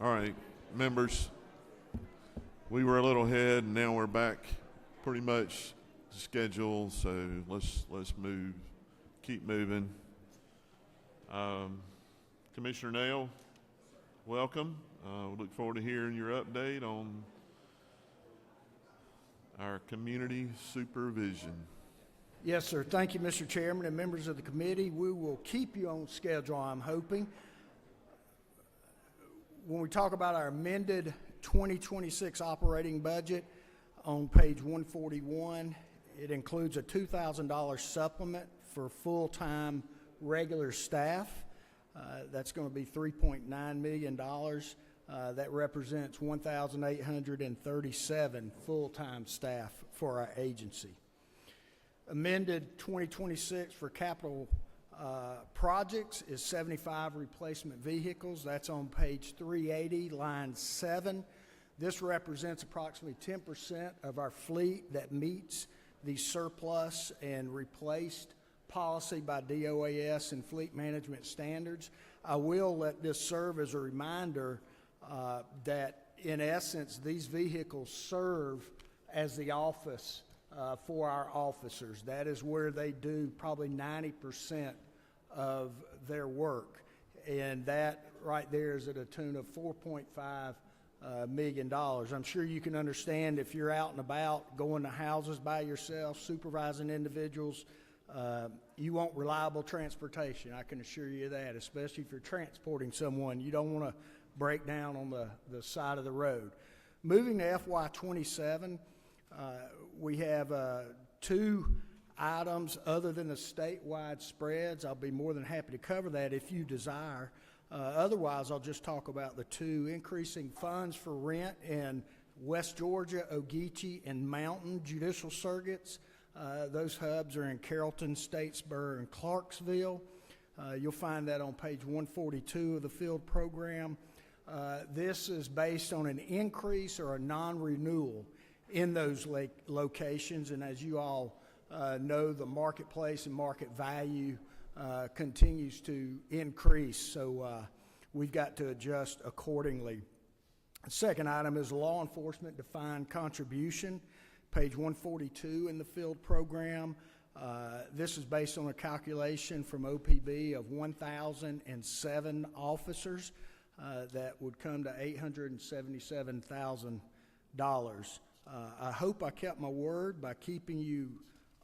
All right. members, we were a little ahead, and now we're back pretty much to schedule. So let's keep moving. Commissioner Nail, welcome. We look forward to hearing your update on our community supervision. Yes, sir. Thank you, Mr. Chairman and members of the committee. We will keep you on schedule, I'm hoping. When we talk about our amended 2026 operating budget on page 141, it includes a $2,000 supplement for full-time regular staff. That's going to be $3.9 million. That represents 1,837 full-time staff for our agency. Amended 2026 for capital projects is 75 replacement vehicles. That's on page 380, line 7. This represents approximately 10% of our fleet that meets the surplus and replaced policy by DOAS and fleet management standards. I will let this serve as a reminder that, in essence, these vehicles serve as the office for our officers. That is where they do probably 90% of their work. And that right there is at a tune of $4.5 million. I'm sure you can understand if you're out and about, going to houses by yourself, supervising individuals, you want reliable transportation. I can assure you that, especially if you're transporting someone. You don't want to break down on the side of the road. Moving to FY27, we have 2 items other than the statewide spreads. I'll be more than happy to cover that if you desire. Otherwise, I'll just talk about the 2 increasing funds for rent in West Georgia, Ogeechee, and Mountain judicial circuits. Those hubs are in Carrollton, Statesboro, and Clarksville. You'll find that on page 142 of the field program. This is based on an increase or a non-renewal in those locations, and as you all know, the marketplace and market value continues to increase, so we've got to adjust accordingly. The second item is law enforcement defined contribution, page 142 in the field program. This is based on a calculation from OPB of 1,007 officers. That would come to $877,000. I hope I kept my word by keeping you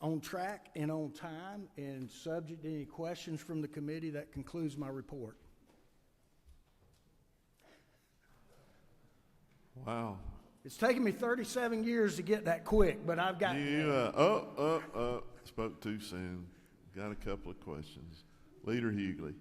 on track and on time, and subject to any questions from the committee. That concludes my report. Wow. It's taken me 37 years to get that quick, but I've got spoke too soon. Got a couple of questions. Leader Hughley.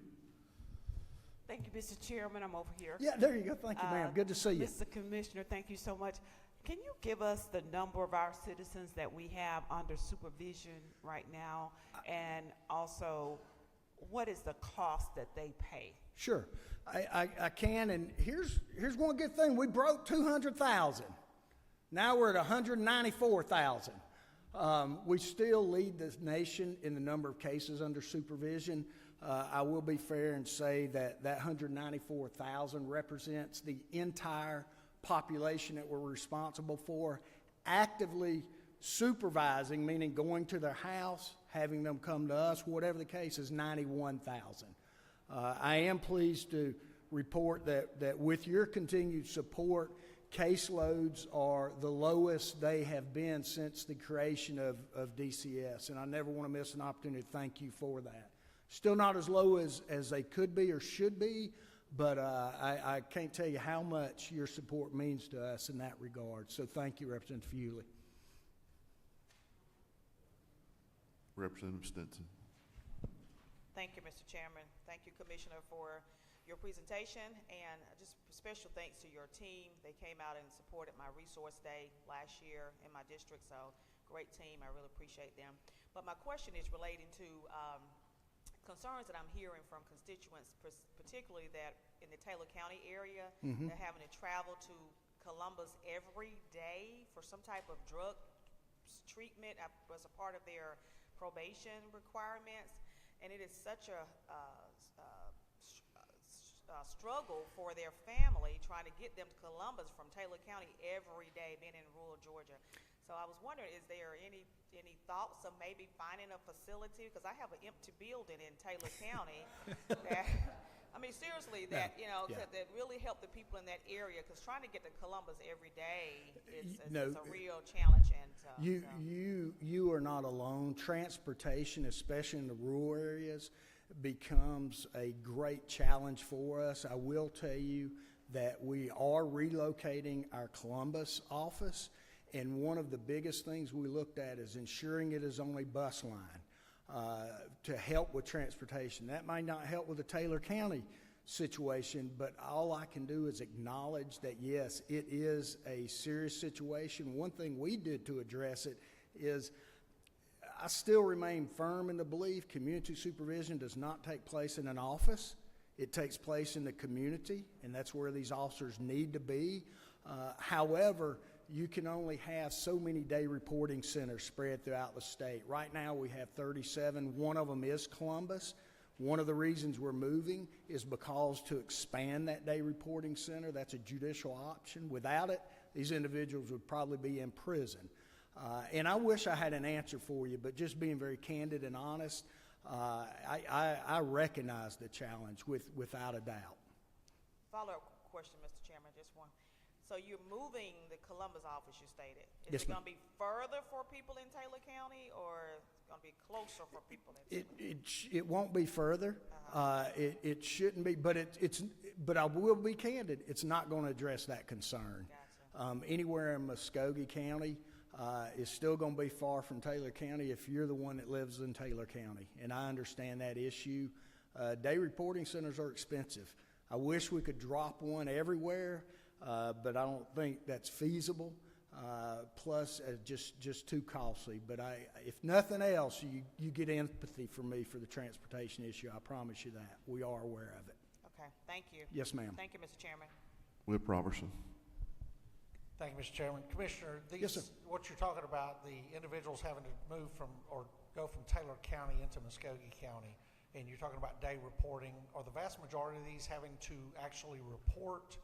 Thank you, Mr. Chairman. I'm over here. Yeah, there you go. Thank you, ma'am. Good to see you. Mr. Commissioner, thank you so much. Can you give us the number of our citizens that we have under supervision right now, and also what is the cost that they pay? Sure, I can, and here's one good thing. We broke 200,000. Now we're at 194,000. We still lead this nation in the number of cases under supervision. I will be fair and say that 194,000 represents the entire population that we're responsible for. Actively supervising, meaning going to their house, having them come to us, whatever the case, is 91,000. I am pleased to report that with your continued support, caseloads are the lowest they have been since the creation of DCS, and I never want to miss an opportunity to thank you for that. Still not as low as they could be or should be, but I can't tell you how much your support means to us in that regard. So thank you, Representative Hughley. Representative Stinson. Thank you, Mr. Chairman. Thank you, Commissioner, for your presentation, and just special thanks to your team. They came out and supported my resource day last year in my district, so great team. I really appreciate them. But my question is relating to concerns that I'm hearing from constituents, particularly that in the Taylor County area, they're having to travel to Columbus every day for some type of drug treatment as a part of their probation requirements, and it is such a struggle for their family trying to get them to Columbus from Taylor County every day, being in rural Georgia. So I was wondering, is there any thoughts of maybe finding a facility? Because I have an empty building in Taylor County that, I mean, seriously, that, that really help the people in that area, because trying to get to Columbus every day is a real challenge. And you are not alone. Transportation, especially in the rural areas, becomes a great challenge for us. I will tell you that we are relocating our Columbus office, and one of the biggest things we looked at is ensuring it is on a bus line to help with transportation. That might not help with the Taylor County situation, but all I can do is acknowledge that, yes, it is a serious situation. One thing we did to address it is I still remain firm in the belief community supervision does not take place in an office. It takes place in the community, and that's where these officers need to be. However, you can only have so many day reporting centers spread throughout the state. Right now we have 37. One of them is Columbus. One of the reasons we're moving is because to expand that day reporting center, that's a judicial option. Without it, these individuals would probably be in prison. And I wish I had an answer for you, but just being very candid and honest, I recognize the challenge without a doubt. Follow-up question, Mr. Chairman, just one. So you're moving the Columbus office, you stated. Yes, Is it ma'am. going to be further for people in Taylor County, or it's going to be closer for people in Taylor? It won't be further. It shouldn't be, but but I will be candid. It's not going to address that concern. Gotcha. Anywhere in Muskogee County is still going to be far from Taylor County if you're the one that lives in Taylor County, and I understand that issue. Day reporting centers are expensive. I wish we could drop one everywhere, but I don't think that's feasible. Plus, just too costly. But if nothing else, you get empathy from me for the transportation issue. I promise you that. We are aware of it. Okay, thank you. Yes, ma'am. Thank you, Mr. Chairman. Whip Robertson. Thank you, Mr. Chairman. Commissioner, Yes, sir. what you're talking about, the individuals having to move from or go from Taylor County into Muskogee County, and you're talking about day reporting, are the vast majority of these having to actually report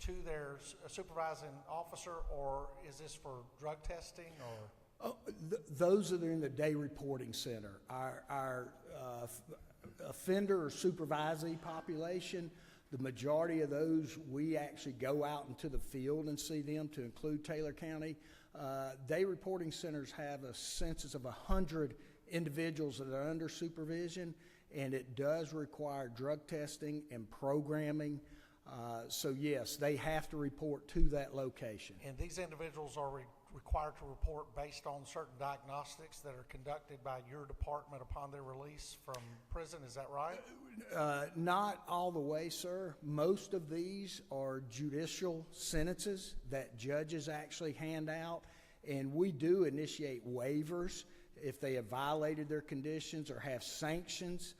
to their supervising officer, or is this for drug testing, or? Those that are in the day reporting center, our offender or supervisee population, the majority of those, we actually go out into the field and see them, to include Taylor County. Day reporting centers have a census of 100 individuals that are under supervision, and it does require drug testing and programming. So yes, they have to report to that location. And these individuals are required to report based on certain diagnostics that are conducted by your department upon their release from prison, is that right? Not all the way, sir. Most of these are judicial sentences that judges actually hand out, and we do initiate waivers if they have violated their conditions or have sanctions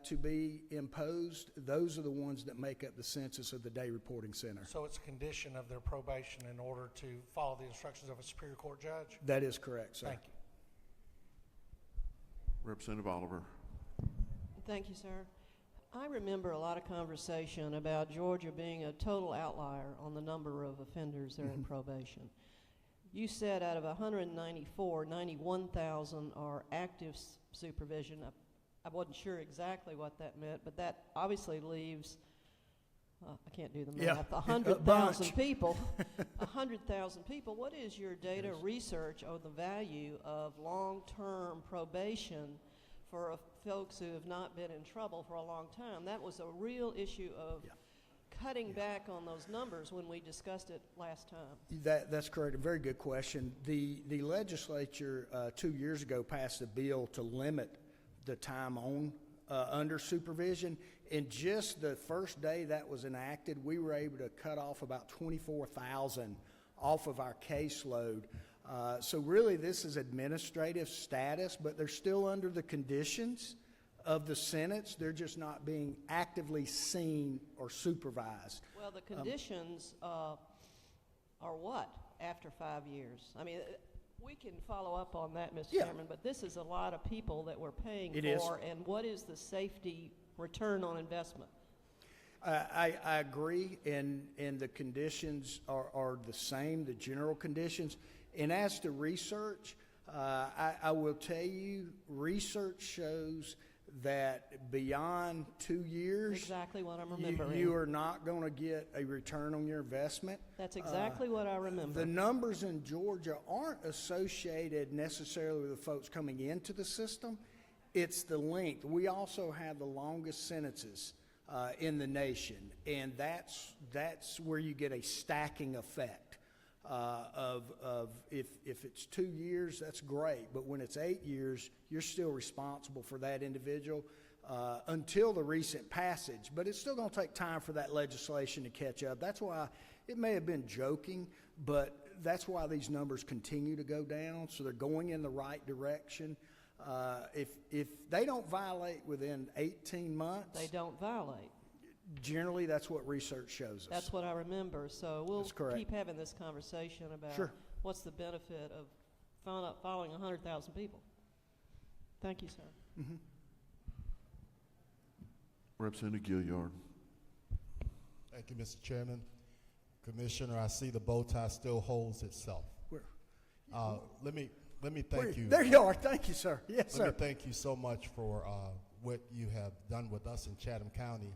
to be imposed. Those are the ones that make up the census of the day reporting center. So it's a condition of their probation in order to follow the instructions of a Superior Court judge? That is correct, sir. Thank you. Representative Oliver. Thank you, sir. I remember a lot of conversation about Georgia being a total outlier on the number of offenders that are in probation. You said out of 194, 91,000 are active supervision. I wasn't sure exactly what that meant, but that obviously leaves, I can't do the math, 100,000 people. 100,000 people. What is your data research on the value of long-term probation for folks who have not been in trouble for a long time? That was a real issue of cutting back on those numbers when we discussed it last time. That's correct. A very good question. The legislature 2 years ago passed a bill to limit the time on under supervision. And just the first day that was enacted, we were able to cut off about 24,000 off of our caseload. So really this is administrative status, but they're still under the conditions of the sentence. They're just not being actively seen or supervised. Well, the conditions are what after 5 years? I mean, we can follow up on that, Mr. Chairman, but this is a lot of people that we're paying for, and what is the safety return on investment? I agree, and the conditions are the same, the general conditions. And as to research, I will tell you, research shows that beyond 2 years, Exactly what I'm remembering. you are not going to get a return on your investment. That's exactly what I remember. The numbers in Georgia aren't associated necessarily with the folks coming into the system. It's the length. We also have the longest sentences in the nation, and that's where you get a stacking effect of if it's 2 years, that's great, but when it's 8 years, you're still responsible for that individual until the recent passage. But it's still going to take time for that legislation to catch up. That's why it may have been joking, but that's why these numbers continue to go down. So they're going in the right direction. If they don't violate within 18 months, They don't violate. generally that's what research shows us. That's what I remember. So we'll That's correct. keep having this conversation about Sure. what's the benefit of following 100,000 people. Thank you, sir. Mm-hmm. Representative Gilliard. Thank you, Mr. Chairman. Commissioner, I see the bow tie still holds itself. Where? Let me thank you. There you are. Thank you, sir. Yes, sir. Let me thank you so much for what you have done with us in Chatham County.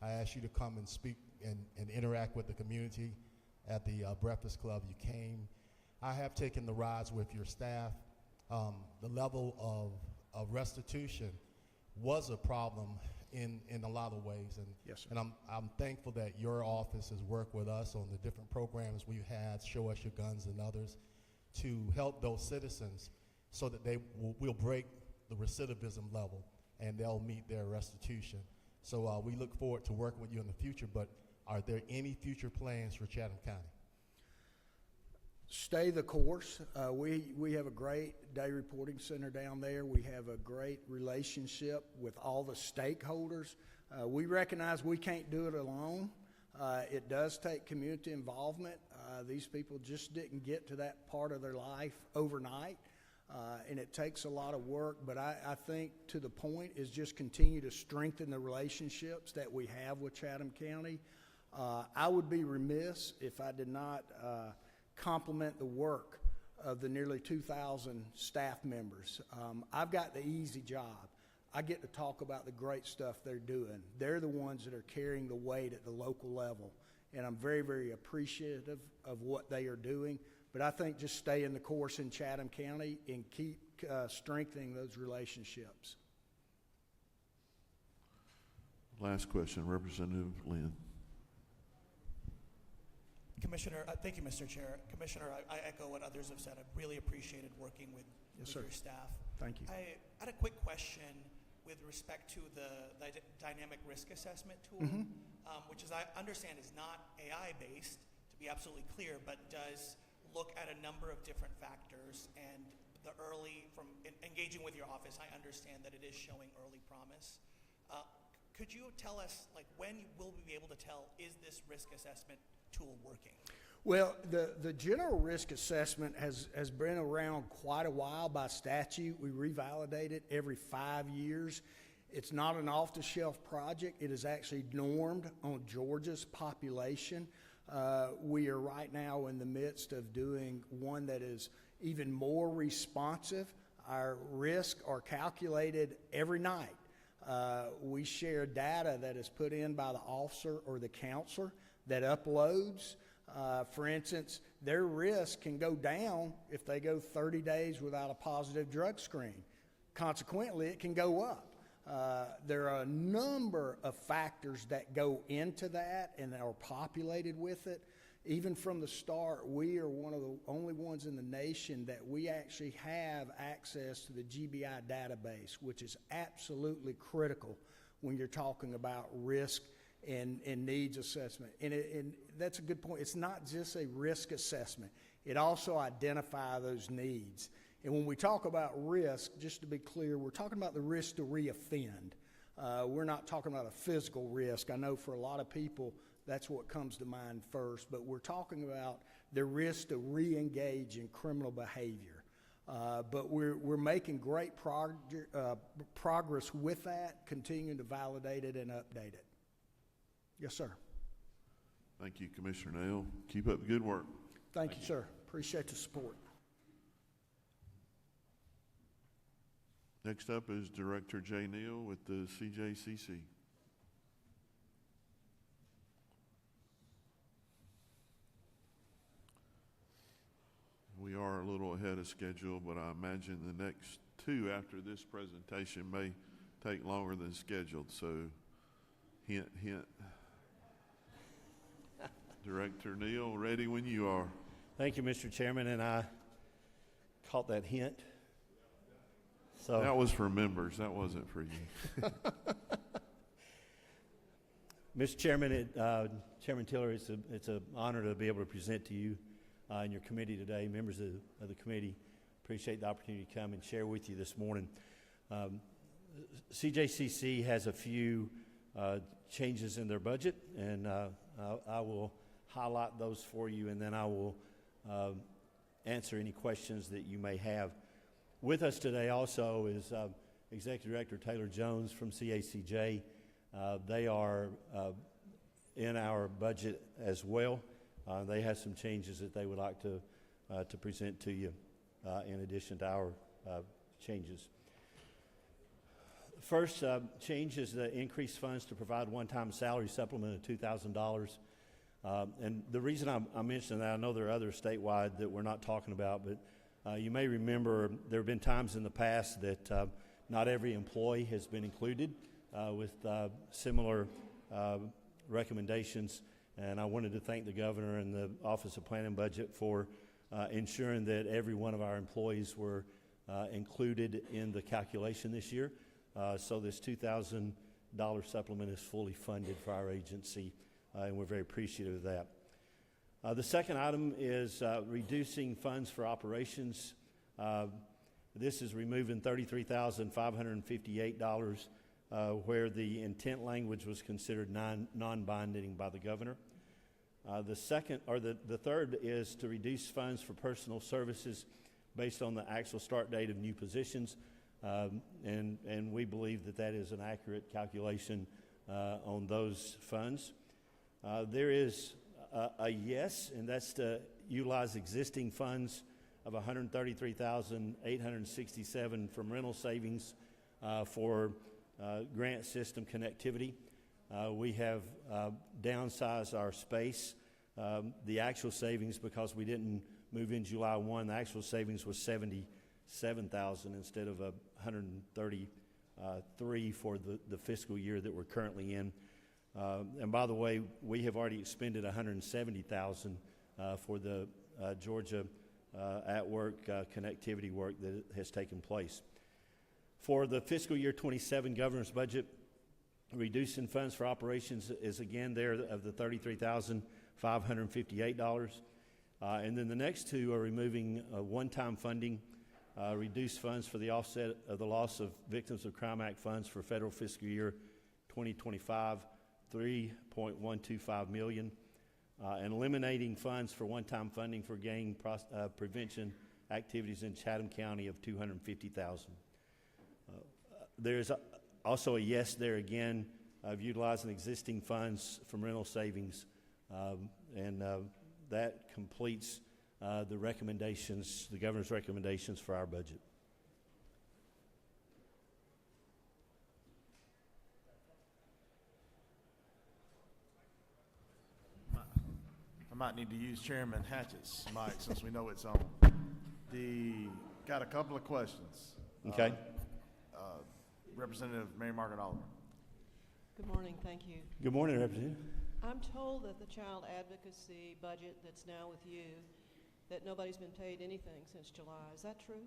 I asked you to come and speak and interact with the community at the Breakfast Club. You came. I have taken the rides with your staff. The level of restitution was a problem in a lot of ways, and yes, sir. and I'm thankful that your office has worked with us on the different programs we've had, Show Us Your Guns and others, to help those citizens so that they will break the recidivism level and they'll meet their restitution. So we look forward to working with you in the future, but are there any future plans for Chatham County? Stay the course. We have a great day reporting center down there. We have a great relationship with all the stakeholders. We recognize we can't do it alone. It does take community involvement. These people just didn't get to that part of their life overnight, and it takes a lot of work. But I think to the point is just continue to strengthen the relationships that we have with Chatham County. I would be remiss if I did not compliment the work of the nearly 2,000 staff members. I've got the easy job. I get to talk about the great stuff they're doing. They're the ones that are carrying the weight at the local level, and I'm very, very appreciative of what they are doing. But I think just stay in the course in Chatham County and keep strengthening those relationships. Last question, Representative Lynn. Commissioner, thank you, Mr. Chair. Commissioner, I echo what others have said. I've really appreciated working with your staff. Thank you. I had a quick question with respect to the dynamic risk assessment tool, which, as I understand, is not AI-based, to be absolutely clear, but does look at a number of different factors. And from engaging with your office, I understand that it is showing early promise. Could you tell us, when will we be able to tell, is this risk assessment tool working? Well, the general risk assessment has been around quite a while by statute. We revalidate it every 5 years. It's not an off-the-shelf project. It is actually normed on Georgia's population. We are right now in the midst of doing one that is even more responsive. Our risks are calculated every night. We share data that is put in by the officer or the counselor that uploads. For instance, their risk can go down if they go 30 days without a positive drug screen. Consequently, it can go up. There are a number of factors that go into that and that are populated with it. Even from the start, we are one of the only ones in the nation that we actually have access to the GBI database, which is absolutely critical when you're talking about risk and needs assessment. And that's a good point. It's not just a risk assessment. It also identifies those needs. And when we talk about risk, just to be clear, we're talking about the risk to reoffend. We're not talking about a physical risk. I know for a lot of people, that's what comes to mind first. But we're talking about the risk to re-engage in criminal behavior. But we're making great progress with that, continuing to validate it and update it. Yes, sir. Thank you, Commissioner Nail. Keep up the good work. Thank you, sir. Appreciate the support. Next up is Director Jay Neal with the CJCC. We are a little ahead of schedule, but I imagine the next two after this presentation may take longer than scheduled, so hint, hint. Director Neal, ready when you are. Thank you, Mr. Chairman, and I caught that hint. So that was for members. That wasn't for you. Mr. Chairman, Chairman Tiller, it's an honor to be able to present to you and your committee today. Members of the committee, appreciate the opportunity to come and share with you this morning. CJCC has a few changes in their budget, and I will highlight those for you, and then I will answer any questions that you may have. With us today also is Executive Director Taylor Jones from CACJ. They are in our budget as well. They have some changes that they would like to present to you in addition to our changes. First change is the increased funds to provide one-time salary supplement of $2,000. And the reason I'm mentioning that, I know there are others statewide that we're not talking about, but you may remember there have been times in the past that not every employee has been included with similar recommendations. And I wanted to thank the governor and the Office of Planning and Budget for ensuring that every one of our employees were included in the calculation this year. So this $2,000 supplement is fully funded for our agency, and we're very appreciative of that. The second item is reducing funds for operations. This is removing $33,558 where the intent language was considered non-binding by the governor. The third is to reduce funds for personal services based on the actual start date of new positions, and we believe that that is an accurate calculation on those funds. There is a yes, and that's to utilize existing funds of $133,867 from rental savings for grant system connectivity. We have downsized our space. The actual savings, because we didn't move in July 1, the actual savings was $77,000 instead of $133,000 for the fiscal year that we're currently in. And by the way, we have already expended $170,000 for the Georgia at-work connectivity work that has taken place. For the fiscal year 27 governor's budget, reducing funds for operations is again there of the $33,558. And then the next two are removing one-time funding, reduced funds for the offset of the loss of Victims of Crime Act funds for federal fiscal year 2025, $3.125 million, and eliminating funds for one-time funding for gang prevention activities in Chatham County of $250,000. There's also a yes there again of utilizing existing funds from rental savings, and that completes the recommendations, the governor's recommendations for our budget. I might need to use Chairman Hatchett's mic since we know it's on. Got a couple of questions. Okay. Representative Mary Margaret Oliver. Good morning, thank you. Good morning, Representative. I'm told that the child advocacy budget that's now with you, that nobody's been paid anything since July. Is that true?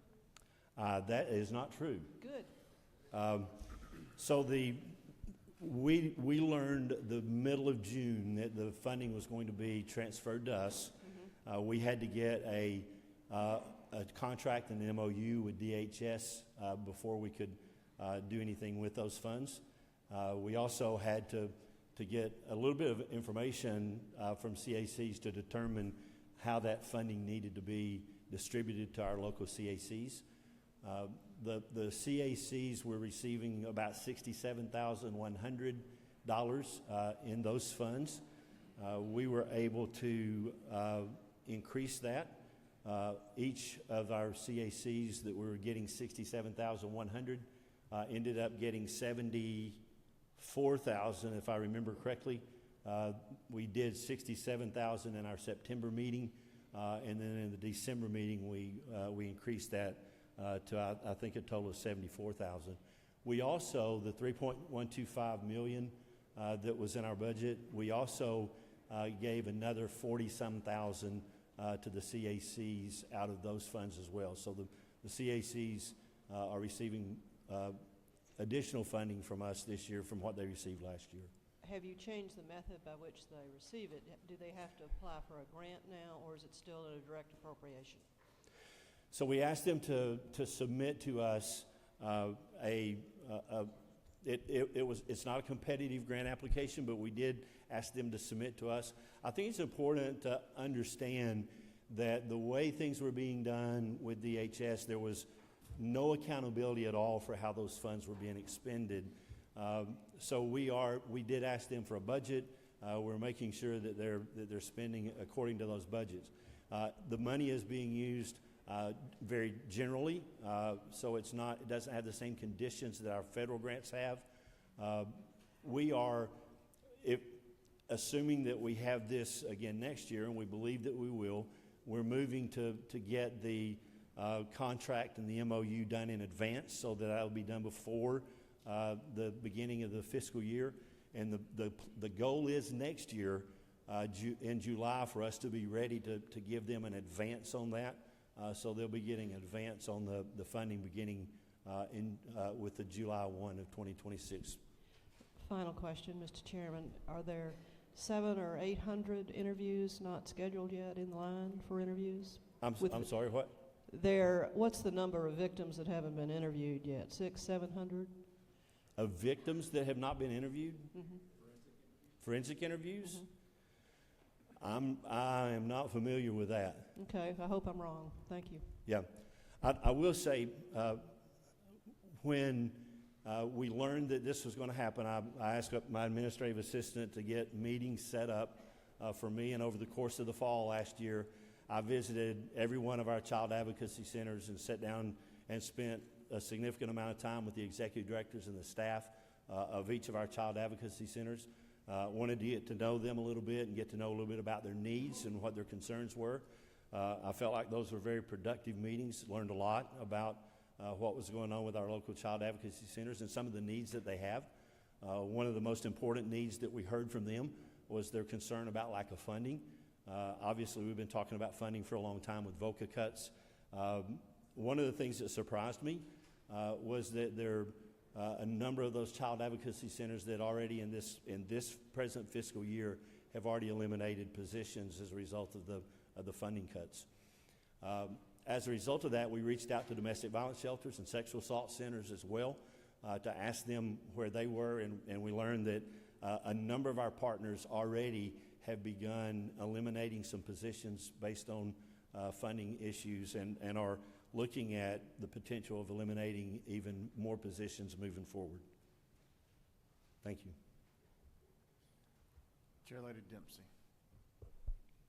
That is not true. Good. So we learned the middle of June that the funding was going to be transferred to us. Mm-hmm. We had to get a contract and an MOU with DHS before we could do anything with those funds. We also had to get a little bit of information from CACs to determine how that funding needed to be distributed to our local CACs. The CACs were receiving about $67,100 in those funds. We were able to increase that. Each of our CACs that we were getting 67,100 ended up getting 74,000, if I remember correctly. We did 67,000 in our September meeting, and then in the December meeting we increased that to I think a total of 74,000. We also, the 3.125 million that was in our budget, we also gave another 40-some thousand to the CACs out of those funds as well. So the CACs are receiving additional funding from us this year from what they received last year. Have you changed the method by which they receive it? Do they have to apply for a grant now, or is it still a direct appropriation? So we asked them to submit to us it's not a competitive grant application, but we did ask them to submit to us. I think it's important to understand that the way things were being done with DHS, there was no accountability at all for how those funds were being expended. So we did ask them for a budget. We're making sure that they're spending according to those budgets. The money is being used very generally, so it doesn't have the same conditions that our federal grants have. We are, assuming that we have this again next year, and we believe that we will, we're moving to get the contract and the MOU done in advance, so that that'll be done before the beginning of the fiscal year. And the goal is next year, in July, for us to be ready to give them an advance on that. So they'll be getting an advance on the funding beginning with the July 1 of 2026. Final question, Mr. Chairman. Are there 700 or 800 interviews not scheduled yet in line for interviews? I'm sorry, what? What's the number of victims that haven't been interviewed yet? 600, 700? Of victims that have not been interviewed? Mm-hmm. Forensic interviews? Mm-hmm. I am not familiar with that. Okay, I hope I'm wrong. Thank you. Yeah. I will say, when we learned that this was going to happen, I asked my administrative assistant to get meetings set up for me, and over the course of the fall last year, I visited every one of our child advocacy centers and sat down and spent a significant amount of time with the executive directors and the staff of each of our child advocacy centers. Wanted to get to know them a little bit and get to know a little bit about their needs and what their concerns were. I felt like those were very productive meetings, learned a lot about what was going on with our local child advocacy centers and some of the needs that they have. One of the most important needs that we heard from them was their concern about lack of funding. Obviously, we've been talking about funding for a long time with VOCA cuts. One of the things that surprised me was that there a number of those child advocacy centers that already in this present fiscal year have already eliminated positions as a result of the funding cuts. As a result of that, we reached out to domestic violence shelters and sexual assault centers as well to ask them where they were, and we learned that a number of our partners already have begun eliminating some positions based on funding issues and are looking at the potential of eliminating even more positions moving forward. Thank you. Chair Lady Dempsey.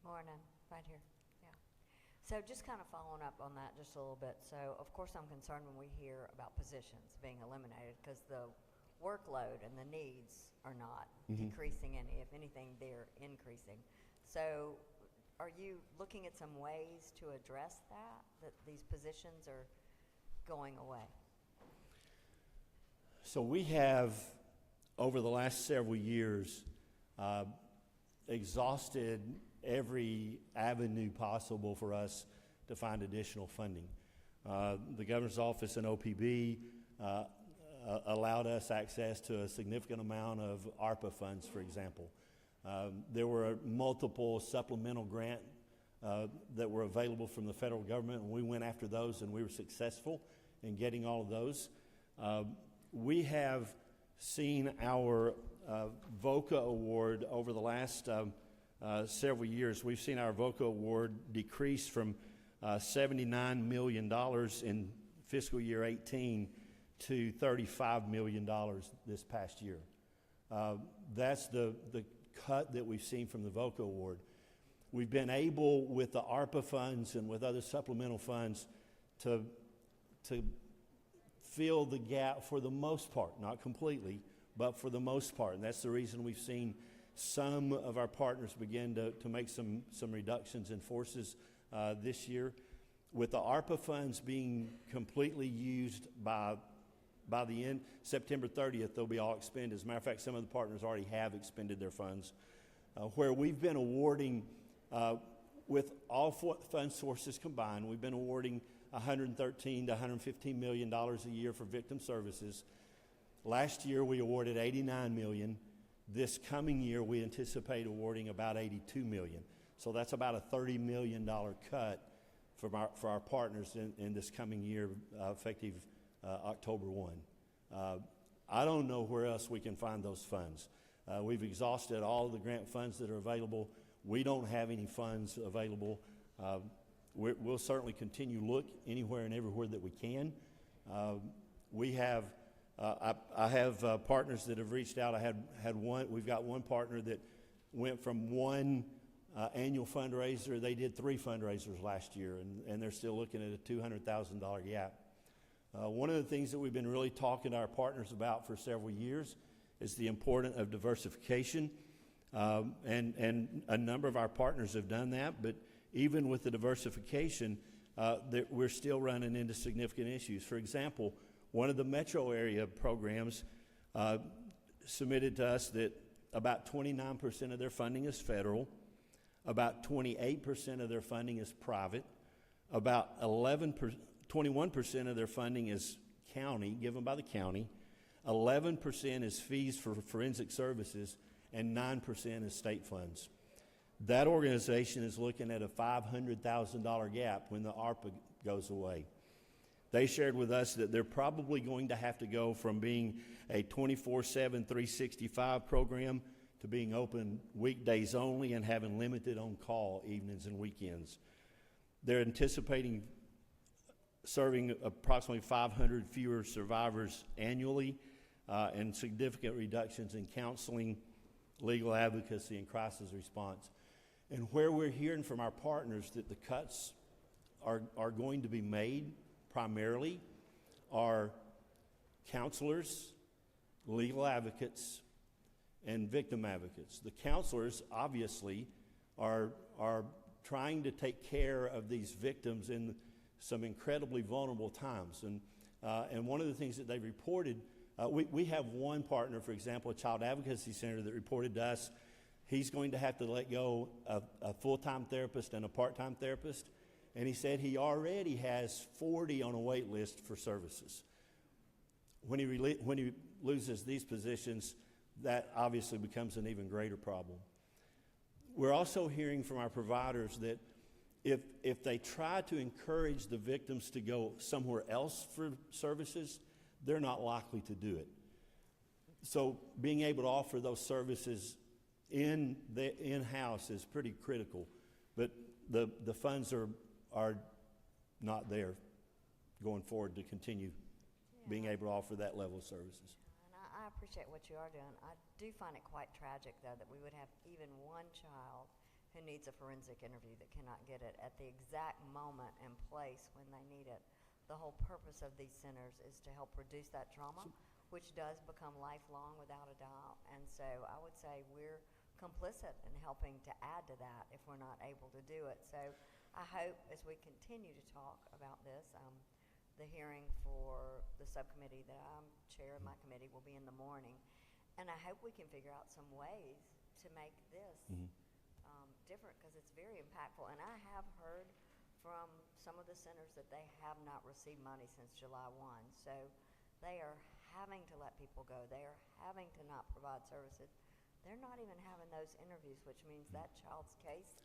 Morning, right here. Yeah. So just kind of following up on that just a little bit. So of course I'm concerned when we hear about positions being eliminated because the workload and the needs are not decreasing any. If anything, they're increasing. So are you looking at some ways to address that these positions are going away? So we have, over the last several years, exhausted every avenue possible for us to find additional funding. The governor's office and OPB allowed us access to a significant amount of ARPA funds, for example. There were multiple supplemental grants that were available from the federal government, and we went after those, and we were successful in getting all of those. We have seen our VOCA award over the last several years. We've seen our VOCA award decrease from $79 million in fiscal year 18 to $35 million this past year. That's the cut that we've seen from the VOCA award. We've been able, with the ARPA funds and with other supplemental funds, to fill the gap for the most part, not completely, but for the most part. And that's the reason we've seen some of our partners begin to make some reductions in forces this year. With the ARPA funds being completely used by the end, September 30th, they'll be all expended. As a matter of fact, some of the partners already have expended their funds. Where we've been awarding, with all fund sources combined, we've been awarding $113 to $115 million a year for victim services. Last year, we awarded $89 million. This coming year, we anticipate awarding about $82 million. So that's about a $30 million cut for our partners in this coming year, effective October 1. I don't know where else we can find those funds. We've exhausted all of the grant funds that are available. We don't have any funds available. We'll certainly continue to look anywhere and everywhere that we can. We have, I have partners that have reached out. We've got one partner that went from one annual fundraiser. They did 3 fundraisers last year, and they're still looking at a $200,000 gap. One of the things that we've been really talking to our partners about for several years is the importance of diversification. And a number of our partners have done that, but even with the diversification, we're still running into significant issues. For example, one of the metro area programs submitted to us that about 29% of their funding is federal, about 28% of their funding is private, about 21% of their funding is county, given by the county, 11% is fees for forensic services, and 9% is state funds. That organization is looking at a $500,000 gap when the ARPA goes away. They shared with us that they're probably going to have to go from being a 24/7, 365 program to being open weekdays only and having limited on-call evenings and weekends. They're anticipating serving approximately 500 fewer survivors annually, and significant reductions in counseling, legal advocacy, and crisis response. And where we're hearing from our partners that the cuts are going to be made primarily are counselors, legal advocates, and victim advocates. The counselors obviously are trying to take care of these victims in some incredibly vulnerable times. And one of the things that they reported, we have one partner, for example, a child advocacy center, that reported to us he's going to have to let go of a full-time therapist and a part-time therapist. And he said he already has 40 on a wait list for services. When he loses these positions, that obviously becomes an even greater problem. We're also hearing from our providers that if they try to encourage the victims to go somewhere else for services, they're not likely to do it. So being able to offer those services in-house is pretty critical, but the funds are not there going forward to continue being able to offer that level of services. And I appreciate what you are doing. I do find it quite tragic, though, that we would have even one child who needs a forensic interview that cannot get it at the exact moment and place when they need it. The whole purpose of these centers is to help reduce that trauma, which does become lifelong without a doubt. And so I would say we're complicit in helping to add to that if we're not able to do it. So I hope as we continue to talk about this, the hearing for the subcommittee that I'm chair of my committee will be in the morning. And I hope we can figure out some ways to make this different, because it's very impactful. And I have heard from some of the centers that they have not received money since July 1. So they are having to let people go. They are having to not provide services. They're not even having those interviews, which means that child's case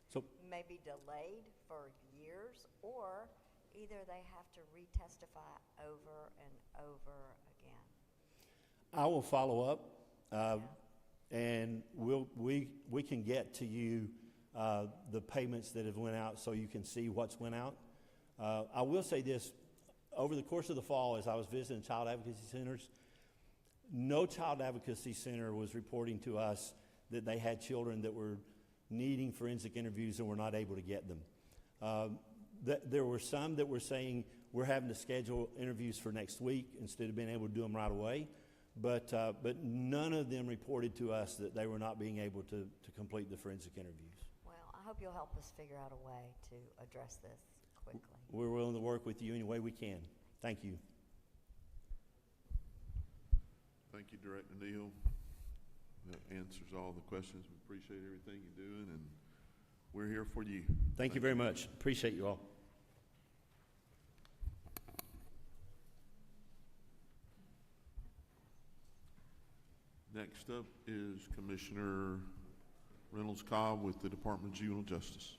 may be delayed for years, or either they have to retestify over and over again. I will follow up, and we can get to you the payments that have went out so you can see what's went out. I will say this. Over the course of the fall, as I was visiting child advocacy centers, no child advocacy center was reporting to us that they had children that were needing forensic interviews and were not able to get them. There were some that were saying we're having to schedule interviews for next week instead of being able to do them right away. But none of them reported to us that they were not being able to complete the forensic interviews. Well, I hope you'll help us figure out a way to address this quickly. We're willing to work with you any way we can. Thank you. Thank you, Director Neal. That answers all the questions. We appreciate everything you're doing, and we're here for you. Thank you very much. Appreciate you all. Next up is Commissioner Reynolds-Cobb with the Department of Juvenile Justice.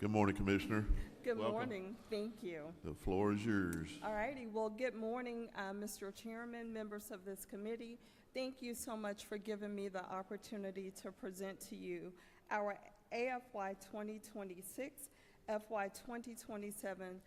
Good morning, Commissioner. Good Welcome. morning. Thank you. The floor is yours. All righty. Well, good morning, Mr. Chairman, members of this committee. Thank you so much for giving me the opportunity to present to you our AFY 2026, FY 2027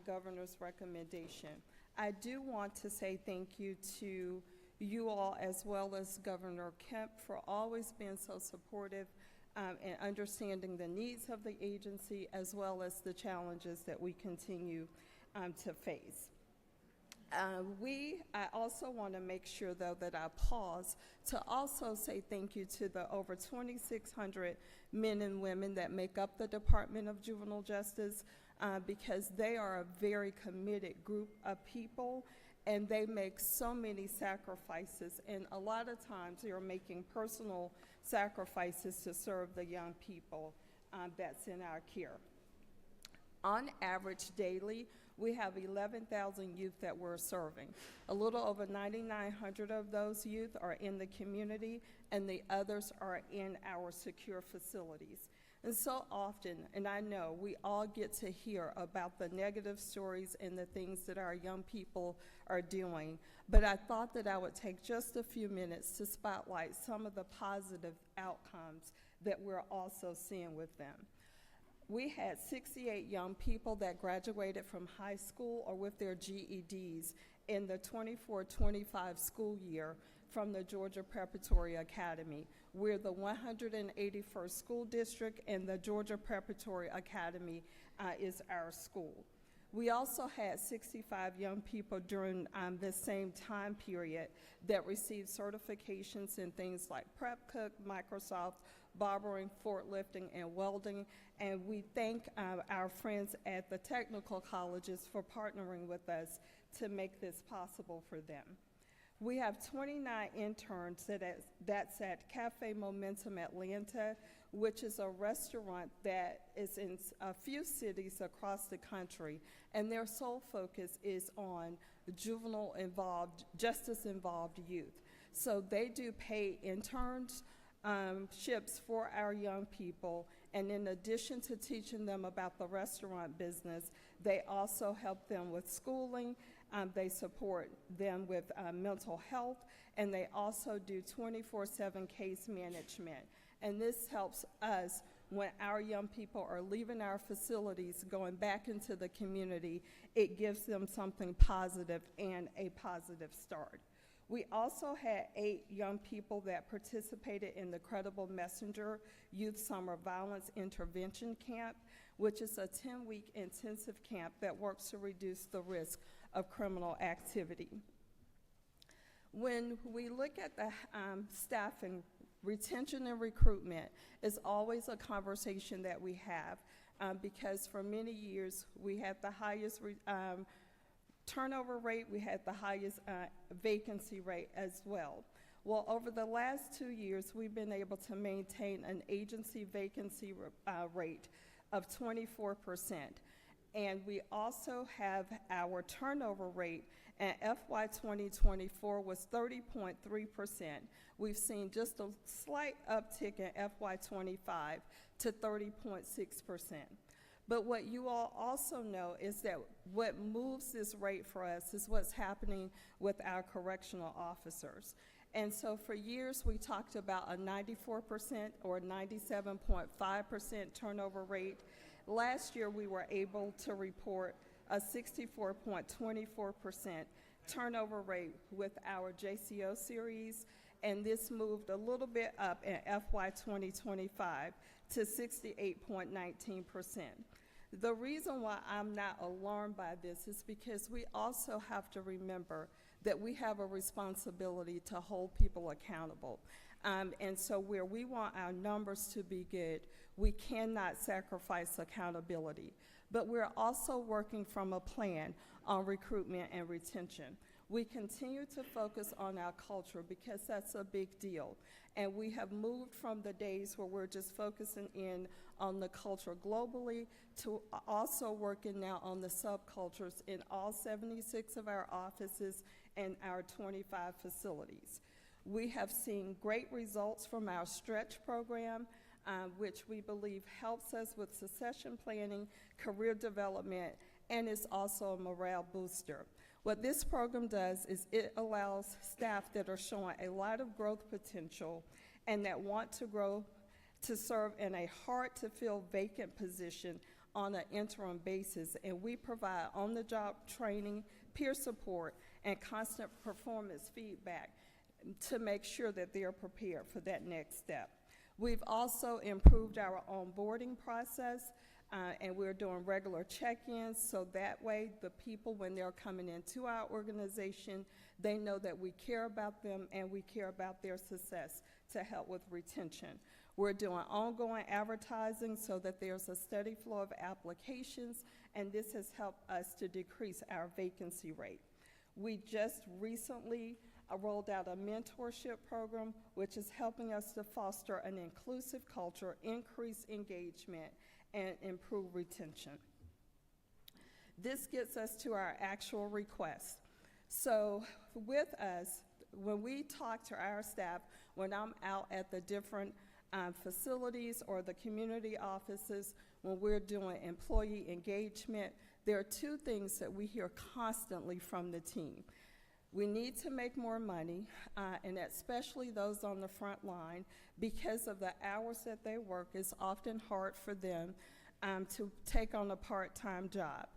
Governor's recommendation. I do want to say thank you to you all as well as Governor Kemp for always being so supportive and understanding the needs of the agency as well as the challenges that we continue to face. I also want to make sure, though, that I pause to also say thank you to the over 2,600 men and women that make up the Department of Juvenile Justice because they are a very committed group of people and they make so many sacrifices, and a lot of times they're making personal sacrifices to serve the young people that's in our care. On average daily, we have 11,000 youth that we're serving. A little over 9,900 of those youth are in the community, and the others are in our secure facilities. And so often, and I know we all get to hear about the negative stories and the things that our young people are doing, but I thought that I would take just a few minutes to spotlight some of the positive outcomes that we're also seeing with them. We had 68 young people that graduated from high school or with their GEDs in the 24-25 school year from the Georgia Preparatory Academy. We're the 181st school district, and the Georgia Preparatory Academy is our school. We also had 65 young people during this same time period that received certifications in things like prep cook, Microsoft, barbering, forklifting, and welding. And we thank our friends at the technical colleges for partnering with us to make this possible for them. We have 29 interns that's at Cafe Momentum Atlanta, which is a restaurant that is in a few cities across the country, and their sole focus is on justice-involved youth. So they do paid internships for our young people, and in addition to teaching them about the restaurant business, they also help them with schooling. They support them with mental health, and they also do 24/7 case management. And this helps us when our young people are leaving our facilities, going back into the community. It gives them something positive and a positive start. We also had 8 young people that participated in the Credible Messenger Youth Summer Violence Intervention Camp, which is a 10-week intensive camp that works to reduce the risk of criminal activity. When we look at the staffing, retention and recruitment is always a conversation that we have because for many years we had the highest turnover rate, we had the highest vacancy rate as well. Well, over the last 2 years, we've been able to maintain an agency vacancy rate of 24%. And we also have our turnover rate at FY 2024 was 30.3%. We've seen just a slight uptick in FY 25 to 30.6%. But what you all also know is that what moves this rate for us is what's happening with our correctional officers. And so for years, we talked about a 94% or 97.5% turnover rate. Last year, we were able to report a 64.24% turnover rate with our JCO series, and this moved a little bit up in FY 2025 to 68.19%. The reason why I'm not alarmed by this is because we also have to remember that we have a responsibility to hold people accountable. And so where we want our numbers to be good, we cannot sacrifice accountability. But we're also working from a plan on recruitment and retention. We continue to focus on our culture because that's a big deal. And we have moved from the days where we're just focusing in on the culture globally to also working now on the subcultures in all 76 of our offices and our 25 facilities. We have seen great results from our stretch program, which we believe helps us with succession planning, career development, and is also a morale booster. What this program does is it allows staff that are showing a lot of growth potential and that want to grow to serve in a hard-to-fill vacant position on an interim basis, and we provide on-the-job training, peer support, and constant performance feedback to make sure that they're prepared for that next step. We've also improved our onboarding process, and we're doing regular check-ins, so that way the people, when they're coming into our organization, they know that we care about them and we care about their success to help with retention. We're doing ongoing advertising so that there's a steady flow of applications, and this has helped us to decrease our vacancy rate. We just recently rolled out a mentorship program, which is helping us to foster an inclusive culture, increase engagement, and improve retention. This gets us to our actual request. So with us, when we talk to our staff, when I'm out at the different facilities or the community offices, when we're doing employee engagement, there are two things that we hear constantly from the team. We need to make more money, and especially those on the front line, because of the hours that they work, it's often hard for them to take on a part-time job.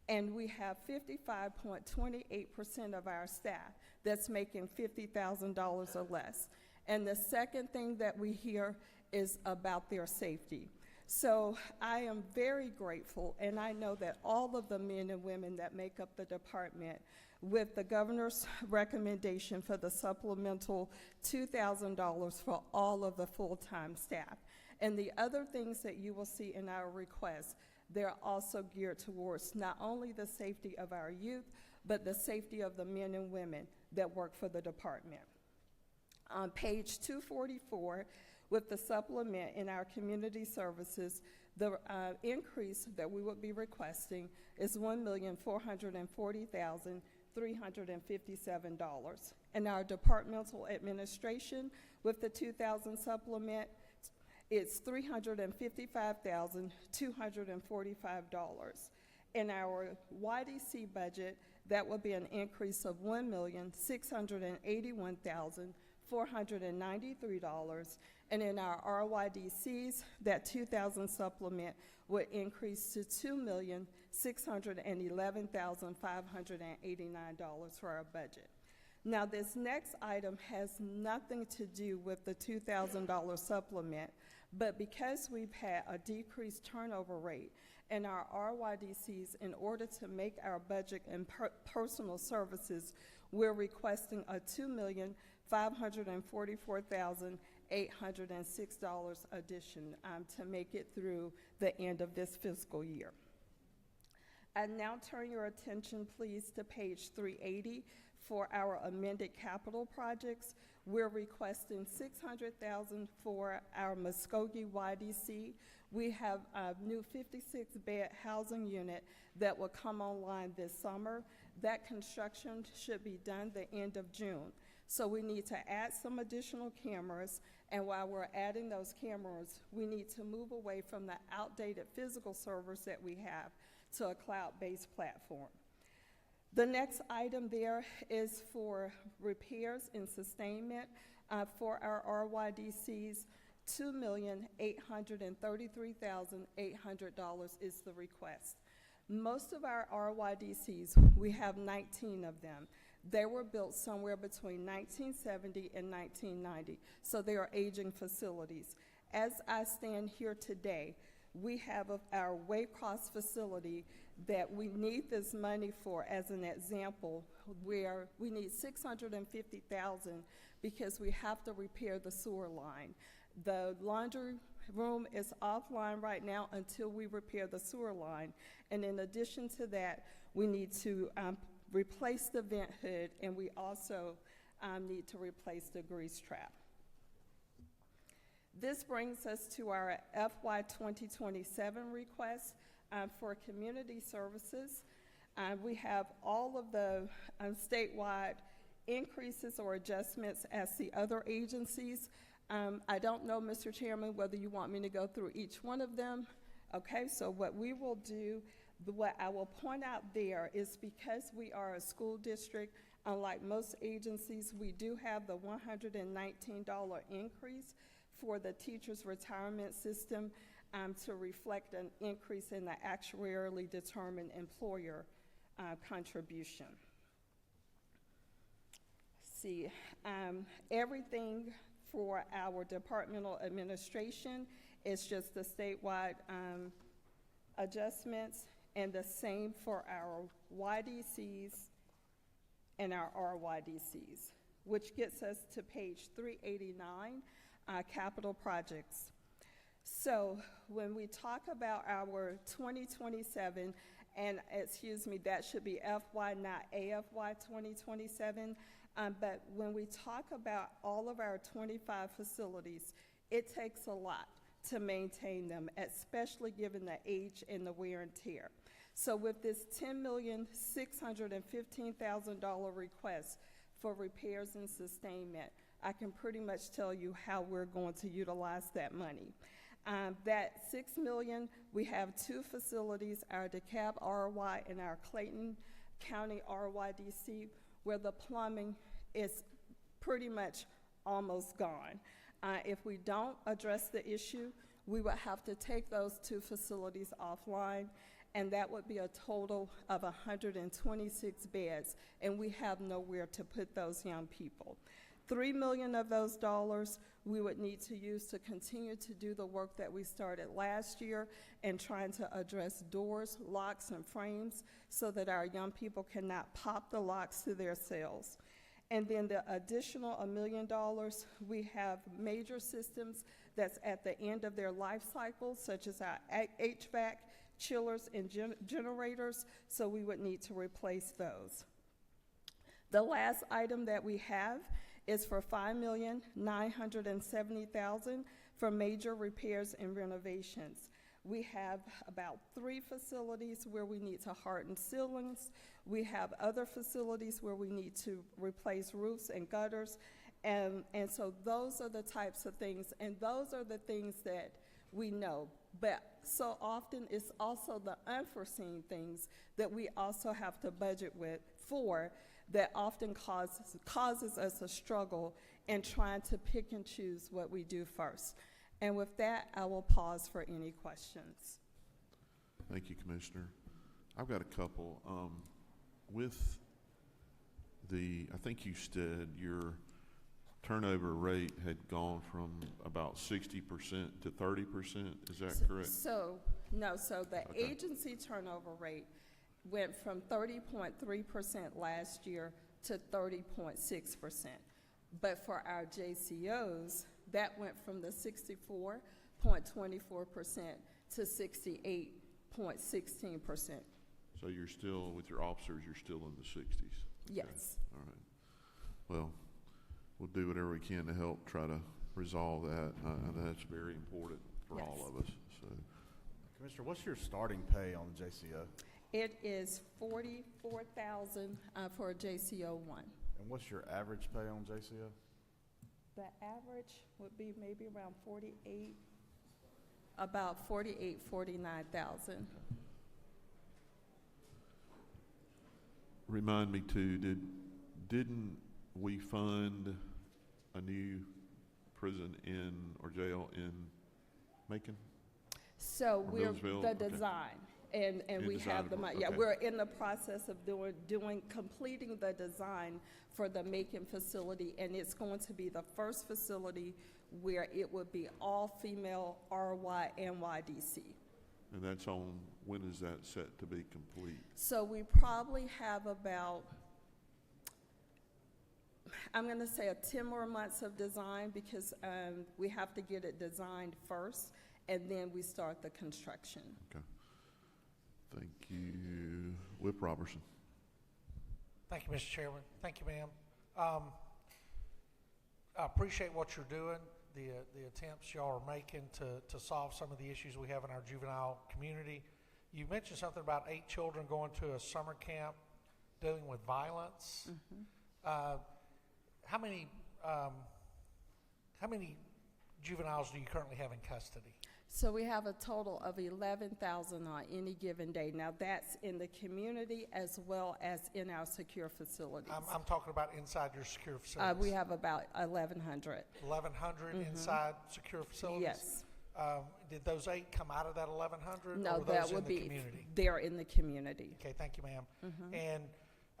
And we have 55.28% of our staff that's making $50,000 or less. And the second thing that we hear is about their safety. So I am very grateful, and I know that all of the men and women that make up the department, with the governor's recommendation for the supplemental $2,000 for all of the full-time staff. And the other things that you will see in our request, they're also geared towards not only the safety of our youth, but the safety of the men and women that work for the department. On page 244, with the supplement in our community services, the increase that we would be requesting is $1,440,357. And our departmental administration, with the 2,000 supplement, it's $355,245. In our YDC budget, that will be an increase of $1,681,493. And in our RYDCs, that 2,000 supplement would increase to $2,611,589 for our budget. Now, this next item has nothing to do with the $2,000 supplement, but because we've had a decreased turnover rate in our RYDCs, in order to make our budget and personal services, we're requesting a $2,544,806 addition to make it through the end of this fiscal year. And now turn your attention, please, to page 380 for our amended capital projects. We're requesting $600,000 for our Muskogee YDC. We have a new 56-bed housing unit that will come online this summer. That construction should be done the end of June. So we need to add some additional cameras, and while we're adding those cameras, we need to move away from the outdated physical servers that we have to a cloud-based platform. The next item there is for repairs and sustainment for our RYDCs. $2,833,800 is the request. Most of our RYDCs, we have 19 of them. They were built somewhere between 1970 and 1990, so they are aging facilities. As I stand here today, we have our Waycross facility that we need this money for, as an example, where we need $650,000 because we have to repair the sewer line. The laundry room is offline right now until we repair the sewer line. And in addition to that, we need to replace the vent hood, and we also need to replace the grease trap. This brings us to our FY 2027 request for community services. We have all of the statewide increases or adjustments as the other agencies. I don't know, Mr. Chairman, whether you want me to go through each one of them. Okay, so what we will do, what I will point out there is because we are a school district, unlike most agencies, we do have the $119 increase for the teacher's retirement system to reflect an increase in the actuarially determined employer contribution. See, everything for our departmental administration is just the statewide adjustments, and the same for our YDCs and our RYDCs, which gets us to page 389, capital projects. So when we talk about our 2027, and excuse me, that should be FY, not AFY 2027, but when we talk about all of our 25 facilities, it takes a lot to maintain them, especially given the age and the wear and tear. So with this $10,615,000 request for repairs and sustainment, I can pretty much tell you how we're going to utilize that money. That $6 million, we have two facilities, our DeKalb RY and our Clayton County RYDC, where the plumbing is pretty much almost gone. If we don't address the issue, we would have to take those two facilities offline, and that would be a total of 126 beds, and we have nowhere to put those young people. $3 million of those dollars we would need to use to continue to do the work that we started last year and trying to address doors, locks, and frames so that our young people cannot pop the locks to their cells. And then the additional $1 million, we have major systems that's at the end of their life cycle, such as our HVAC, chillers, and generators, so we would need to replace those. The last item that we have is for $5,970,000 for major repairs and renovations. We have about 3 facilities where we need to harden ceilings. We have other facilities where we need to replace roofs and gutters. And so those are the types of things, and those are the things that we know. But so often it's also the unforeseen things that we also have to budget for that often causes us a struggle in trying to pick and choose what we do first. And with that, I will pause for any questions. Thank you, Commissioner. I've got a couple. With I think you said your turnover rate had gone from about 60% to 30%. Is that correct? So the agency turnover rate went from 30.3% last year to 30.6%. But for our JCOs, that went from the 64.24% to 68.16%. So you're still, with your officers, you're still in the 60s? Yes. All right. Well, we'll do whatever we can to help try to resolve that. And that's very important for all of us. So, Commissioner, what's your starting pay on the JCO? It is $44,000 for a JCO 1. And what's your average pay on JCO? The average would be maybe around 48, about 48, 49,000. remind me too, didn't we fund a new prison or jail in Macon? So Or we're Millersville? the Okay. design, and In we design have the of- money. Yeah, okay. we're in the process of completing the design for the Macon facility, and it's going to be the first facility where it would be all female RY NYDC. And that's on, when is that set to be complete? So we probably have about, I'm going to say 10 more months of design, because we have to get it designed first, and then we start the construction. Okay. Thank you. Whip Robertson. Thank you, Mr. Chairman. Thank you, ma'am. I appreciate what you're doing, the attempts y'all are making to solve some of the issues we have in our juvenile community. You mentioned something about 8 children going to a summer camp dealing with violence. How many juveniles do you currently have in custody? So we have a total of 11,000 on any given day. Now, that's in the community as well as in our secure facilities. I'm talking about inside your secure facilities. We have about 1,100. 1,100 inside secure facilities? Yes. Did those 8 come out of that 1,100? No, or were that those would in the be, community? they're in the community. Okay, thank you, ma'am. And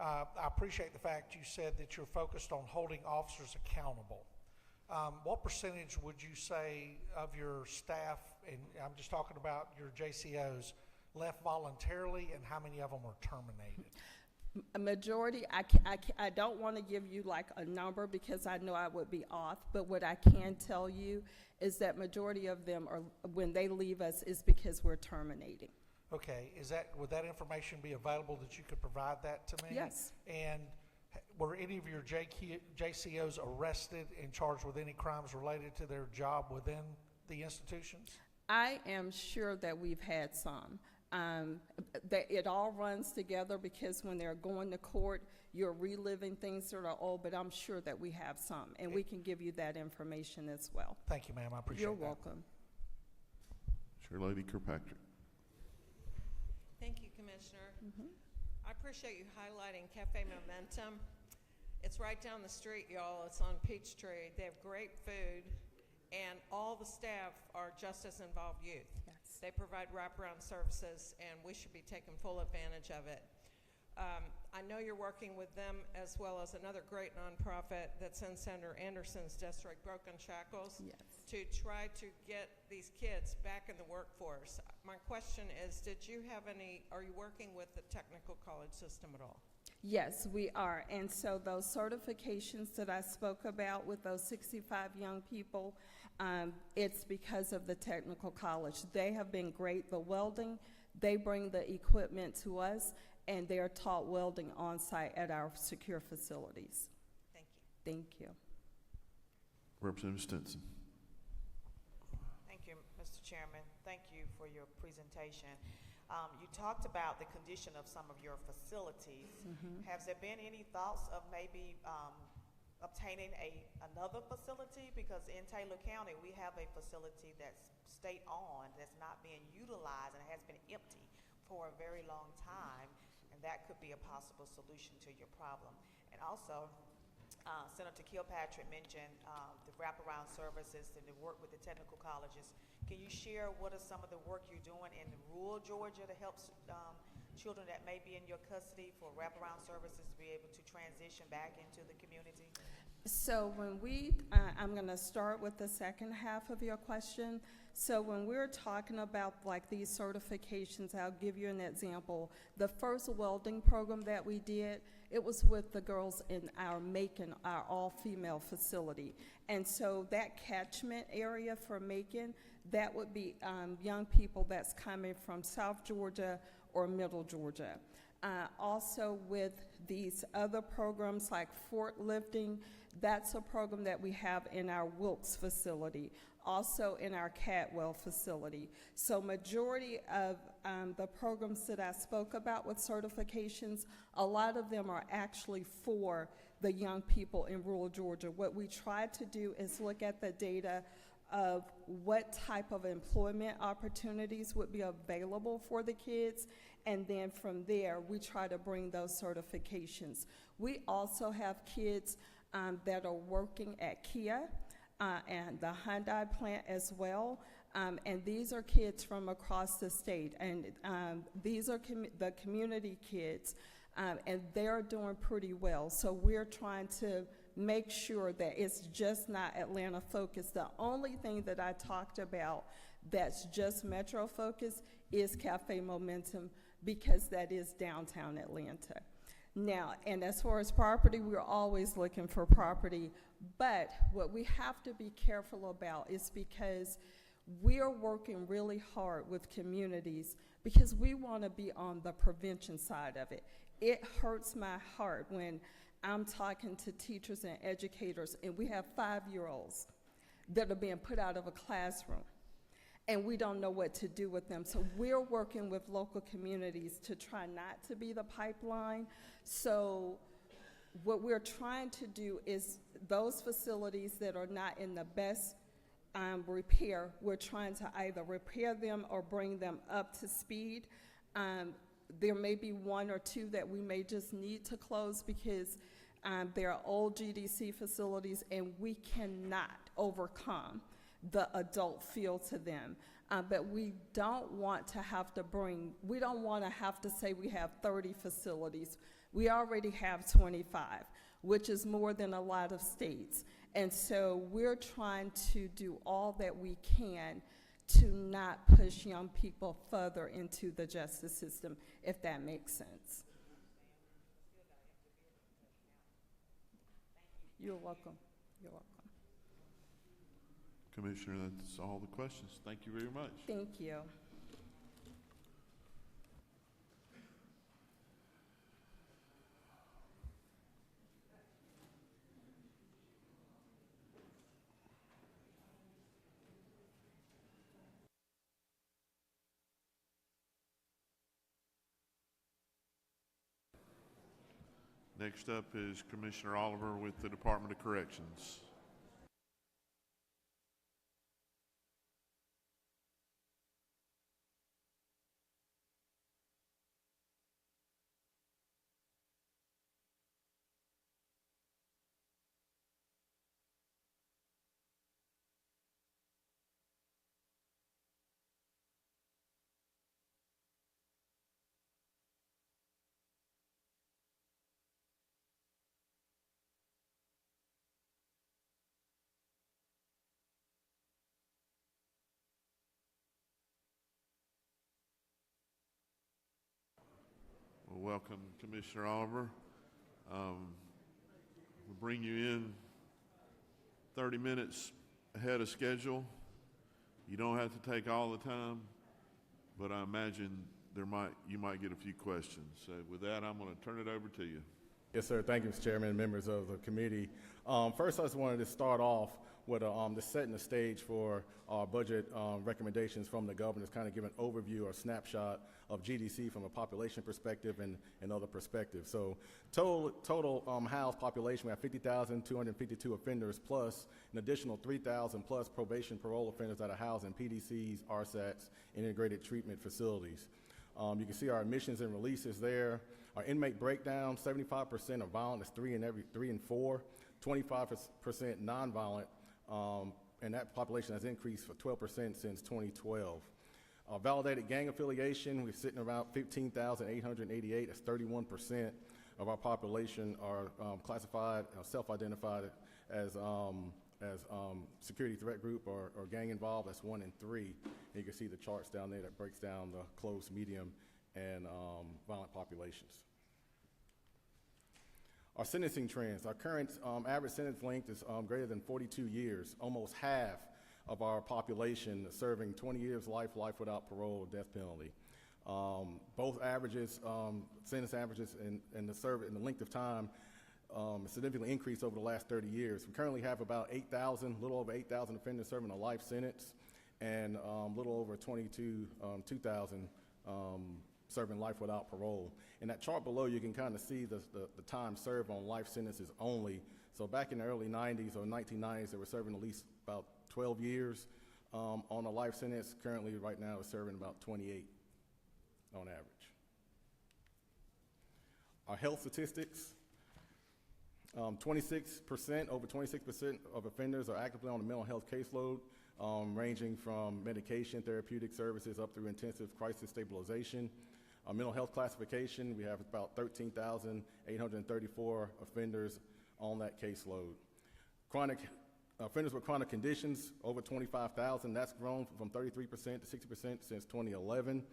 I appreciate the fact you said that you're focused on holding officers accountable. What percentage would you say of your staff, and I'm just talking about your JCOs, left voluntarily, and how many of them were terminated? A majority, I don't want to give you like a number because I know I would be off, but what I can tell you is that majority of them are, when they leave us, is because we're terminating. Okay, would that information be available that you could provide that to me? Yes. And were any of your JCOs arrested and charged with any crimes related to their job within the institutions? I am sure that we've had some. That it all runs together because when they're going to court, you're reliving things that are old, but I'm sure that we have some, and we can give you that information as well. Thank you, ma'am. I appreciate You're that. welcome. Chair Lady Kirkpatrick. Thank you, Commissioner. I appreciate you highlighting Cafe Momentum. It's right down the street, y'all. It's on Peachtree. They have great food, and all the staff are just as involved youth. Yes. They provide wraparound services, and we should be taking full advantage of it. I know you're working with them as well as another great nonprofit that's in Senator Anderson's district, Broken Shackles, to try to get these kids back in the workforce. My question is, are you working with the technical college system at all? Yes, we are. And so those certifications that I spoke about with those 65 young people, it's because of the technical college. They have been great. The welding, they bring the equipment to us, and they're taught welding on site at our secure facilities. Thank you. Thank you. Representative Stinson. Thank you, Mr. Chairman. Thank you for your presentation. You talked about the condition of some of your facilities. Has there been any thoughts of maybe obtaining another facility? Because in Taylor County, we have a facility that's state-owned, that's not being utilized, and has been empty for a very long time, and that could be a possible solution to your problem. And also, Senator Kilpatrick mentioned the wraparound services and the work with the technical colleges. Can you share what are some of the work you're doing in rural Georgia to help children that may be in your custody for wraparound services to be able to transition back into the community? So when I'm going to start with the second half of your question. So when we're talking about like these certifications, I'll give you an example. The first welding program that we did, it was with the girls in our Macon, our all-female facility. And so that catchment area for Macon, that would be young people that's coming from South Georgia or Middle Georgia. Also with these other programs like forklifting, that's a program that we have in our Wilkes facility, also in our Cadwell facility. So majority of the programs that I spoke about with certifications, a lot of them are actually for the young people in rural Georgia. What we try to do is look at the data of what type of employment opportunities would be available for the kids, and then from there, we try to bring those certifications. We also have kids that are working at Kia and the Hyundai plant as well, and these are kids from across the state, and these are the community kids, and they're doing pretty well. So we're trying to make sure that it's just not Atlanta focused. The only thing that I talked about that's just metro focused is Cafe Momentum, because that is downtown Atlanta. Now, and as far as property, we're always looking for property, but what we have to be careful about is because we are working really hard with communities because we want to be on the prevention side of it. It hurts my heart when I'm talking to teachers and educators, and we have 5-year-olds that are being put out of a classroom, and we don't know what to do with them. So we're working with local communities to try not to be the pipeline. So what we're trying to do is those facilities that are not in the best repair, we're trying to either repair them or bring them up to speed. There may be 1 or 2 that we may just need to close because they're old GDC facilities and we cannot overcome the adult feel to them. But we don't want to have to we don't want to have to say we have 30 facilities. We already have 25, which is more than a lot of states. And so we're trying to do all that we can to not push young people further into the justice system, if that makes sense. You're welcome. You're welcome. Commissioner, that's all the questions. Thank you very much. Thank you. Next up is Commissioner Oliver with the Department of Corrections. Well, welcome, Commissioner Oliver. We'll bring you in 30 minutes ahead of schedule. You don't have to take all the time, but I imagine you might get a few questions. So with that, I'm going to turn it over to you. Yes, sir. Thank you, Mr. Chairman and members of the committee. First, I just wanted to start off with just setting the stage for our budget recommendations from the governor, kind of give an overview or snapshot of GDC from a population perspective and other perspectives. So total housed population, we have 50,252 offenders plus an additional 3,000 plus probation parole offenders that are housed in PDCs, RSATs, integrated treatment facilities. You can see our admissions and releases there. Our inmate breakdown, 75% are violent, that's 3 in 4, 25% nonviolent, and that population has increased for 12% since 2012. Validated gang affiliation, we're sitting around 15,888, that's 31% of our population are classified, self-identified as security threat group or gang involved, that's 1 in 3. And you can see the charts down there that breaks down the close, medium, and violent populations. Our sentencing trends, our current average sentence length is greater than 42 years, almost half of our population serving 20 years life without parole or death penalty. Both averages, sentence averages and the length of time significantly increased over the last 30 years. We currently have about 8,000, a little over 8,000 offenders serving a life sentence, and a little over 2,000 serving life without parole. In that chart below, you can kind of see the time served on life sentences only. So back in the early 90s or 1990s, they were serving at least about 12 years on a life sentence. Currently, right now, is serving about 28 on average. Our health statistics, over 26% of offenders are actively on a mental health caseload, ranging from medication, therapeutic services, up through intensive crisis stabilization. Our mental health classification, we have about 13,834 offenders on that caseload. Offenders with chronic conditions, over 25,000. That's grown from 33% to 60% since 2011.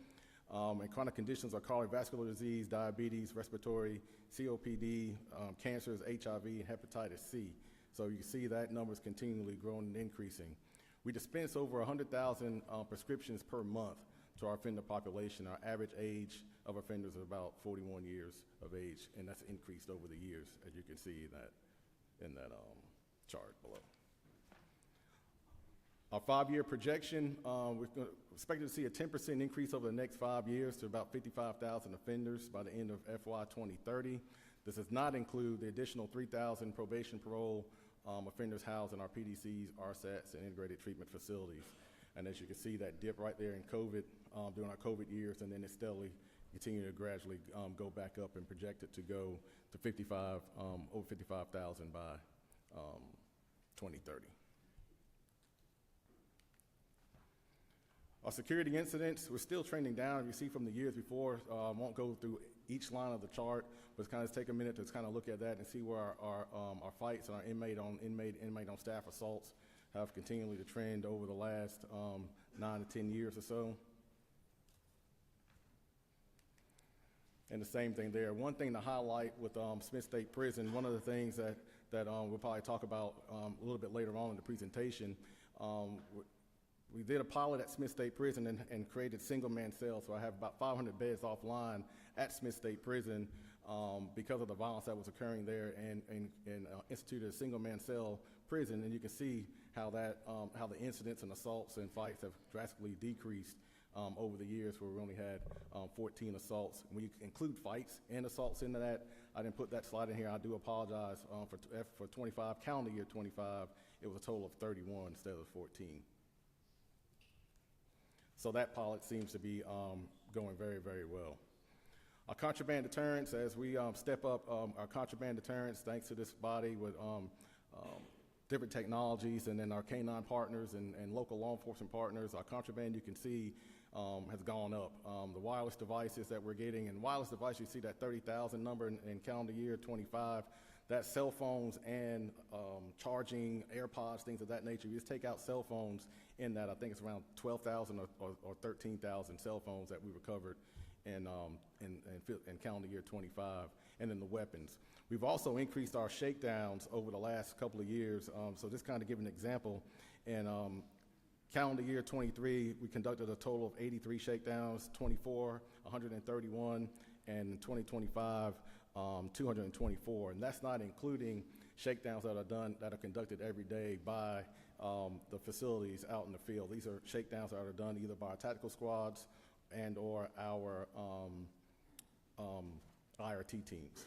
And chronic conditions are cardiovascular disease, diabetes, respiratory, COPD, cancers, HIV, and hepatitis C. So you can see that number is continually growing and increasing. We dispense over 100,000 prescriptions per month to our offender population. Our average age of offenders is about 41 years of age, and that's increased over the years, as you can see in that chart below. Our 5-year projection, we're expected to see a 10% increase over the next 5 years to about 55,000 offenders by the end of FY 2030. This does not include the additional 3,000 probation parole offenders housed in our PDCs, RSATs, and integrated treatment facilities. And as you can see, that dip right there in COVID, during our COVID years, and then it steadily continue to gradually go back up and project it to go to over 55,000 by 2030. Our security incidents, we're still trending down. You see from the years before, I won't go through each line of the chart, but kind of take a minute to kind of look at that and see where our fights and our inmate on staff assaults have continually to trend over the last 9 to 10 years or so. And the same thing there. One thing to highlight with Smith State Prison, one of the things that we'll probably talk about a little bit later on in the presentation, we did a pilot at Smith State Prison and created single-man cells. So I have about 500 beds offline at Smith State Prison because of the violence that was occurring there, and instituted a single-man cell prison. And you can see how how the incidents and assaults and fights have drastically decreased over the years, where we only had 14 assaults. When you include fights and assaults into that, I didn't put that slide in here. I do apologize. For 25, calendar year 25, it was a total of 31 instead of 14. So that pilot seems to be going very, very well. Our contraband deterrence, as we step up our contraband deterrence, thanks to this body with different technologies, and then our canine partners and local law enforcement partners, our contraband, you can see, has gone up. The wireless devices that we're getting, and wireless devices, you see that 30,000 number in calendar year 25, that's cell phones and charging, AirPods, things of that nature. You just take out cell phones in that, I think it's around 12,000 or 13,000 cell phones that we recovered in calendar year 25, and then the weapons. We've also increased our shakedowns over the last couple of years. So just kind of give an example. In calendar year 23, we conducted a total of 83 shakedowns, 24, 131, and in 2025, 224. And that's not including shakedowns that are conducted every day by the facilities out in the field. These are shakedowns that are done either by our tactical squads and or our IRT teams.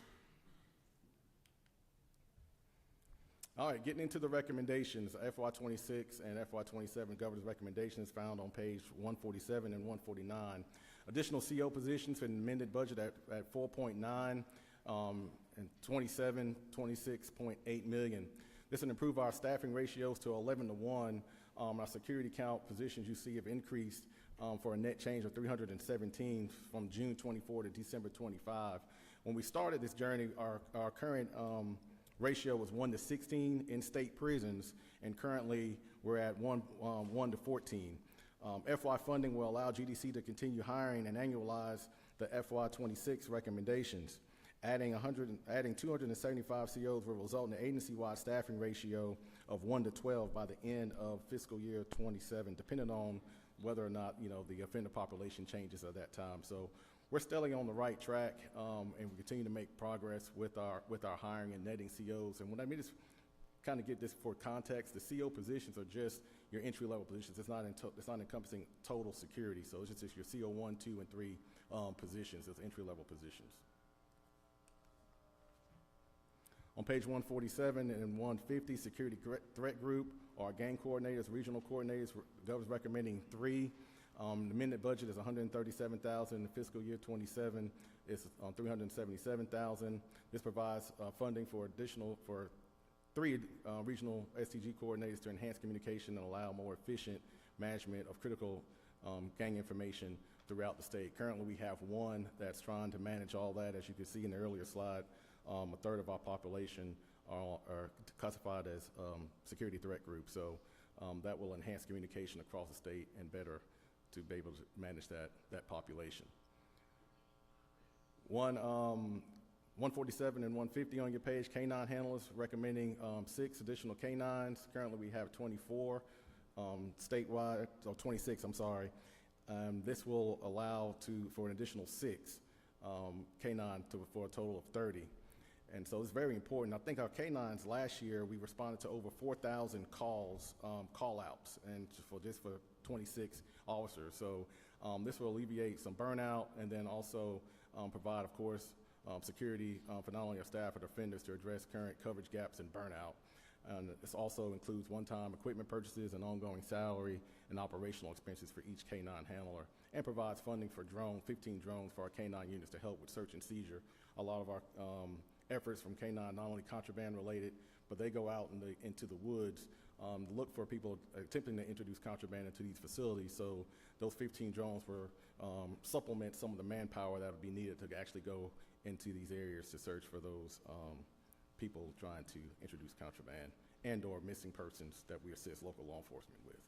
All right, getting into the recommendations, FY26 and FY27 governor's recommendations found on page 147 and 149. Additional CO positions in the amended budget at 4.9 and 26.8 million. This will improve our staffing ratios to 11-1. Our security count positions you see have increased for a net change of 317 from June 24 to December 25. When we started this journey, our current ratio was 1-16 in state prisons, and currently we're at 1-14. FY funding will allow GDC to continue hiring and annualize the FY26 recommendations. Adding 275 COs will result in an agency-wide staffing ratio of 1-12 by the end of fiscal year 27, depending on whether or not, the offender population changes at that time. So we're steadily on the right track, and we continue to make progress with our hiring and netting COs. And what I mean is, kind of get this for context, the CO positions are just your entry-level positions. It's not encompassing total security. So it's just your CO 1, 2, and 3 positions, those entry-level positions. On page 147 and 150, security threat group, our gang coordinators, regional coordinators, the governor's recommending 3. The amended budget is $137,000. The fiscal year 27 is $377,000. This provides funding for 3 regional STG coordinators to enhance communication and allow more efficient management of critical gang information throughout the state. Currently, we have 1 that's trying to manage all that. As you can see in the earlier slide, a third of our population are classified as security threat groups. So that will enhance communication across the state and better to be able to manage that population. 147 and 150 on your page, K-9 handlers, recommending 6 additional K-9s. Currently, we have 24 statewide, or 26, I'm sorry. This will allow for an additional 6 K-9 for a total of 30. And so it's very important. I think our K-9s last year, we responded to over 4,000 call-outs, and just for 26 officers. So this will alleviate some burnout, and then also provide, of course, security for not only our staff but offenders to address current coverage gaps and burnout. And this also includes one-time equipment purchases and ongoing salary and operational expenses for each K-9 handler, and provides funding for 15 drones for our K-9 units to help with search and seizure. A lot of our efforts from K-9 not only contraband related, but they go out into the woods to look for people attempting to introduce contraband into these facilities. So those 15 drones will supplement some of the manpower that would be needed to actually go into these areas to search for those people trying to introduce contraband and or missing persons that we assist local law enforcement with.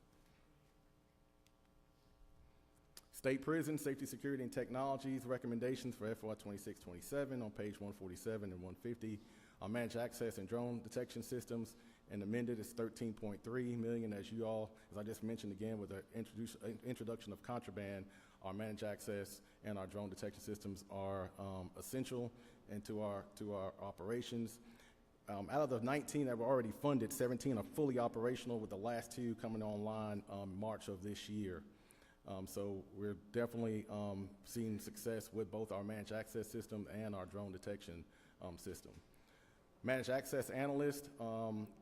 State Prison, Safety, Security, and Technologies recommendations for FY 26-27 on page 147 and 150. Managed access and drone detection systems, and amended is $13.3 million. As I just mentioned again, with the introduction of contraband, our managed access and our drone detection systems are essential into our operations. Out of the 19 that were already funded, 17 are fully operational, with the last 2 coming online March of this year. So we're definitely seeing success with both our managed access system and our drone detection system. Managed access analyst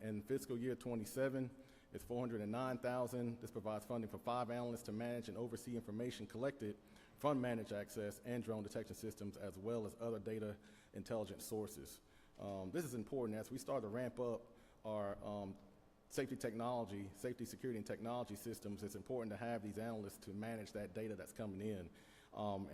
in fiscal year 27 is $409,000. This provides funding for 5 analysts to manage and oversee information collected from managed access and drone detection systems, as well as other data intelligence sources. This is important as we start to ramp up our safety, security, and technology systems. It's important to have these analysts to manage that data that's coming in.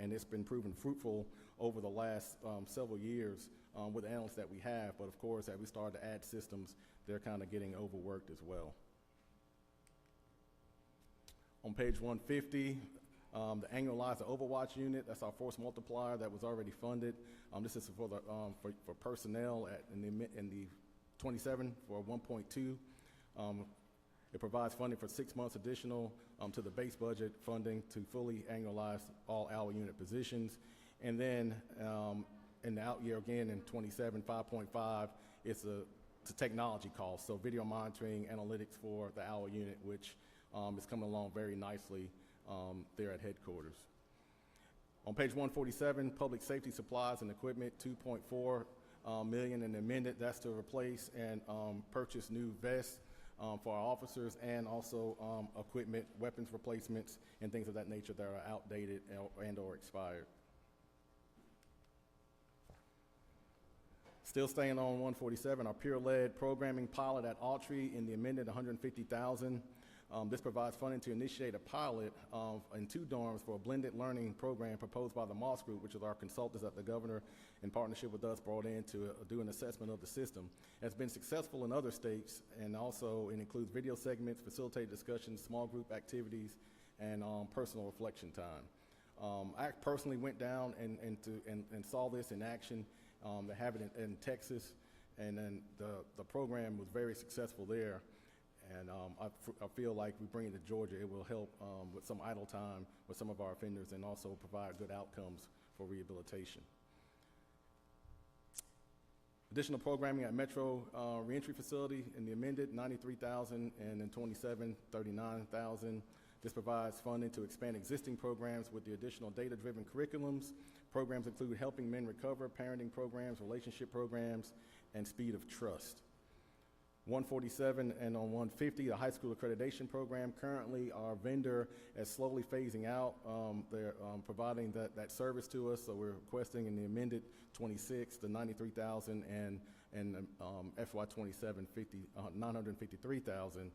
And it's been proven fruitful over the last several years with the analysts that we have. But of course, as we start to add systems, they're kind of getting overworked as well. On page 150, the annualized Overwatch unit, that's our force multiplier that was already funded. This is for for personnel in the 27 for 1.2. It provides funding for 6 months additional to the base budget funding to fully annualize all hour unit positions. And then in the out year again in 27, 5.5, it's a technology cost. So video monitoring, analytics for the hour unit, which is coming along very nicely there at headquarters. On page 147, public safety supplies and equipment, $2.4 million in the amended. That's to replace and purchase new vests for our officers, and also equipment, weapons replacements, and things of that nature that are outdated and or expired. Still staying on 147, our peer-led programming pilot at Autry in the amended $150,000. This provides funding to initiate a pilot in 2 dorms for a blended learning program proposed by the Moss Group, which is our consultants that the governor, in partnership with us, brought in to do an assessment of the system. It's been successful in other states, and also it includes video segments, facilitated discussions, small group activities, and personal reflection time. I personally went down and saw this in action. They have it in Texas, and then the program was very successful there. And I feel like we bring it to Georgia, it will help with some idle time with some of our offenders and also provide good outcomes for rehabilitation. Additional programming at Metro Reentry Facility in the amended $93,000 and in 27, $39,000. This provides funding to expand existing programs with the additional data-driven curriculums. Programs include Helping Men Recover, parenting programs, relationship programs, and Speed of Trust. 147 and on 150, the high school accreditation program. Currently, our vendor is slowly phasing out. They're providing that service to us, so we're requesting in the amended 26, the $93,000, and FY27, $953,000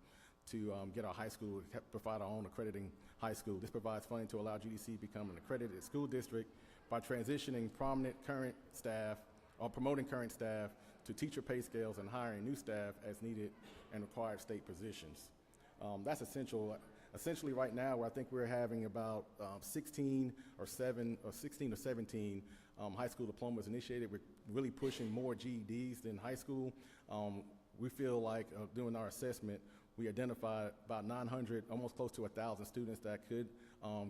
to get our high school, provide our own accrediting high school. This provides funding to allow GDC to become an accredited school district by transitioning prominent current staff or promoting current staff to teacher pay scales and hiring new staff as needed and required state positions. That's essential. Essentially right now, I think we're having about 16 or 17 high school diplomas initiated. We're really pushing more GEDs than high school. We feel like doing our assessment, we identified about 900, almost close to 1,000 students that could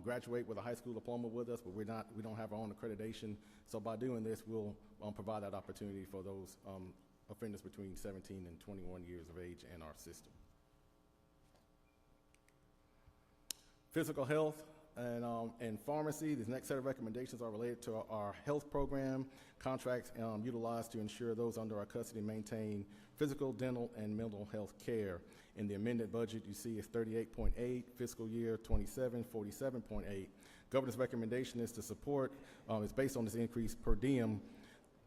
graduate with a high school diploma with us, but we don't have our own accreditation. So by doing this, we'll provide that opportunity for those offenders between 17 and 21 years of age in our system. Physical health and pharmacy. This next set of recommendations are related to our health program contracts utilized to ensure those under our custody maintain physical, dental, and mental health care. In the amended budget, you see it's 38.8, fiscal year 27, 47.8. Governor's recommendation is to support, is based on this increased per diem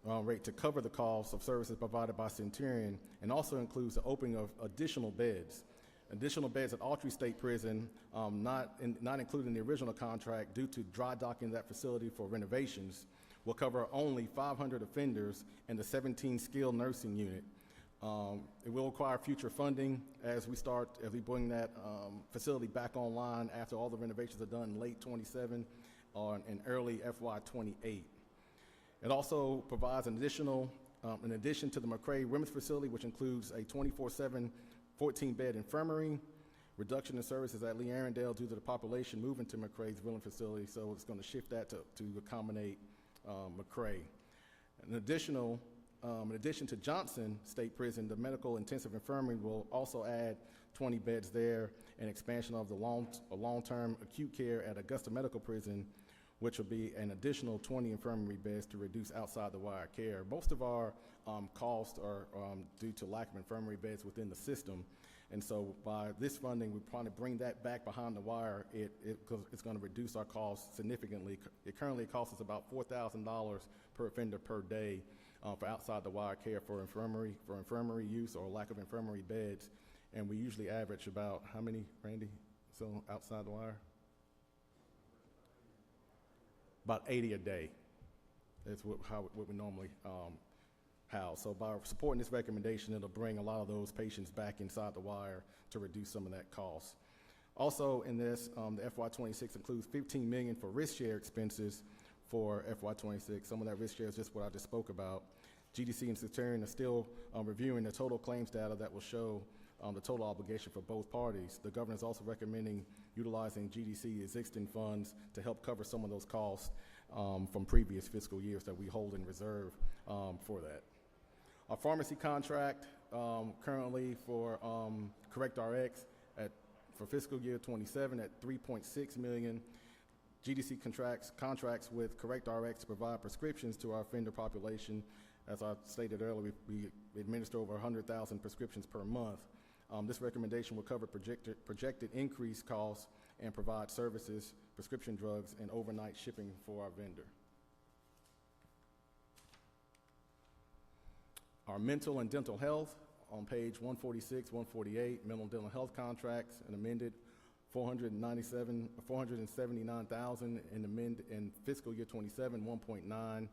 rate to cover the costs of services provided by Centurion, and also includes the opening of additional beds. Additional beds at Autry State Prison, not included in the original contract due to dry docking that facility for renovations, will cover only 500 offenders in the 17 skilled nursing unit. It will require future funding as we bring that facility back online after all the renovations are done in late 27 or in early FY28. It also provides an addition to the McCray Women's Facility, which includes a 24/7 14-bed infirmary, reduction in services at Lee Arundel due to the population moving to McCray's Villan facility, so it's going to shift that to accommodate McCray. In addition to Johnson State Prison, the medical intensive infirmary will also add 20 beds there, and expansion of the long-term acute care at Augusta Medical Prison, which will be an additional 20 infirmary beds to reduce outside the wire care. Most of our costs are due to lack of infirmary beds within the system. And so by this funding, we plan to bring that back behind the wire. It's going to reduce our costs significantly. It currently costs us about $4,000 per offender per day for outside the wire care for infirmary use or lack of infirmary beds. And we usually average about, how many, Randy? So outside the wire? About 80 a day. That's what we normally house. So by supporting this recommendation, it'll bring a lot of those patients back inside the wire to reduce some of that cost. Also in this, the FY26 includes $15 million for risk share expenses for FY26. Some of that risk share is just what I just spoke about. GDC and Centurion are still reviewing the total claims data that will show the total obligation for both parties. The governor is also recommending utilizing GDC existing funds to help cover some of those costs from previous fiscal years that we hold in reserve for that. Our pharmacy contract currently for CorrectRx for fiscal year 27 at $3.6 million. GDC contracts with CorrectRx to provide prescriptions to our offender population. As I stated earlier, we administer over 100,000 prescriptions per month. This recommendation will cover projected increased costs and provide services, prescription drugs, and overnight shipping for our vendor. Our mental and dental health on page 146, 148, mental and dental health contracts and amended $479,000 in fiscal year 27, 1.9.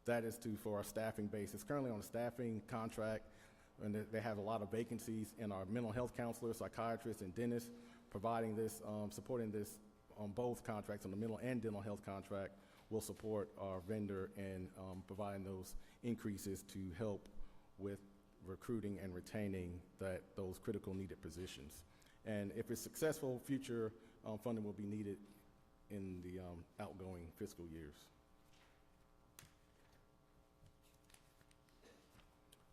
That is for our staffing base. It's currently on a staffing contract, and they have a lot of vacancies in our mental health counselors, psychiatrists, and dentists, providing this, supporting this on both contracts, on the mental and dental health contract. Will support our vendor in providing those increases to help with recruiting and retaining those critical needed positions. And if it's successful, future funding will be needed in the outgoing fiscal years.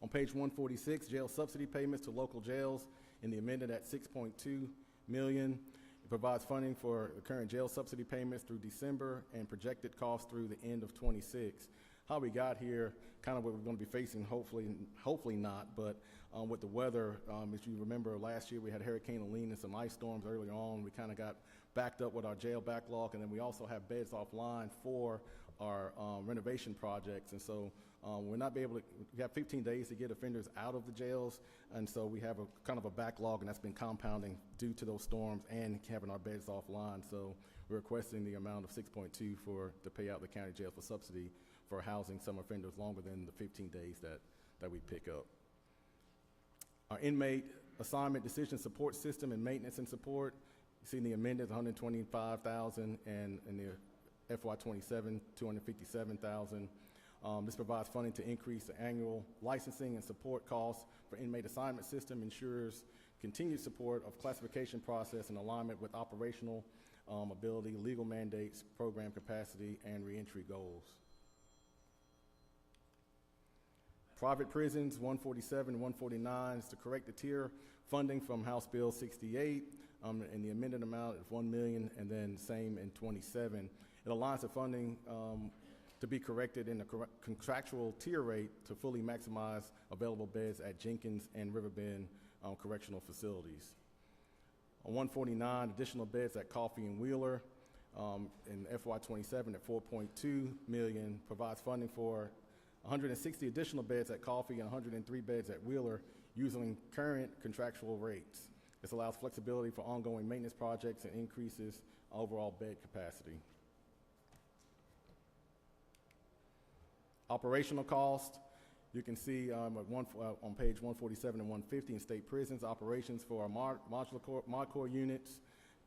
On page 146, jail subsidy payments to local jails in the amended at $6.2 million. It provides funding for the current jail subsidy payments through December and projected costs through the end of 26. How we got here, kind of what we're going to be facing, hopefully not, but with the weather, as you remember last year we had Hurricane Helene and some ice storms early on. We kind of got backed up with our jail backlog, and then we also have beds offline for our renovation projects, and so we're not be able to, we have 15 days to get offenders out of the jails, and so we have a kind of a backlog, and that's been compounding due to those storms and having our beds offline. So we're requesting the amount of 6.2 to pay out the county jail for subsidy for housing some offenders longer than the 15 days that we pick up. Our inmate assignment decision support system and maintenance and support, you see in the amended $125,000, and in the FY27 $257,000. This provides funding to increase the annual licensing and support costs for inmate assignment system, ensures continued support of classification process in alignment with operational ability, legal mandates, program capacity, and reentry goals. Private prisons, 147 and 149 is to correct the tier funding from House Bill 68 in the amended amount of $1 million, and then same in 27. It aligns the funding to be corrected in the contractual tier rate to fully maximize available beds at Jenkins and Riverbend correctional facilities. On 149, additional beds at Coffee and Wheeler in FY27 at $4.2 million provides funding for 160 additional beds at Coffee and 103 beds at Wheeler using current contractual rates. This allows flexibility for ongoing maintenance projects and increases overall bed capacity. Operational cost, you can see on page 147 and 150 in state prisons, operations for our mod core units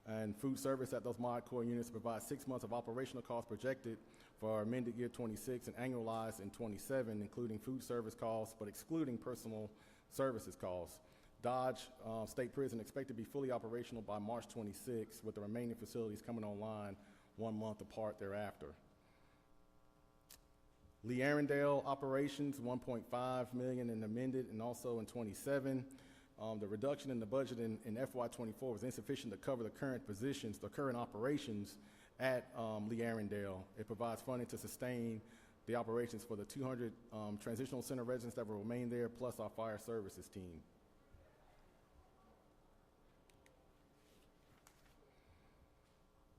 and food service at those mod core units provide 6 months of operational costs projected for our amended year 26 and annualized in 27, including food service costs, but excluding personal services costs. Dodge State Prison expected to be fully operational by March 26, with the remaining facilities coming online 1 month apart thereafter. Lee Arundel operations, $1.5 million in amended and also in 27. The reduction in the budget in FY24 was insufficient to cover the current positions, the current operations at Lee Arundel. It provides funding to sustain the operations for the 200 transitional center residents that will remain there, plus our fire services team.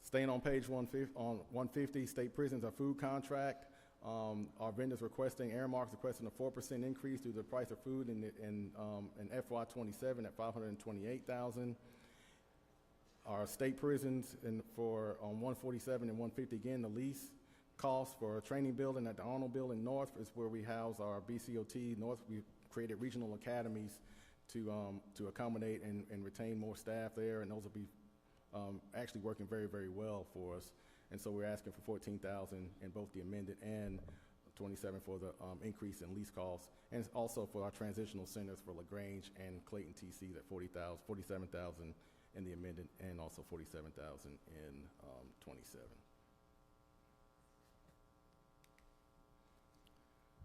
Staying on page 150, state prisons, our food contract. Our vendors requesting, Aramark's requesting a 4% increase due to the price of food in FY27 at $528,000. Our state prisons for on 147 and 150, again, the lease cost for a training building at the Arnold Building North is where we house our BCOT North. We've created regional academies to accommodate and retain more staff there, and those will be actually working very, very well for us. And so we're asking for $14,000 in both the amended and 27 for the increase in lease costs, and also for our transitional centers for LaGrange and Clayton TC at $47,000 in the amended, and also $47,000 in 27.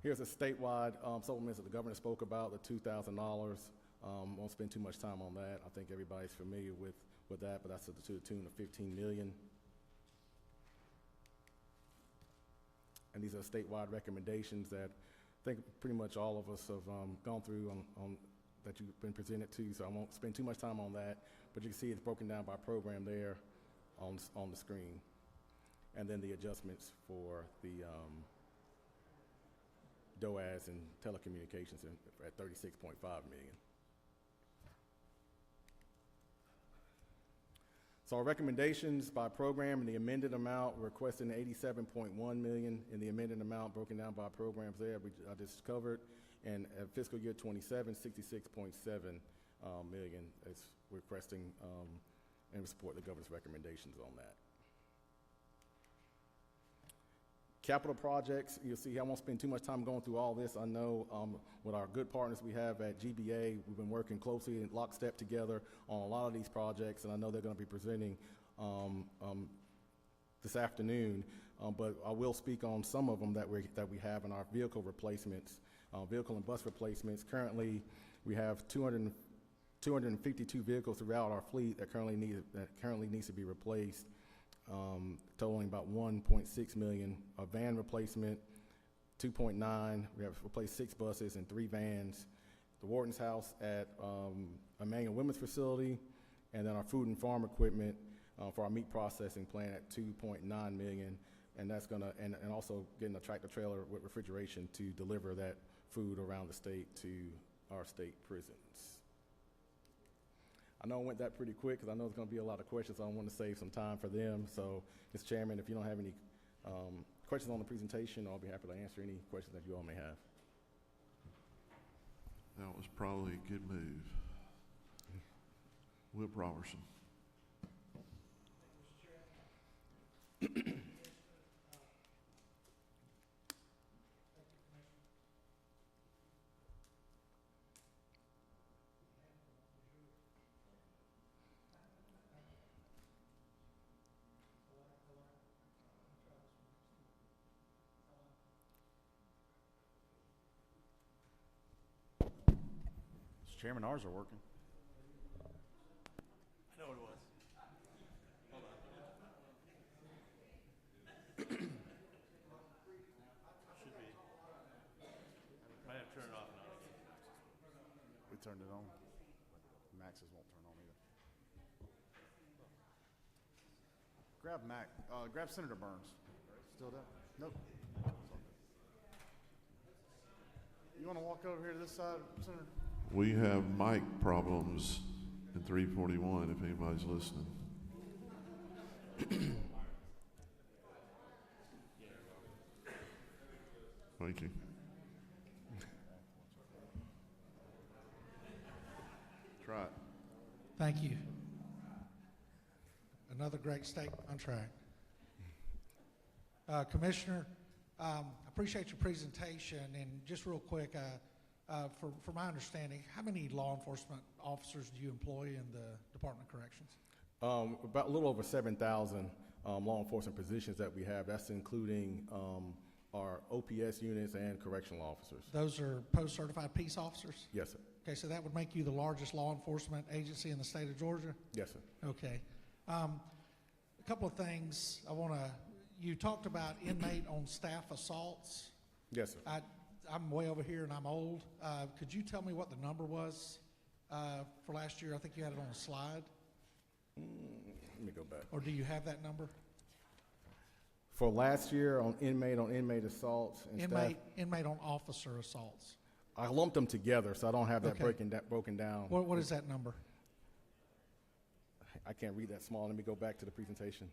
Here's a statewide supplements that the governor spoke about, the $2,000. Won't spend too much time on that. I think everybody's familiar with that, but that's to the tune of $15 million. And these are statewide recommendations that I think pretty much all of us have gone through on that you've been presented to, so I won't spend too much time on that. But you can see it's broken down by program there on the screen. And then the adjustments for the DOAS and telecommunications at $36.5 million. So our recommendations by program in the amended amount, we're requesting $87.1 million in the amended amount, broken down by programs there, I just covered. And fiscal year 27, $66.7 million is requesting and support the governor's recommendations on that. Capital projects, you'll see I won't spend too much time going through all this. I know with our good partners we have at GBA, we've been working closely in lockstep together on a lot of these projects, and I know they're going to be presenting this afternoon. But I will speak on some of them that we have in our vehicle replacements, vehicle and bus replacements. Currently, we have 252 vehicles throughout our fleet that currently needs to be replaced. Totaling about 1.6 million. A van replacement, 2.9. We have replaced 6 buses and 3 vans. The Warden's House at Emmanuel Women's Facility, and then our food and farm equipment for our meat processing plant at 2.9 million, and that's gonna and also getting a tractor trailer with refrigeration to deliver that food around the state to our state prisons. I know I went that pretty quick because I know there's going to be a lot of questions, so I want to save some time for them. So, Mr. Chairman, if you don't have any questions on the presentation, I'll be happy to answer any questions that you all may have. That was probably a good move. Whip Robertson. Chairman, ours are working. I know what it was. Hold on. Should be. Might have to turn it off now. We turned it on. Max's won't turn on either. Grab Mac. Grab Senator Burns. Still there? Nope. You want to walk over here to this side, Senator? We have mic problems in 341 if anybody's listening. Thank you. Try it. Thank you. Another great state on track. Commissioner, appreciate your presentation, and just real quick, for my understanding, how many law enforcement officers do you employ in the Department of Corrections? About a little over 7,000 law enforcement positions that we have. That's including our OPS units and correctional officers. Those are post-certified peace officers? Yes, sir. Okay, so that would make you the largest law enforcement agency in the state of Georgia? Yes, sir. Okay. A couple of things I want to, you talked about inmate on staff assaults. Yes, sir. I'm way over here and I'm old. Could you tell me what the number was for last year? I think you had it on a slide. Let me go back. Or do you have that number? For last year on inmate assaults and staff, Inmate on officer assaults. I lumped them together, so I don't have that Okay. broken down. What is that number? I can't read that small. Let me go back to the presentation.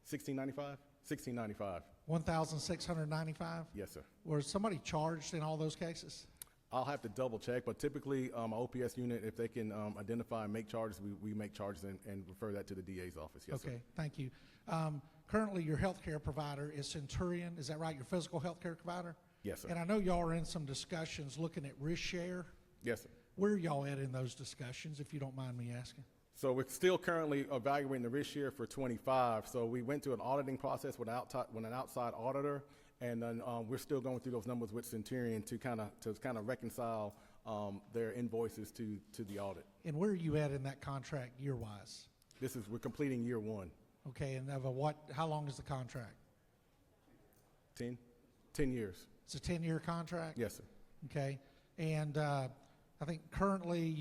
1695? 1695. 1,695? Yes, sir. Was somebody charged in all those cases? I'll have to double check, but typically, our OPS unit, if they can identify and make charges, we make charges and refer that to the DA's office. Yes, Okay, sir. thank you. Currently, your healthcare provider is Centurion. Is that right? Your physical healthcare provider? Yes, sir. And I know y'all are in some discussions looking at risk share. Yes, sir. Where are y'all at in those discussions, if you don't mind me asking? So we're still currently evaluating the risk share for 25. So we went through an auditing process with an outside auditor, and then we're still going through those numbers with Centurion to kind of reconcile their invoices to the audit. And where are you at in that contract year-wise? We're completing year 1. Okay, and how long is the contract? 10 years. It's a 10-year contract? Yes, sir. Okay, and I think currently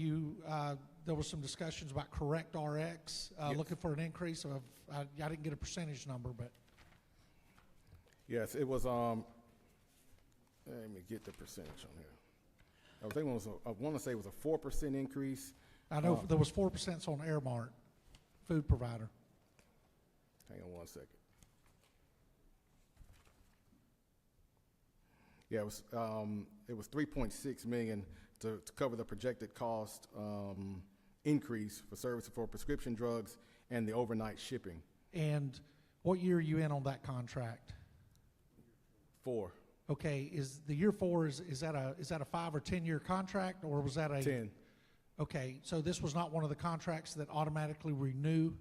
there were some discussions about Correct RX, Yes. looking for an increase of, I didn't get a percentage number, but. Yes, it was, let me get the percentage on here. I want to say it was a 4% increase. I know there was 4% on Airmart, food provider. Hang on one second. Yeah, it was 3.6 million to cover the projected cost increase for services for prescription drugs and the overnight shipping. And what year are you in on that contract? 4. Okay, is the year 4, is that a 5 or 10 year contract, or was that a 10. Okay, so this was not one of the contracts that automatically renew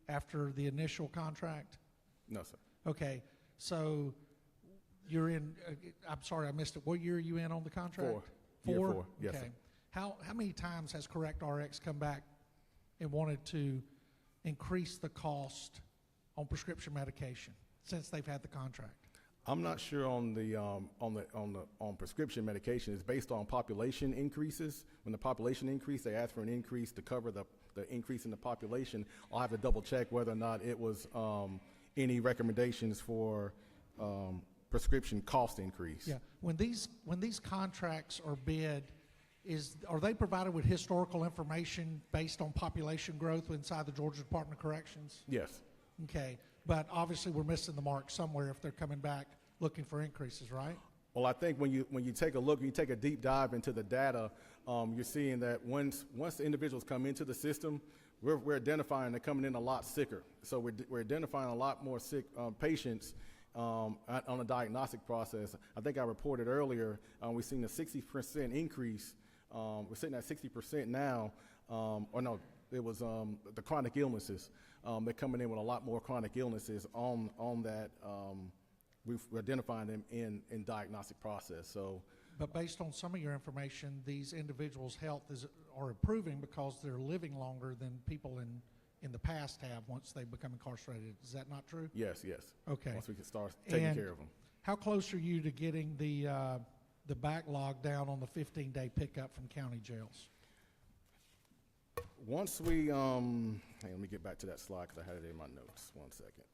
after the initial contract? No, sir. Okay, so you're in, I'm sorry, I missed it. What year are you in on the contract? 4. 4? Year 4, yes, Okay. sir. How many times has CorrectRx come back and wanted to increase the cost on prescription medication since they've had the contract? I'm not sure on the on prescription medication. It's based on population increases. When the population increase, they ask for an increase to cover the increase in the population. I'll have to double check whether or not it was any recommendations for prescription cost increase. Yeah. When these contracts are bid, are they provided with historical information based on population growth inside the Georgia Department of Corrections? Yes. Okay. But obviously we're missing the mark somewhere if they're coming back looking for increases, right? Well, I think when you take a look, you take a deep dive into the data, you're seeing that once the individuals come into the system, we're identifying they're coming in a lot sicker. So we're identifying a lot more sick patients on a diagnostic process. I think I reported earlier we've seen a 60% increase. We're sitting at 60% now, or no, it was the chronic illnesses. They're coming in with a lot more chronic illnesses on that. We're identifying them in diagnostic process. So, but based on some of your information, these individuals' health are improving because they're living longer than people in the past have once they become incarcerated. Is that not true? Yes. Okay. Once we can start taking care of them. How close are you to getting the backlog down on the 15-day pickup from county jails? Once we, hey, let me get back to that slide because I had it in my notes. 1 second.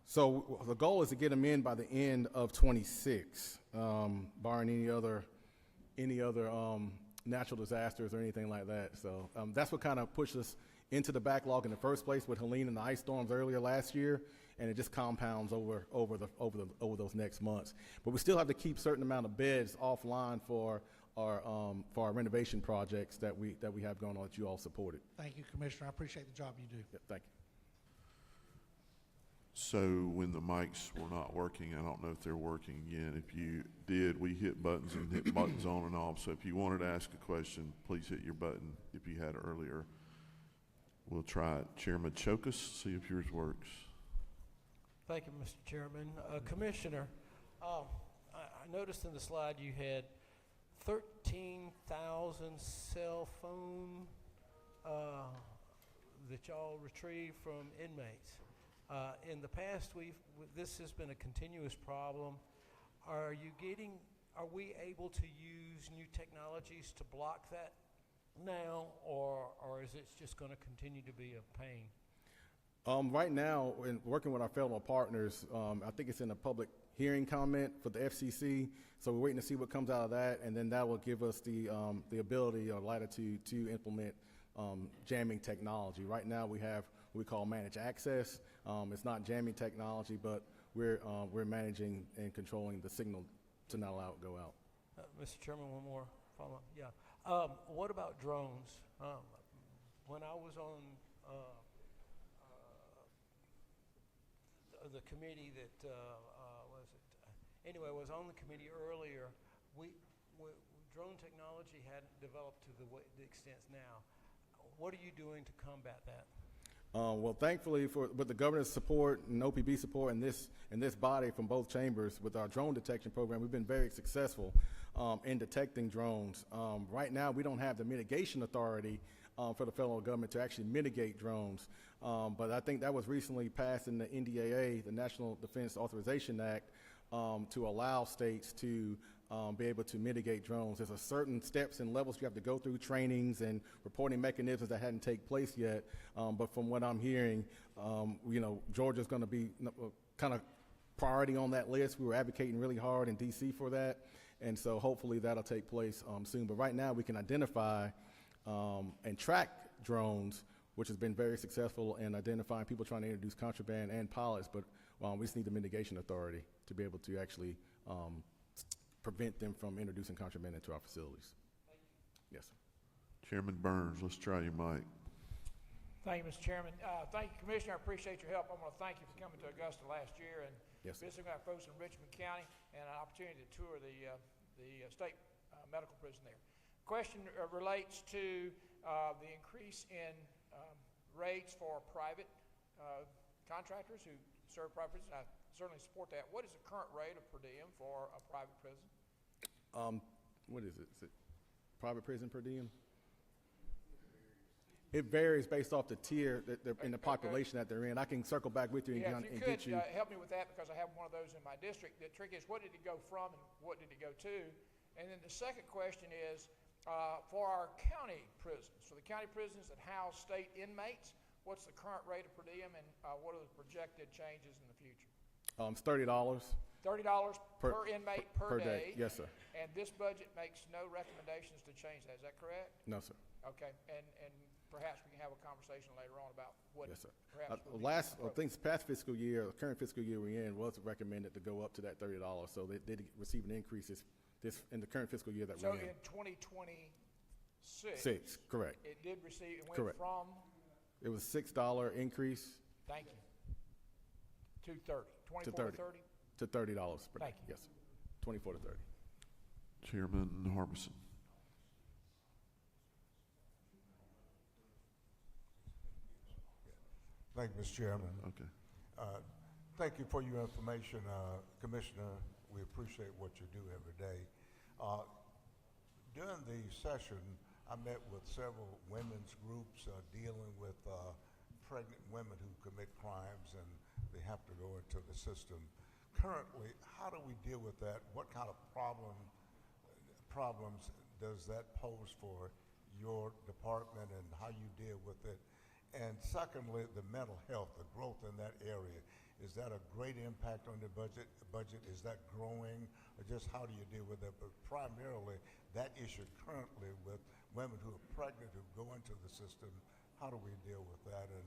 So the goal is to get them in by the end of 26, barring any other natural disasters or anything like that. So that's what kind of pushed us into the backlog in the first place with Helene and the ice storms earlier last year, and it just compounds over those next months. But we still have to keep a certain amount of beds offline for our renovation projects that we have going on that you all supported. Thank you, Commissioner. I appreciate the job you do. Yeah, thank you. So when the mics were not working, I don't know if they're working again. If you did, we hit buttons and hit buttons on and off. So if you wanted to ask a question, please hit your button if you had earlier. We'll try it. Chairman Chokus, see if yours works. Thank you, Mr. Chairman. Commissioner, I noticed in the slide you had 13,000 cell phone that y'all retrieved from inmates. In the past, this has been a continuous problem. Are we able to use new technologies to block that now, or is it just going to continue to be a pain? Right now, in working with our fellow partners, I think it's in a public hearing comment for the FCC. So we're waiting to see what comes out of that, and then that will give us the ability or latitude to implement jamming technology. Right now, we have what we call managed access. It's not jamming technology, but we're managing and controlling the signal to not allow it to go out. Mr. Chairman, one more follow-up. Yeah. What about drones? When I was on the committee that was on the committee earlier, drone technology hadn't developed to the extent now. What are you doing to combat that? Well, thankfully, with the governor's support and OPB support and this body from both chambers with our drone detection program, we've been very successful in detecting drones. Right now, we don't have the mitigation authority for the federal government to actually mitigate drones. But I think that was recently passed in the NDAA, the National Defense Authorization Act, to allow states to be able to mitigate drones. There's a certain steps and levels you have to go through, trainings and reporting mechanisms that hadn't taken place yet. But from what I'm hearing, Georgia's going to be kind of priority on that list. We were advocating really hard in D.C. for that. And so hopefully that'll take place soon. But right now we can identify and track drones, which has been very successful in identifying people trying to introduce contraband and pilots. But we just need the mitigation authority to be able to actually prevent them from introducing contraband into our facilities. Yes, sir. Chairman Burns, let's try your mic. Thank you, Mr. Chairman. Thank you, Commissioner. I appreciate your help. I want to thank you for coming to Augusta last year and Yes, sir. visiting our folks in Richmond County and an opportunity to tour the state medical prison there. Question relates to the increase in rates for private contractors who serve private prisons. I certainly support that. What is the current rate of per diem for a private prison? What is it? Is it private prison per diem? It varies based off the tier that they're in the population that they're in. I can circle back with you Yeah, and, if you and could get you. help me with that, because I have one of those in my district. The trick is, what did it go from and what did it go to? And then the second question is, for our county prisons, for the county prisons that house state inmates, what's the current rate of per diem and what are the projected changes in the future? It's $30. $30 per inmate per day. Yes, sir. And this budget makes no recommendations to change that. Is that correct? No, sir. Okay. And perhaps we can have a conversation later on about what. Yes, sir. Perhaps past fiscal year, the current fiscal year we're in was recommended to go up to that $30. So they did receive an increase this in the current fiscal year that we're in. So in 2026. Correct. It did receive. It went Correct. from. It was $6 increase. Thank you. To 30. 24 to 30. To $30 per day. Thank you. Yes, sir. 24 to 30. Chairman Harbison. Thank you, Mr. Chairman. Okay. Thank you for your information, Commissioner. We appreciate what you do every day. During the session, I met with several women's groups dealing with pregnant women who commit crimes and they have to go into the system. Currently, how do we deal with that? What kind of problems does that pose for your department and how you deal with it? And secondly, the mental health, the growth in that area, is that a great impact on the budget? Is that growing, or just how do you deal with that? But primarily, that issue currently with women who are pregnant who go into the system, how do we deal with that? And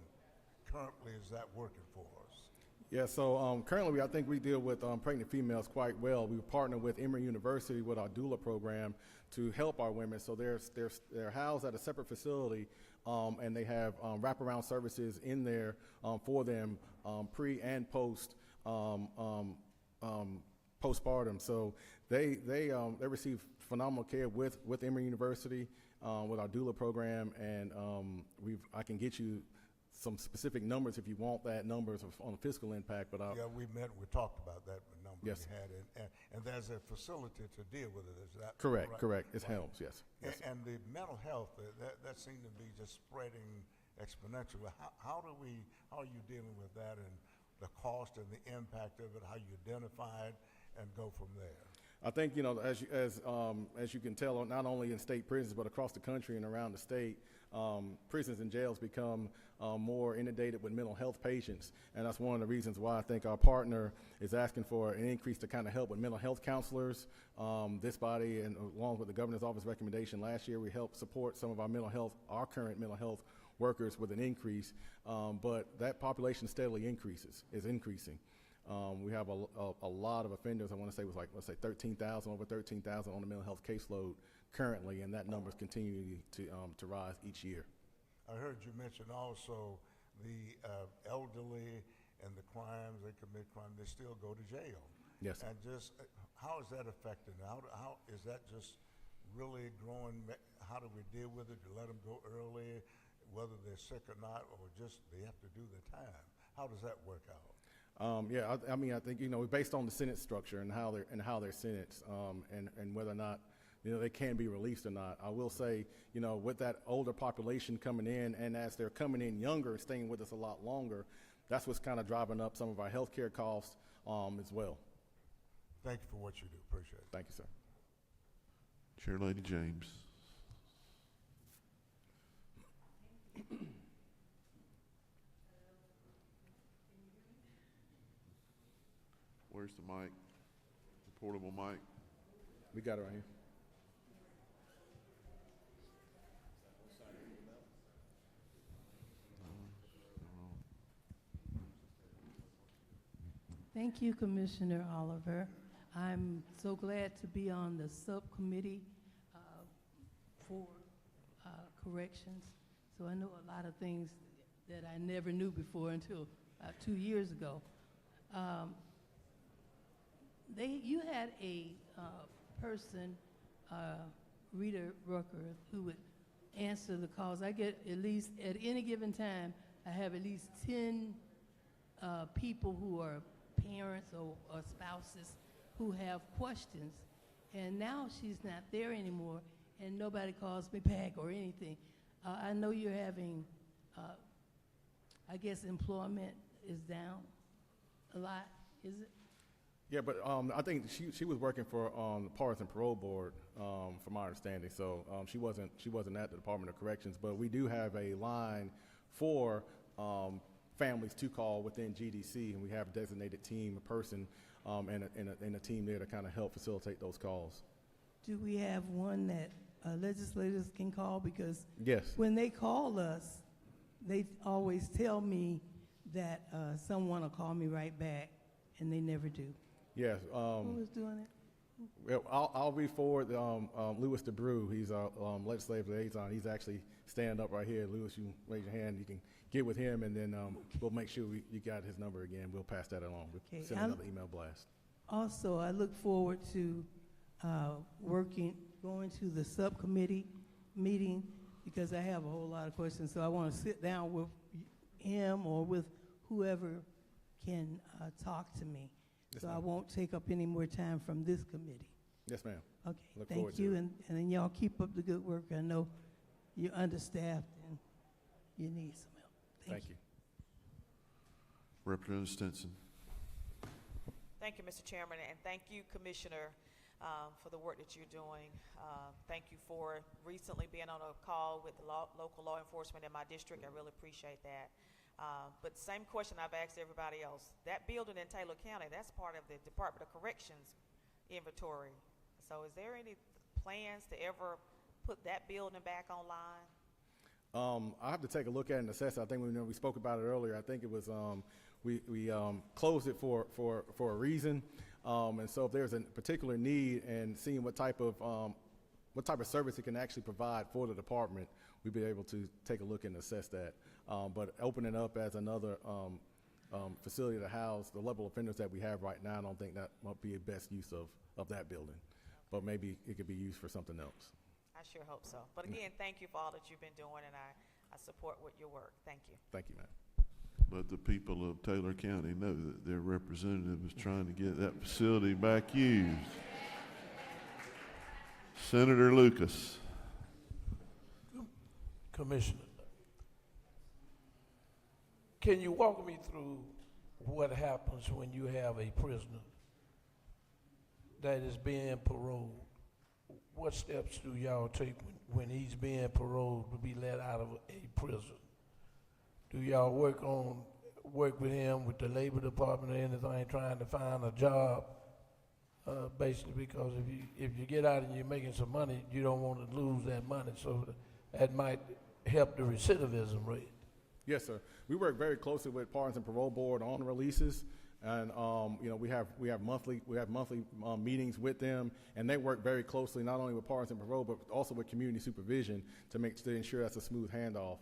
currently, is that working for us? Yeah, so currently I think we deal with pregnant females quite well. We partner with Emory University with our doula program to help our women. So they're housed at a separate facility, and they have wraparound services in there for them pre and post postpartum. So they receive phenomenal care with Emory University with our doula program, and I can get you some specific numbers if you want that numbers on the fiscal impact. But yeah, we talked about that number yes. we had, and there's a facility to deal with it. Is that correct? Right? Correct. It's Helms, yes. And the mental health that seemed to be just spreading exponentially. How are you dealing with that and the cost and the impact of it? How you identify it and go from there? I think as you can tell, not only in state prisons but across the country and around the state, prisons and jails become more inundated with mental health patients, and that's one of the reasons why I think our partner is asking for an increase to kind of help with mental health counselors. This body, and along with the governor's office recommendation last year, we helped support some of our current mental health workers with an increase, but that population steadily is increasing. We have a lot of offenders. I want to say it was let's say 13,000, over 13,000 on the mental health caseload currently, and that number is continuing to rise each year. I heard you mention also the elderly and the crimes, they commit crime, they still go to jail. Yes. And just how is that affecting? How is that just really growing? How do we deal with it? To let them go early, whether they're sick or not, or just they have to do their time? How does that work out? I think based on the sentence structure and how they're sentenced, and whether or not they can be released or not. I will say, with that older population coming in, and as they're coming in younger and staying with us a lot longer, that's what's kind of driving up some of our health care costs as well. Thank you for what you do. Appreciate it. Thank you, sir. Chair Lady James. Where's the mic? The portable mic? We got it right here. Thank you, Commissioner Oliver. I'm so glad to be on the subcommittee for corrections. So I know a lot of things that I never knew before until about 2 years ago. You had a person, Rita Rucker, who would answer the calls. I get at least, at any given time, I have at least 10 people who are parents or spouses who have questions. And now she's not there anymore, and nobody calls me back or anything. I know you're having, I guess employment is down a lot, is it? Yeah, but I think she was working for the Pardons and Parole Board, from my understanding. So she wasn't at the Department of Corrections. But we do have a line for families to call within GDC, and we have a designated team, a person, and a team there to kind of help facilitate those calls. Do we have one that legislators can call? Because Yes. when they call us, they always tell me that someone will call me right back, and they never do. Yes. Who is doing it? Well, I'll read forward Louis DeBrew. He's our legislative liaison. He's actually standing up right here. Louis, you can raise your hand. You can get with him, and then we'll make sure you got his number again. We'll pass that along. We'll Okay, send another email blast. Also, I look forward to going to the subcommittee meeting, because I have a whole lot of questions. So I want to sit down with him or with whoever can talk to me. Yes, So I ma'am. won't take up any more time from this committee. Yes, ma'am. Okay, Look forward thank to you, it. and then y'all keep up the good work. I know you're understaffed and you need some help. Thank you. Representative Stinson. Thank you, Mr. Chairman, and thank you, Commissioner, for the work that you're doing. Thank you for recently being on a call with the local law enforcement in my district. I really appreciate that. But same question I've asked everybody else. That building in Taylor County, that's part of the Department of Corrections inventory. So is there any plans to ever put that building back online? I have to take a look at it and assess it. I think we spoke about it earlier. I think it was we closed it for a reason, and so if there's a particular need and seeing what type of service it can actually provide for the department, we'd be able to take a look and assess that. But opening up as another facility to house the level of offenders that we have right now, I don't think that might be the best use of that building. But maybe it could be used for something else. I sure hope so. But again, thank you for all that you've been doing, and I support with your work. Thank you. Thank you, ma'am. But the people of Taylor County know that their representative is trying to get that facility back used. Senator Lucas. Commissioner, can you walk me through what happens when you have a prisoner that is being paroled? What steps do y'all take when he's being paroled to be let out of a prison? Do y'all work with him, with the Labor Department or anything, trying to find a job? Basically, because if you get out and you're making some money, you don't want to lose that money. So that might help the recidivism rate. Yes, sir. We work very closely with Pardons and Parole Board on releases, and we have monthly meetings with them, and they work very closely not only with Pardons and Parole, but also with community supervision to ensure that's a smooth handoff.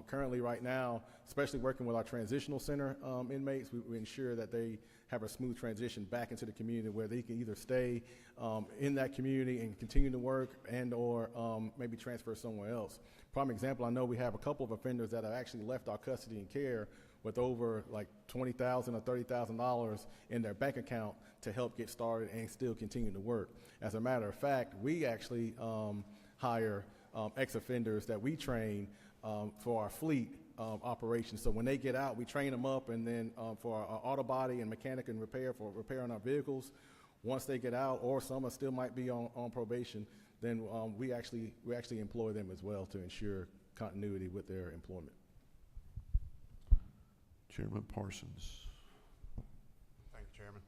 Currently, right now, especially working with our transitional center inmates, we ensure that they have a smooth transition back into the community where they can either stay in that community and continue to work and/or maybe transfer somewhere else. Prime example, I know we have a couple of offenders that have actually left our custody and care with over like $20,000 or $30,000 in their bank account to help get started and still continue to work. As a matter of fact, we actually hire ex-offenders that we train for our fleet operations. So when they get out, we train them up, and then for our auto body and mechanic and repair for repairing our vehicles. Once they get out, or some are still might be on probation, then we actually employ them as well to ensure continuity with their employment. Chairman Parsons. Thank you, Chairman.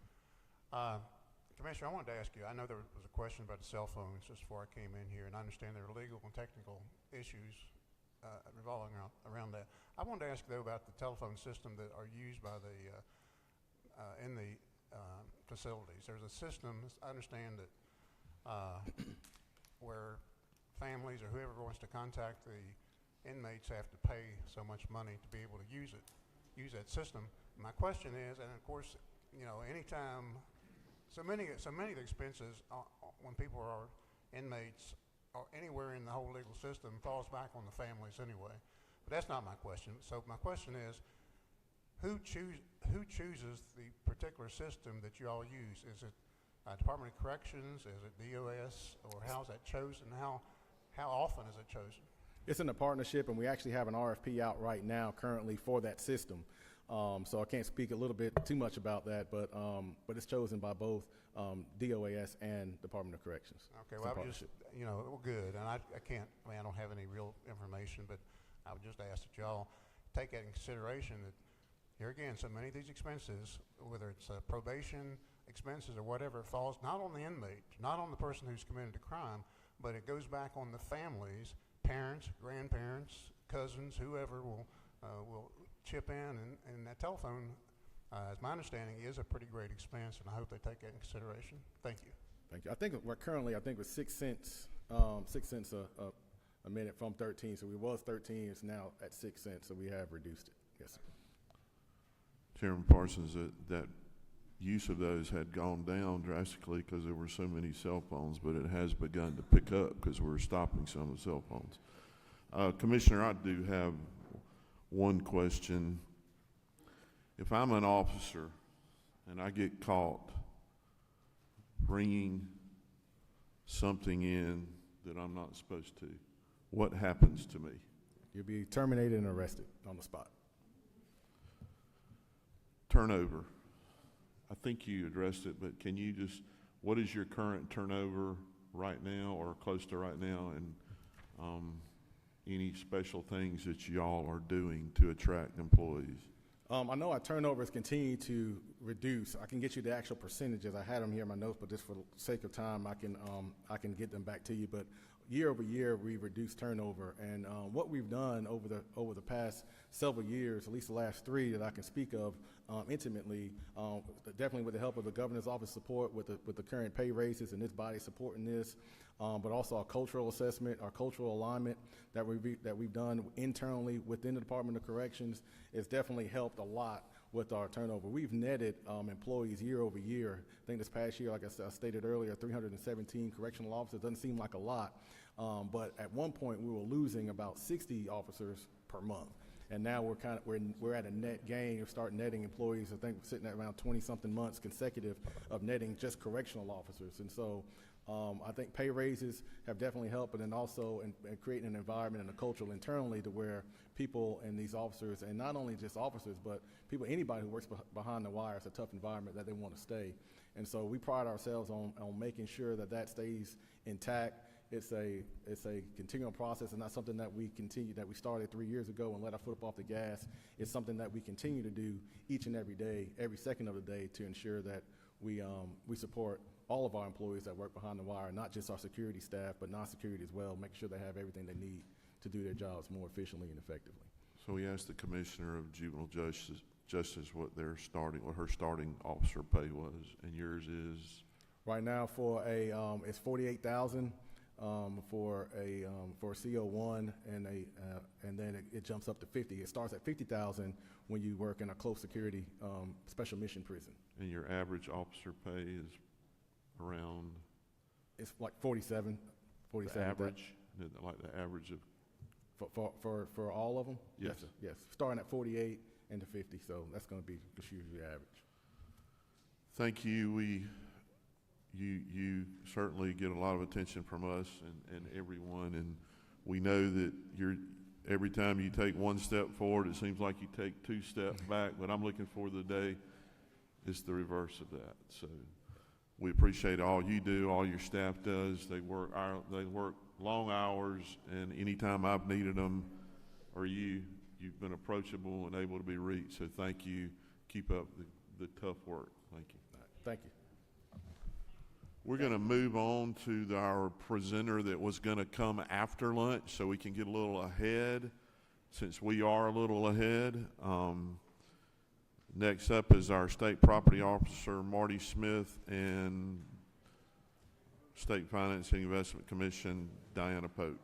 Commissioner, I wanted to ask you, I know there was a question about the cell phones just before I came in here, and I understand there are legal and technical issues revolving around that. I wanted to ask, though, about the telephone system that are used by the in the facilities. There's a system, I understand, that where families or whoever wants to contact the inmates have to pay so much money to be able to use that system. My question is, and of course, you know, anytime, so many of the expenses when people are inmates or anywhere in the whole legal system falls back on the families anyway. But that's not my question. So my question is, who chooses the particular system that you all use? Is it Department of Corrections? Is it DOS? Or how is that chosen? How often is it chosen? It's in a partnership, and we actually have an RFP out right now currently for that system. So I can't speak a little bit too much about that, but it's chosen by both DOAS and Department of Corrections. Okay, well, I would just, you know, well, good. And I don't have any real information, but I would just ask that y'all take that in consideration that here again, so many of these expenses, whether it's probation expenses or whatever, falls not on the inmate, not on the person who's committed a crime, but it goes back on the families, parents, grandparents, cousins, whoever will chip in, and that telephone, as my understanding, is a pretty great expense, and I hope they take that in consideration. Thank you. Thank you. I think we're currently, with 6 cents, 6 cents a minute from 13. So we was 13, it's now at 6 cents, so we have reduced it. Yes, sir. Chairman Parsons, that use of those had gone down drastically because there were so many cell phones, but it has begun to pick up because we're stopping some of the cell phones. Commissioner, I do have one question. If I'm an officer and I get caught bringing something in that I'm not supposed to, what happens to me? You'll be terminated and arrested on the spot. Turnover. I think you addressed it, but can you just, what is your current turnover right now or close to right now, and any special things that y'all are doing to attract employees? I know our turnovers continue to reduce. I can get you the actual percentages. I had them here in my notes, but just for the sake of time, I can get them back to you. But year over year, we've reduced turnover, and what we've done over the past several years, at least the last 3 that I can speak of intimately, definitely with the help of the governor's office support, with the current pay raises and this body supporting this, but also our cultural assessment, our cultural alignment that we've done internally within the Department of Corrections, has definitely helped a lot with our turnover. We've netted employees year over year. I think this past year, like I stated earlier, 317 correctional officers. Doesn't seem like a lot, but at one point we were losing about 60 officers per month. And now we're at a net gain. We're starting netting employees. I think we're sitting at around 20-something months consecutive of netting just correctional officers. And so I think pay raises have definitely helped, but then also in creating an environment and a culture internally to where people and these officers, and not only just officers, but people, anybody who works behind the wire, it's a tough environment that they want to stay. And so we pride ourselves on making sure that stays intact. It's a continual process, and not something that we started 3 years ago and let our foot up off the gas. It's something that we continue to do each and every day, every second of the day, to ensure that we support all of our employees that work behind the wire, not just our security staff, but non-security as well, make sure they have everything they need to do their jobs more efficiently and effectively. So we asked the Commissioner of Juvenile Justice what her starting officer pay was, and yours is? Right now it's $48,000 for a CO1, and then it jumps up to 50. It starts at $50,000 when you work in a close security special mission prison. And your average officer pay is around? It's like 47. The average, like the average of? For all of them? Yes. Yes. Starting at 48 and to 50, so that's going to be usually the average. Thank you. You certainly get a lot of attention from us and everyone, and we know that every time you take one step forward, it seems like you take 2 steps back, but I'm looking for the day it's the reverse of that. So we appreciate all you do, all your staff does. They work long hours, and anytime I've needed them, or you've been approachable and able to be reached. So thank you. Keep up the tough work. Thank you. Thank you. We're going to move on to our presenter that was going to come after lunch, so we can get a little ahead, since we are a little ahead. Next up is our State Property Officer, Marty Smith, and State Financing Investment Commission, Diana Pope.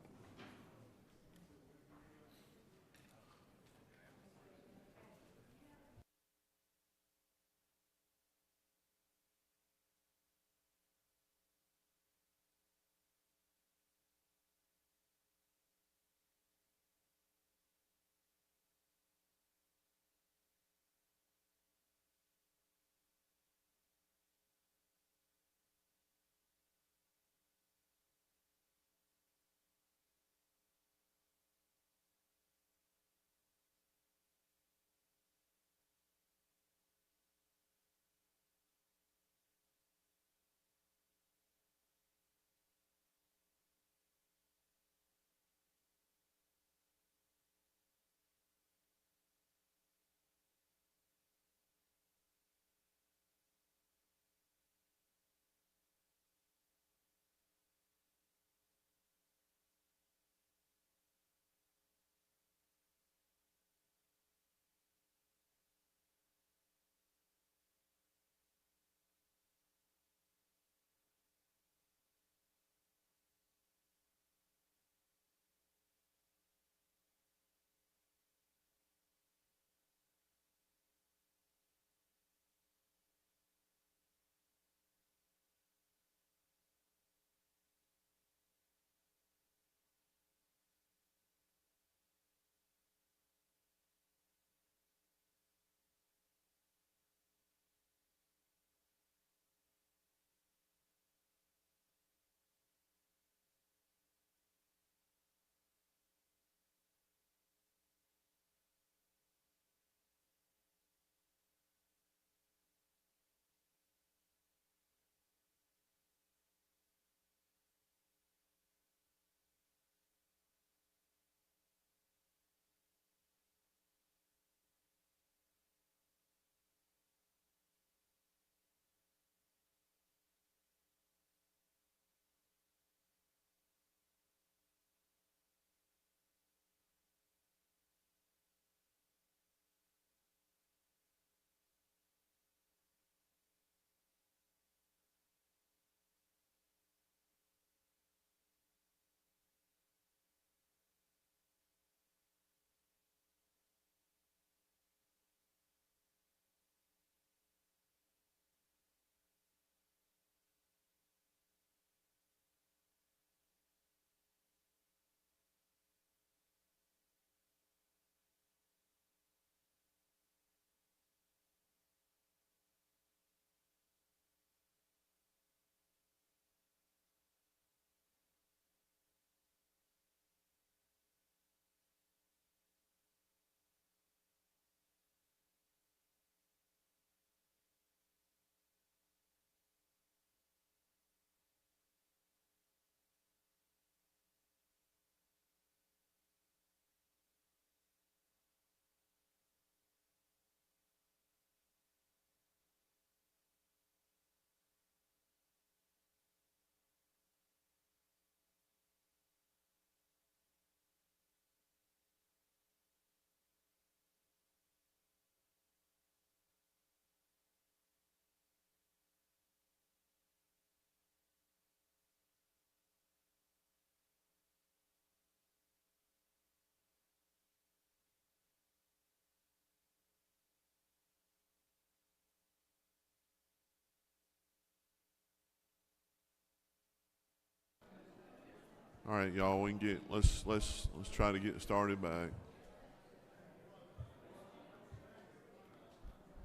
All right, y'all, we can get, let's try to get started back.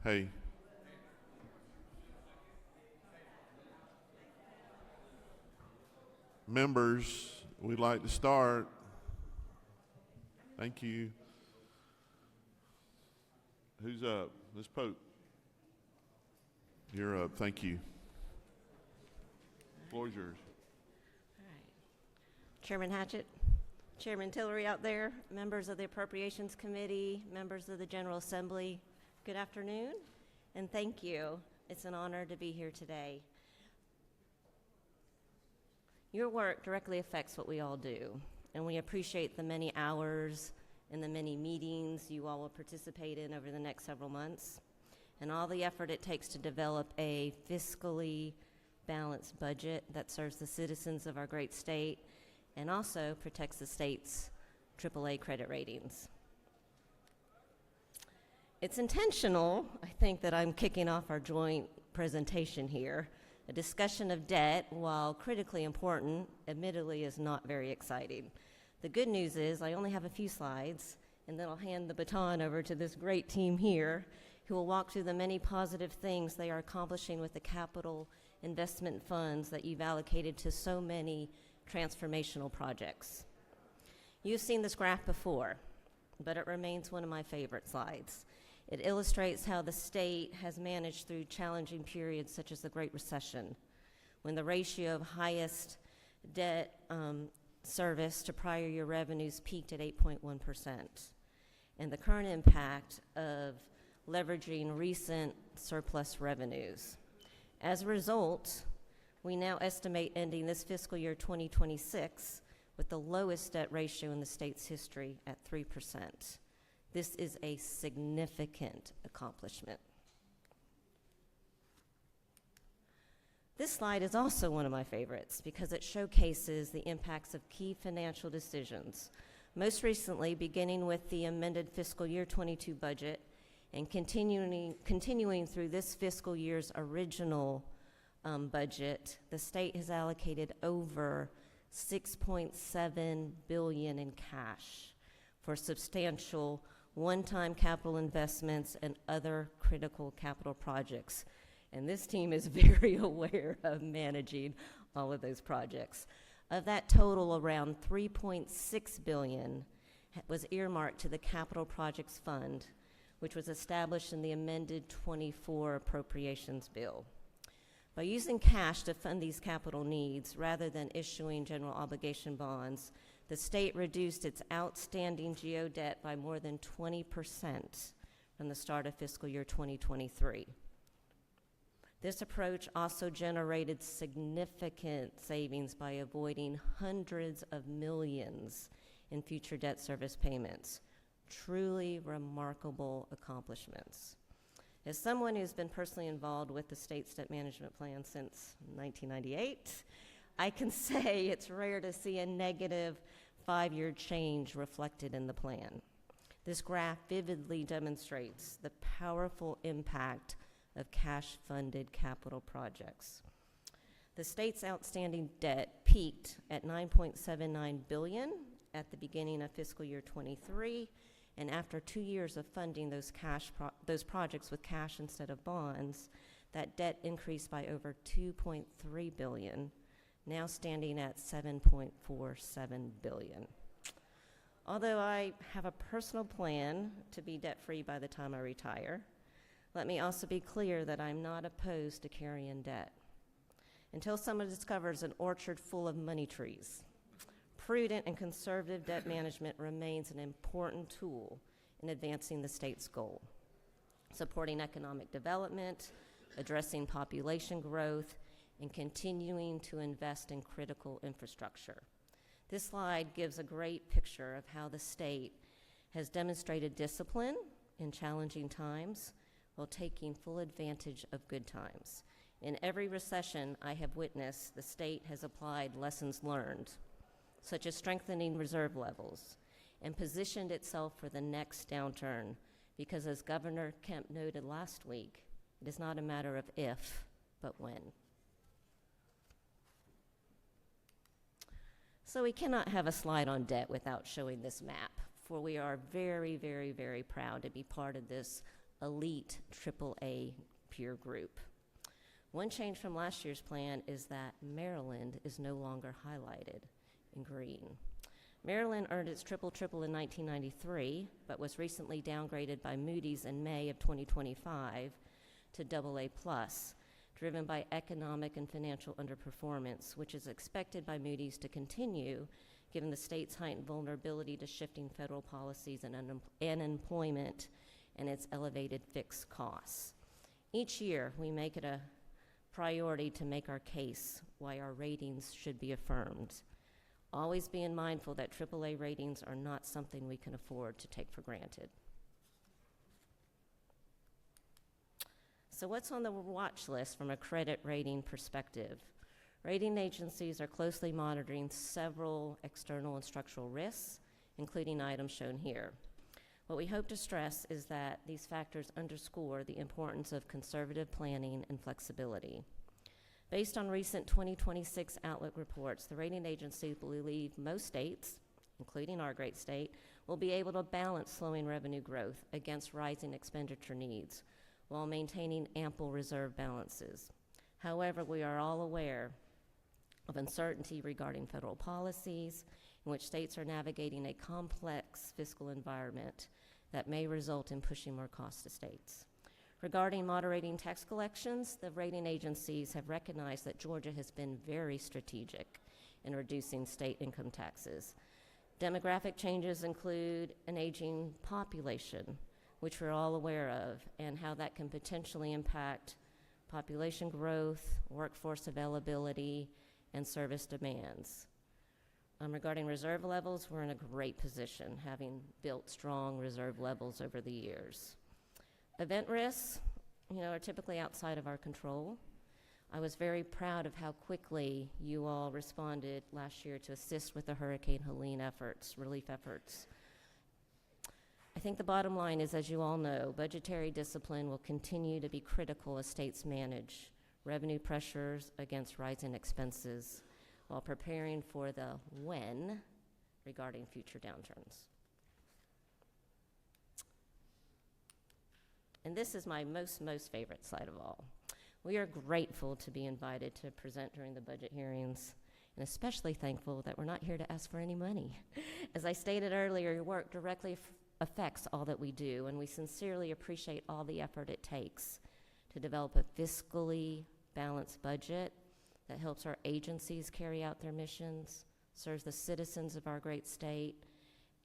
Hey. Members, we'd like to start. Thank you. Who's up? Ms. Pope. You're up. Thank you. Floor is yours. Chairman Hatchett, Chairman Tillery out there, members of the Appropriations Committee, members of the General Assembly, good afternoon, and thank you. It's an honor to be here today. Your work directly affects what we all do, and we appreciate the many hours and the many meetings you all will participate in over the next several months, and all the effort it takes to develop a fiscally balanced budget that serves the citizens of our great state and also protects the state's AAA credit ratings. It's intentional, I think, that I'm kicking off our joint presentation here. A discussion of debt, while critically important, admittedly is not very exciting. The good news is I only have a few slides, and then I'll hand the baton over to this great team here who will walk through the many positive things they are accomplishing with the capital investment funds that you've allocated to so many transformational projects. You've seen this graph before, but it remains one of my favorite slides. It illustrates how the state has managed through challenging periods such as the Great Recession, when the ratio of highest debt service to prior year revenues peaked at 8.1%, and the current impact of leveraging recent surplus revenues. As a result, we now estimate ending this fiscal year 2026 with the lowest debt ratio in the state's history at 3%. This is a significant accomplishment. This slide is also one of my favorites because it showcases the impacts of key financial decisions, most recently beginning with the amended fiscal year 22 budget and continuing through this fiscal year's original budget. The state has allocated over $6.7 billion in cash for substantial one-time capital investments and other critical capital projects. And this team is very aware of managing all of those projects. Of that total, around $3.6 billion was earmarked to the Capital Projects Fund, which was established in the amended 24 Appropriations Bill. By using cash to fund these capital needs rather than issuing general obligation bonds, the state reduced its outstanding GO debt by more than 20% from the start of fiscal year 2023. This approach also generated significant savings by avoiding hundreds of millions in future debt service payments. Truly remarkable accomplishments. As someone who's been personally involved with the state's debt management plan since 1998, I can say it's rare to see a negative 5-year change reflected in the plan. This graph vividly demonstrates the powerful impact of cash-funded capital projects. The state's outstanding debt peaked at $9.79 billion at the beginning of fiscal year 23, and after 2 years of funding those projects with cash instead of bonds, that debt increased by over $2.3 billion, now standing at $7.47 billion. Although I have a personal plan to be debt-free by the time I retire, let me also be clear that I'm not opposed to carrying debt. Until someone discovers an orchard full of money trees, prudent and conservative debt management remains an important tool in advancing the state's goal, supporting economic development, addressing population growth, and continuing to invest in critical infrastructure. This slide gives a great picture of how the state has demonstrated discipline in challenging times while taking full advantage of good times. In every recession I have witnessed, the state has applied lessons learned, such as strengthening reserve levels, and positioned itself for the next downturn, because as Governor Kemp noted last week, it is not a matter of if, but when. So we cannot have a slide on debt without showing this map, for we are very, very, very proud to be part of this elite AAA peer group. One change from last year's plan is that Maryland is no longer highlighted in green. Maryland earned its triple in 1993, but was recently downgraded by Moody's in May of 2025 to AA+, driven by economic and financial underperformance, which is expected by Moody's to continue given the state's heightened vulnerability to shifting federal policies and unemployment and its elevated fixed costs. Each year, we make it a priority to make our case why our ratings should be affirmed, always being mindful that AAA ratings are not something we can afford to take for granted. So what's on the watch list from a credit rating perspective? Rating agencies are closely monitoring several external and structural risks, including items shown here. What we hope to stress is that these factors underscore the importance of conservative planning and flexibility. Based on recent 2026 Outlook reports, the rating agencies believe most states, including our great state, will be able to balance slowing revenue growth against rising expenditure needs while maintaining ample reserve balances. However, we are all aware of uncertainty regarding federal policies in which states are navigating a complex fiscal environment that may result in pushing more costs to states. Regarding moderating tax collections, the rating agencies have recognized that Georgia has been very strategic in reducing state income taxes. Demographic changes include an aging population, which we're all aware of, and how that can potentially impact population growth, workforce availability, and service demands. Regarding reserve levels, we're in a great position, having built strong reserve levels over the years. Event risks, are typically outside of our control. I was very proud of how quickly you all responded last year to assist with the Hurricane Helene relief efforts. I think the bottom line is, as you all know, budgetary discipline will continue to be critical as states manage revenue pressures against rising expenses while preparing for the when regarding future downturns. And this is my most favorite slide of all. We are grateful to be invited to present during the budget hearings, and especially thankful that we're not here to ask for any money. As I stated earlier, your work directly affects all that we do, and we sincerely appreciate all the effort it takes to develop a fiscally balanced budget that helps our agencies carry out their missions, serves the citizens of our great state,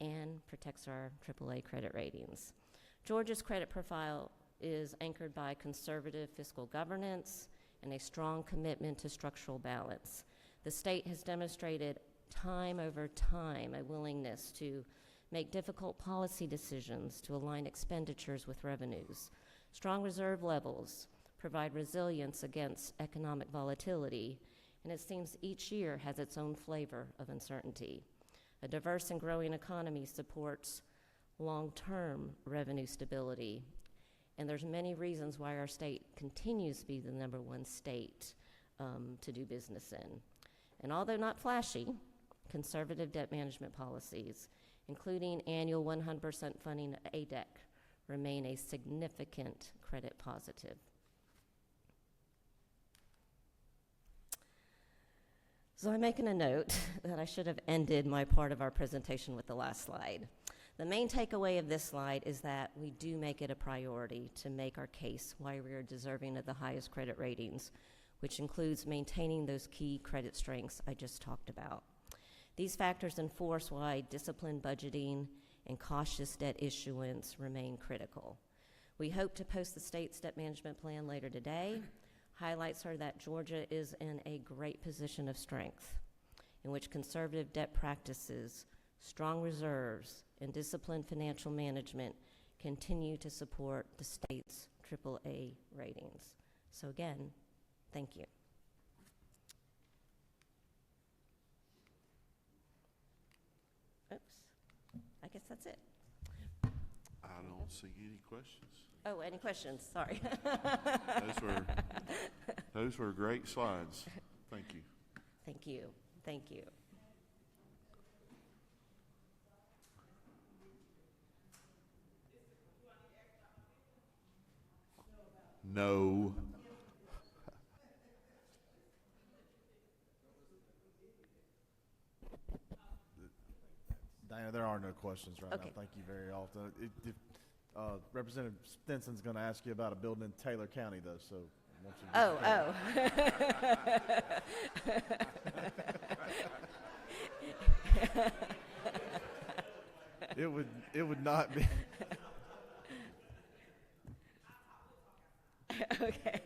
and protects our AAA credit ratings. Georgia's credit profile is anchored by conservative fiscal governance and a strong commitment to structural balance. The state has demonstrated time over time a willingness to make difficult policy decisions to align expenditures with revenues. Strong reserve levels provide resilience against economic volatility, and it seems each year has its own flavor of uncertainty. A diverse and growing economy supports long-term revenue stability, and there's many reasons why our state continues to be the #1 state to do business in. And although not flashy, conservative debt management policies, including annual 100% funding of ADEC, remain a significant credit positive. So I'm making a note that I should have ended my part of our presentation with the last slide. The main takeaway of this slide is that we do make it a priority to make our case why we are deserving of the highest credit ratings, which includes maintaining those key credit strengths I just talked about. These factors enforce why disciplined budgeting and cautious debt issuance remain critical. We hope to post the state's debt management plan later today. Highlights are that Georgia is in a great position of strength, in which conservative debt practices, strong reserves, and disciplined financial management continue to support the state's AAA ratings. So again, thank you. Oops, I guess that's it. I don't see any questions. Oh, any questions? Sorry. Those were great slides. Thank you. Thank you. Thank you. No. Diana, there are no questions right Okay. now. Thank you very often. Representative Stinson's going to ask you about a building in Taylor County, though, so. once you get there. It would not be. Okay.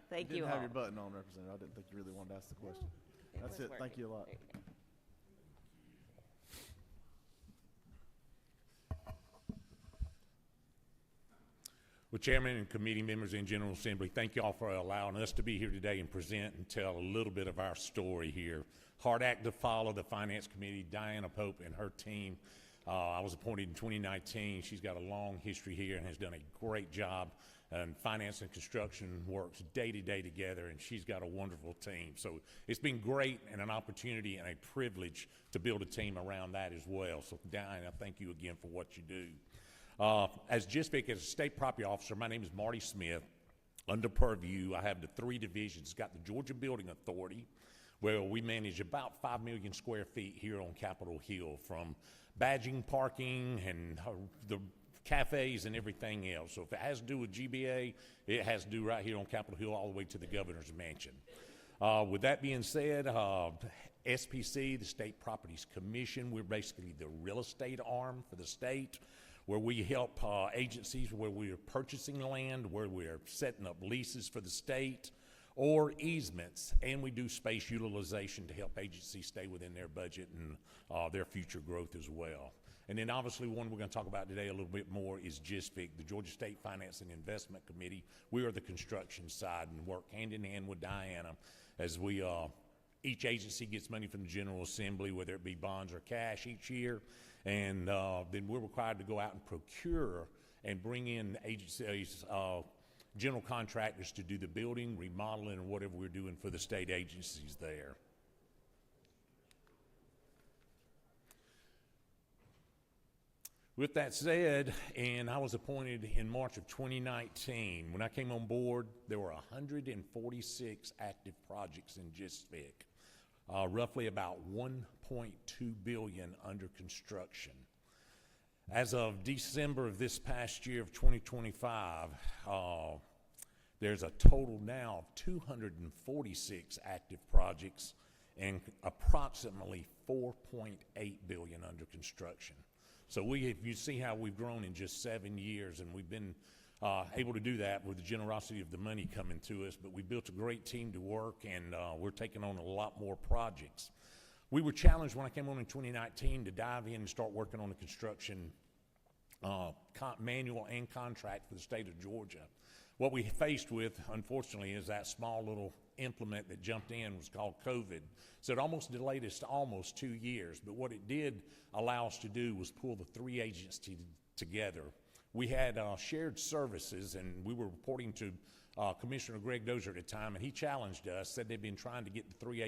Thank you didn't all. have your button on, Representative. I didn't think you really wanted to ask the question. That's was it. Thank working. you a lot. There you go. Well, Chairman and committee members and General Assembly, thank you all for allowing us to be here today and present and tell a little bit of our story here. Hard act to follow. The Finance Committee, Diana Pope and her team. I was appointed in 2019. She's got a long history here and has done a great job. And finance and construction works day to day together, and she's got a wonderful team. So it's been great and an opportunity and a privilege to build a team around that as well. So Diana, thank you again for what you do. As GSFIC, as a state property officer, my name is Marty Smith. Under purview, I have the 3 divisions. Got the Georgia Building Authority, where we manage about 5 million square feet here on Capitol Hill, from badging, parking, and the cafes and everything else. So if it has to do with GBA, it has to do right here on Capitol Hill all the way to the governor's mansion. With that being said, SPC, the State Properties Commission, we're basically the real estate arm for the state, where we help agencies where we are purchasing land, where we are setting up leases for the state, or easements, and we do space utilization to help agencies stay within their budget and their future growth as well. And then obviously one we're going to talk about today a little bit more is GSFIC, the Georgia State Finance and Investment Committee. We are the construction side and work hand in hand with Diana as we each agency gets money from the General Assembly, whether it be bonds or cash each year, and then we're required to go out and procure and bring in agencies, general contractors to do the building, remodeling, or whatever we're doing for the state agencies there. With that said, and I was appointed in March of 2019. When I came on board, there were 146 active projects in GSFIC, roughly about $1.2 billion under construction. As of December of this past year of 2025, there's a total now of 246 active projects and approximately $4.8 billion under construction. So you see how we've grown in just 7 years, and we've been able to do that with the generosity of the money coming to us. But we built a great team to work, and we're taking on a lot more projects. We were challenged when I came on in 2019 to dive in and start working on the construction manual and contract for the state of Georgia. What we faced with, unfortunately, is that small little implement that jumped in was called COVID. So it almost delayed us to almost 2 years. But what it did allow us to do was pull the 3 agencies together. We had shared services, and we were reporting to Commissioner Greg Dozier at the time, and he challenged us, said they'd been trying to get the 3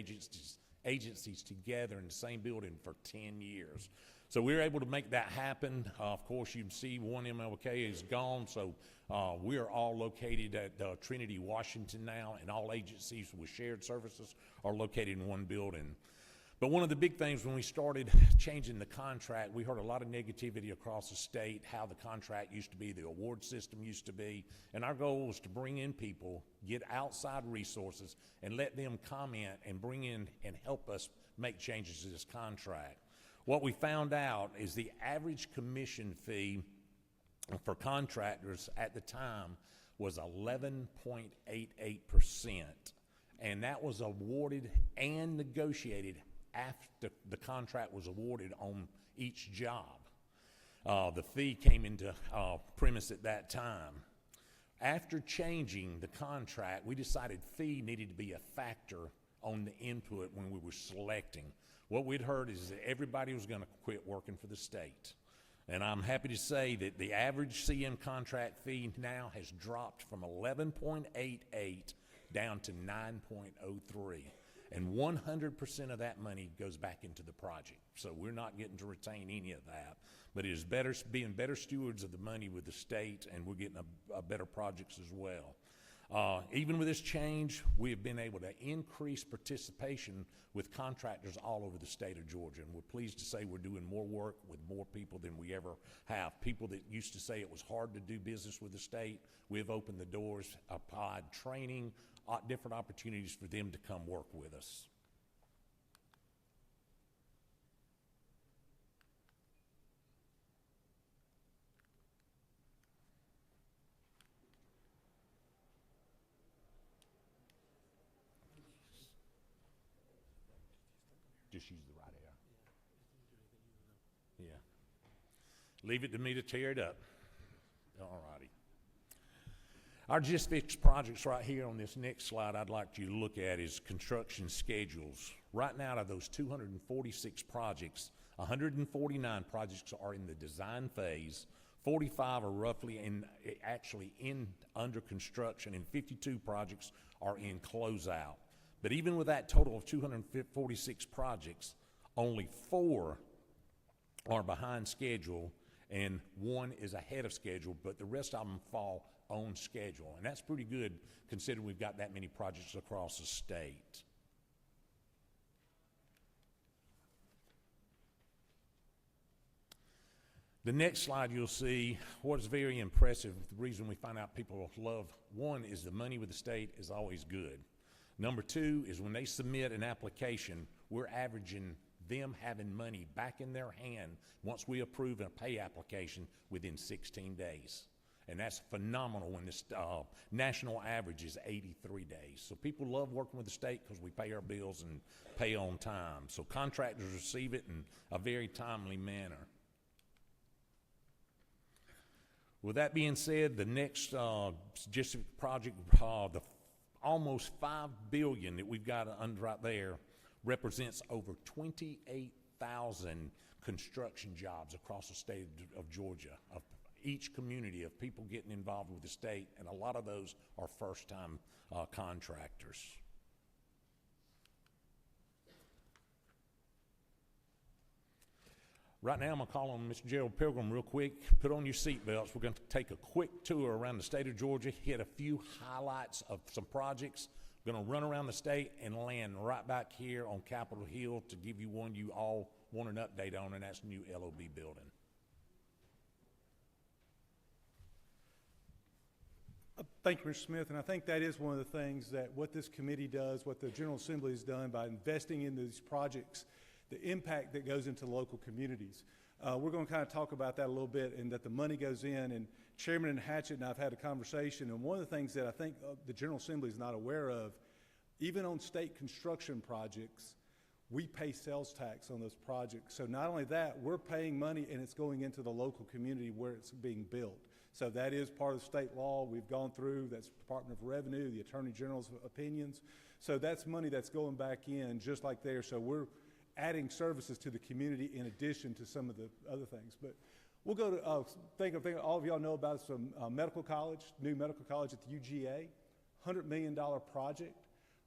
agencies together in the same building for 10 years. So we were able to make that happen. Of course, you can see one MLK is gone, so we are all located at Trinity, Washington now, and all agencies with shared services are located in one building. But one of the big things when we started changing the contract, we heard a lot of negativity across the state, how the contract used to be, the award system used to be, and our goal was to bring in people, get outside resources, and let them comment and bring in and help us make changes to this contract. What we found out is the average commission fee for contractors at the time was 11.88%, and that was awarded and negotiated after the contract was awarded on each job. The fee came into premise at that time. After changing the contract, we decided fee needed to be a factor on the input when we were selecting. What we'd heard is that everybody was going to quit working for the state. And I'm happy to say that the average CM contract fee now has dropped from 11.88 down to 9.03. And 100% of that money goes back into the project. So we're not getting to retain any of that. But it is better being better stewards of the money with the state, and we're getting a better projects as well. Even with this change, we have been able to increase participation with contractors all over the state of Georgia, and we're pleased to say we're doing more work with more people than we ever have. People that used to say it was hard to do business with the state, we have opened the doors, applied training, different opportunities for them to come work with us. Just use the right arrow. Yeah. Leave it to me to tear it up. All righty. Our just fixed projects right here on this next slide I'd like you to look at is construction schedules. Right now, out of those 246 projects, 149 projects are in the design phase, 45 are roughly under construction, and 52 projects are in closeout. But even with that total of 246 projects, only 4 are behind schedule and 1 is ahead of schedule, but the rest of them fall on schedule. And that's pretty good considering we've got that many projects across the state. The next slide you'll see what is very impressive. The reason we find out people love, one is the money with the state is always good. Number 2 is when they submit an application, we're averaging them having money back in their hand once we approve a pay application within 16 days. And that's phenomenal when this national average is 83 days. So people love working with the state because we pay our bills and pay on time. So contractors receive it in a very timely manner. With that being said, the next just project, the almost $5 billion that we've got under right there represents over 28,000 construction jobs across the state of Georgia, of each community of people getting involved with the state, and a lot of those are first-time contractors. Right now, I'm going to call on Mr. Gerald Pilgrim real quick. Put on your seatbelts. We're going to take a quick tour around the state of Georgia, hit a few highlights of some projects. We're going to run around the state and land right back here on Capitol Hill to give you one you all want an update on, and that's the new LOB building. Thank you, Mr. Smith, and I think that is one of the things that what this committee does, what the General Assembly has done by investing in these projects, the impact that goes into local communities. We're going to kind of talk about that a little bit, and that the money goes in, and Chairman Hatchett and I have had a conversation, and one of the things that I think the General Assembly is not aware of, even on state construction projects, we pay sales tax on those projects. So not only that, we're paying money and it's going into the local community where it's being built. So that is part of state law. We've gone through, that's Department of Revenue, the Attorney General's opinions. So that's money that's going back in just like there. So we're adding services to the community in addition to some of the other things. But we'll go to, think all of y'all know about some medical college, new medical college at the UGA, $100 million project.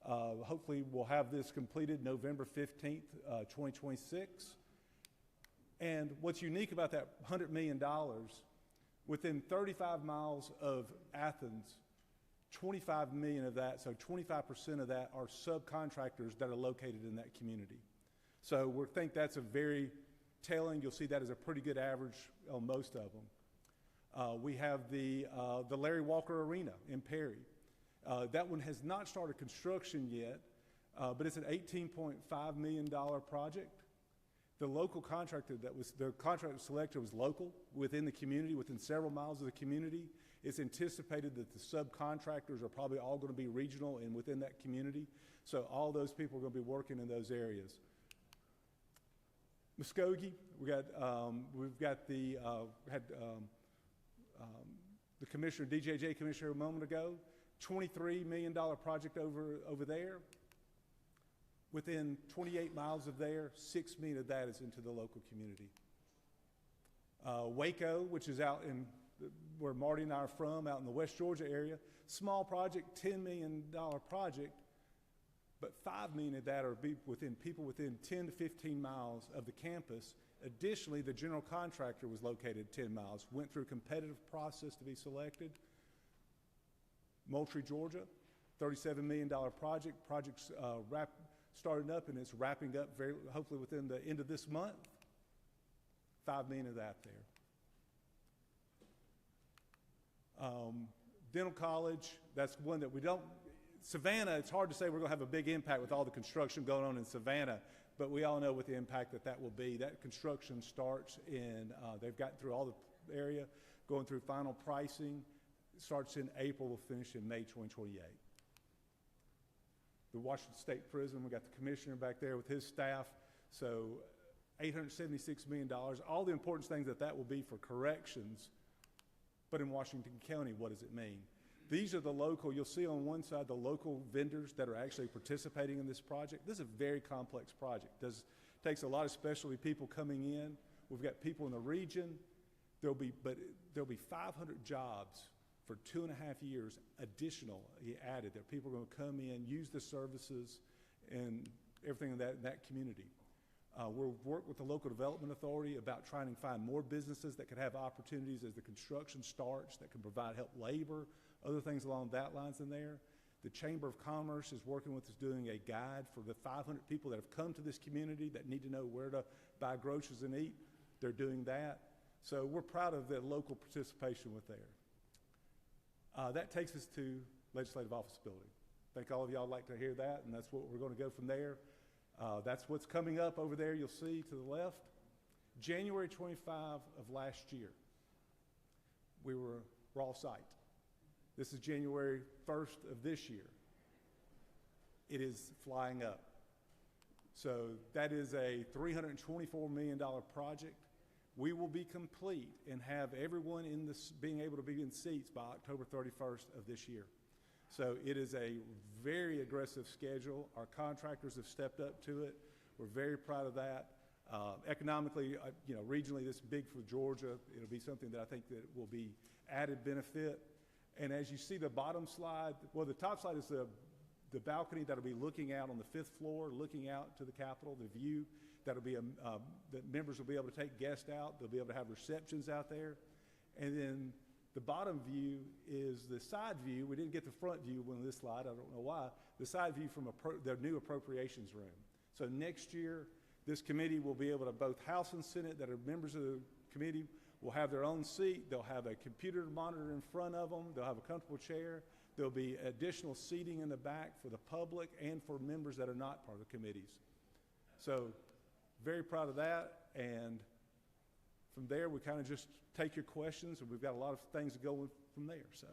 Hopefully we'll have this completed November 15th, 2026. And what's unique about that $100 million, within 35 miles of Athens, 25 million of that, so 25% of that are subcontractors that are located in that community. So we think that's a very telling. You'll see that as a pretty good average on most of them. We have the Larry Walker Arena in Perry. That one has not started construction yet, but it's an $18.5 million project. The local contractor the contractor selected was local within the community, within several miles of the community. It's anticipated that the subcontractors are probably all going to be regional and within that community. So all those people are going to be working in those areas. Muskogee, we've got the commissioner, DJJ commissioner a moment ago, $23 million project over there. Within 28 miles of there, 6 million of that is into the local community. Waco, which is out in where Marty and I are from, out in the West Georgia area, small project, $10 million project, but 5 million of that are within 10 to 15 miles of the campus Additionally, the general contractor was located at 10 miles, went through a competitive process to be selected. Moultrie, Georgia, $37 million project. Project's starting up and it's wrapping up hopefully within the end of this month. $5 million of that there. Dental college, that's one that we don't, Savannah, it's hard to say we're going to have a big impact with all the construction going on in Savannah, but we all know what the impact that will be. That construction starts in, they've gotten through all the area, going through final pricing. It starts in April, will finish in May 2028. The Washington State Prison, we got the commissioner back there with his staff, so $876 million. All the important things that will be for corrections, but in Washington County, what does it mean? These are the local, you'll see on one side the local vendors that are actually participating in this project. This is a very complex project. Takes a lot of specialty people coming in. We've got people in the region. There'll be 500 jobs for 2.5 years additional added. There people are going to come in, use the services and everything in that community. We'll work with the local development authority about trying to find more businesses that could have opportunities as the construction starts, that can provide help labor, other things along that lines in there. The Chamber of Commerce is working with us doing a guide for the 500 people that have come to this community that need to know where to buy groceries and eat. They're doing that. So we're proud of the local participation with there. That takes us to legislative office building. I think all of y'all like to hear that, and that's what we're going to go from there. That's what's coming up over there, you'll see to the left. January 25 of last year, we were raw site. This is January 1st of this year. It is flying up. So that is a $324 million project. We will be complete and have everyone in this being able to be in seats by October 31st of this year. So it is a very aggressive schedule. Our contractors have stepped up to it. We're very proud of that. Economically, regionally, this is big for Georgia. It'll be something that I think that will be added benefit. And as you see the bottom slide, well, the top slide is the balcony that'll be looking out on the 5th floor, looking out to the Capitol, the view. That'll be that members will be able to take guests out. They'll be able to have receptions out there. And then the bottom view is the side view. We didn't get the front view on this slide. I don't know why. The side view from their new appropriations room. So next year, this committee will be able to, both House and Senate that are members of the committee will have their own seat. They'll have a computer monitor in front of them. They'll have a comfortable chair. There'll be additional seating in the back for the public and for members that are not part of the committees. So very proud of that. And from there, we kind of just take your questions, and we've got a lot of things to go from there. So,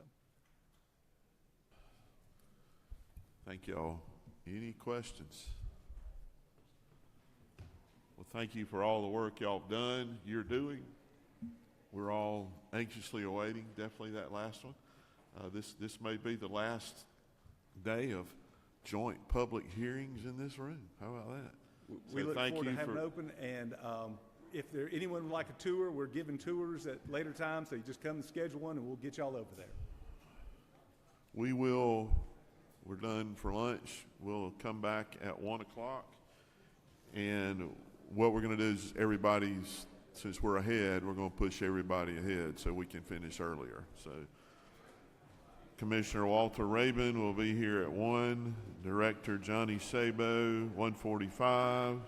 thank y'all. Any questions? Well, thank you for all the work y'all have done, you're doing. We're all anxiously awaiting, definitely that last one. This may be the last day of joint public hearings in this room. How about that? We look forward to having it open, and if anyone would like a tour, we're giving tours at later times, so you just come and schedule one, and we'll get y'all over there. We're done for lunch. We'll come back at 1 o'clock, and what we're going to do is since we're ahead, we're going to push everybody ahead so we can finish earlier. So Commissioner Walter Rabin will be here at 1, Director Johnny Sabo, 1:45,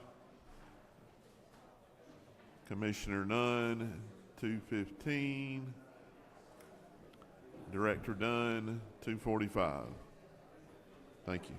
Commissioner Nunn, 2:15, Director Dunn, 2:45. Thank you.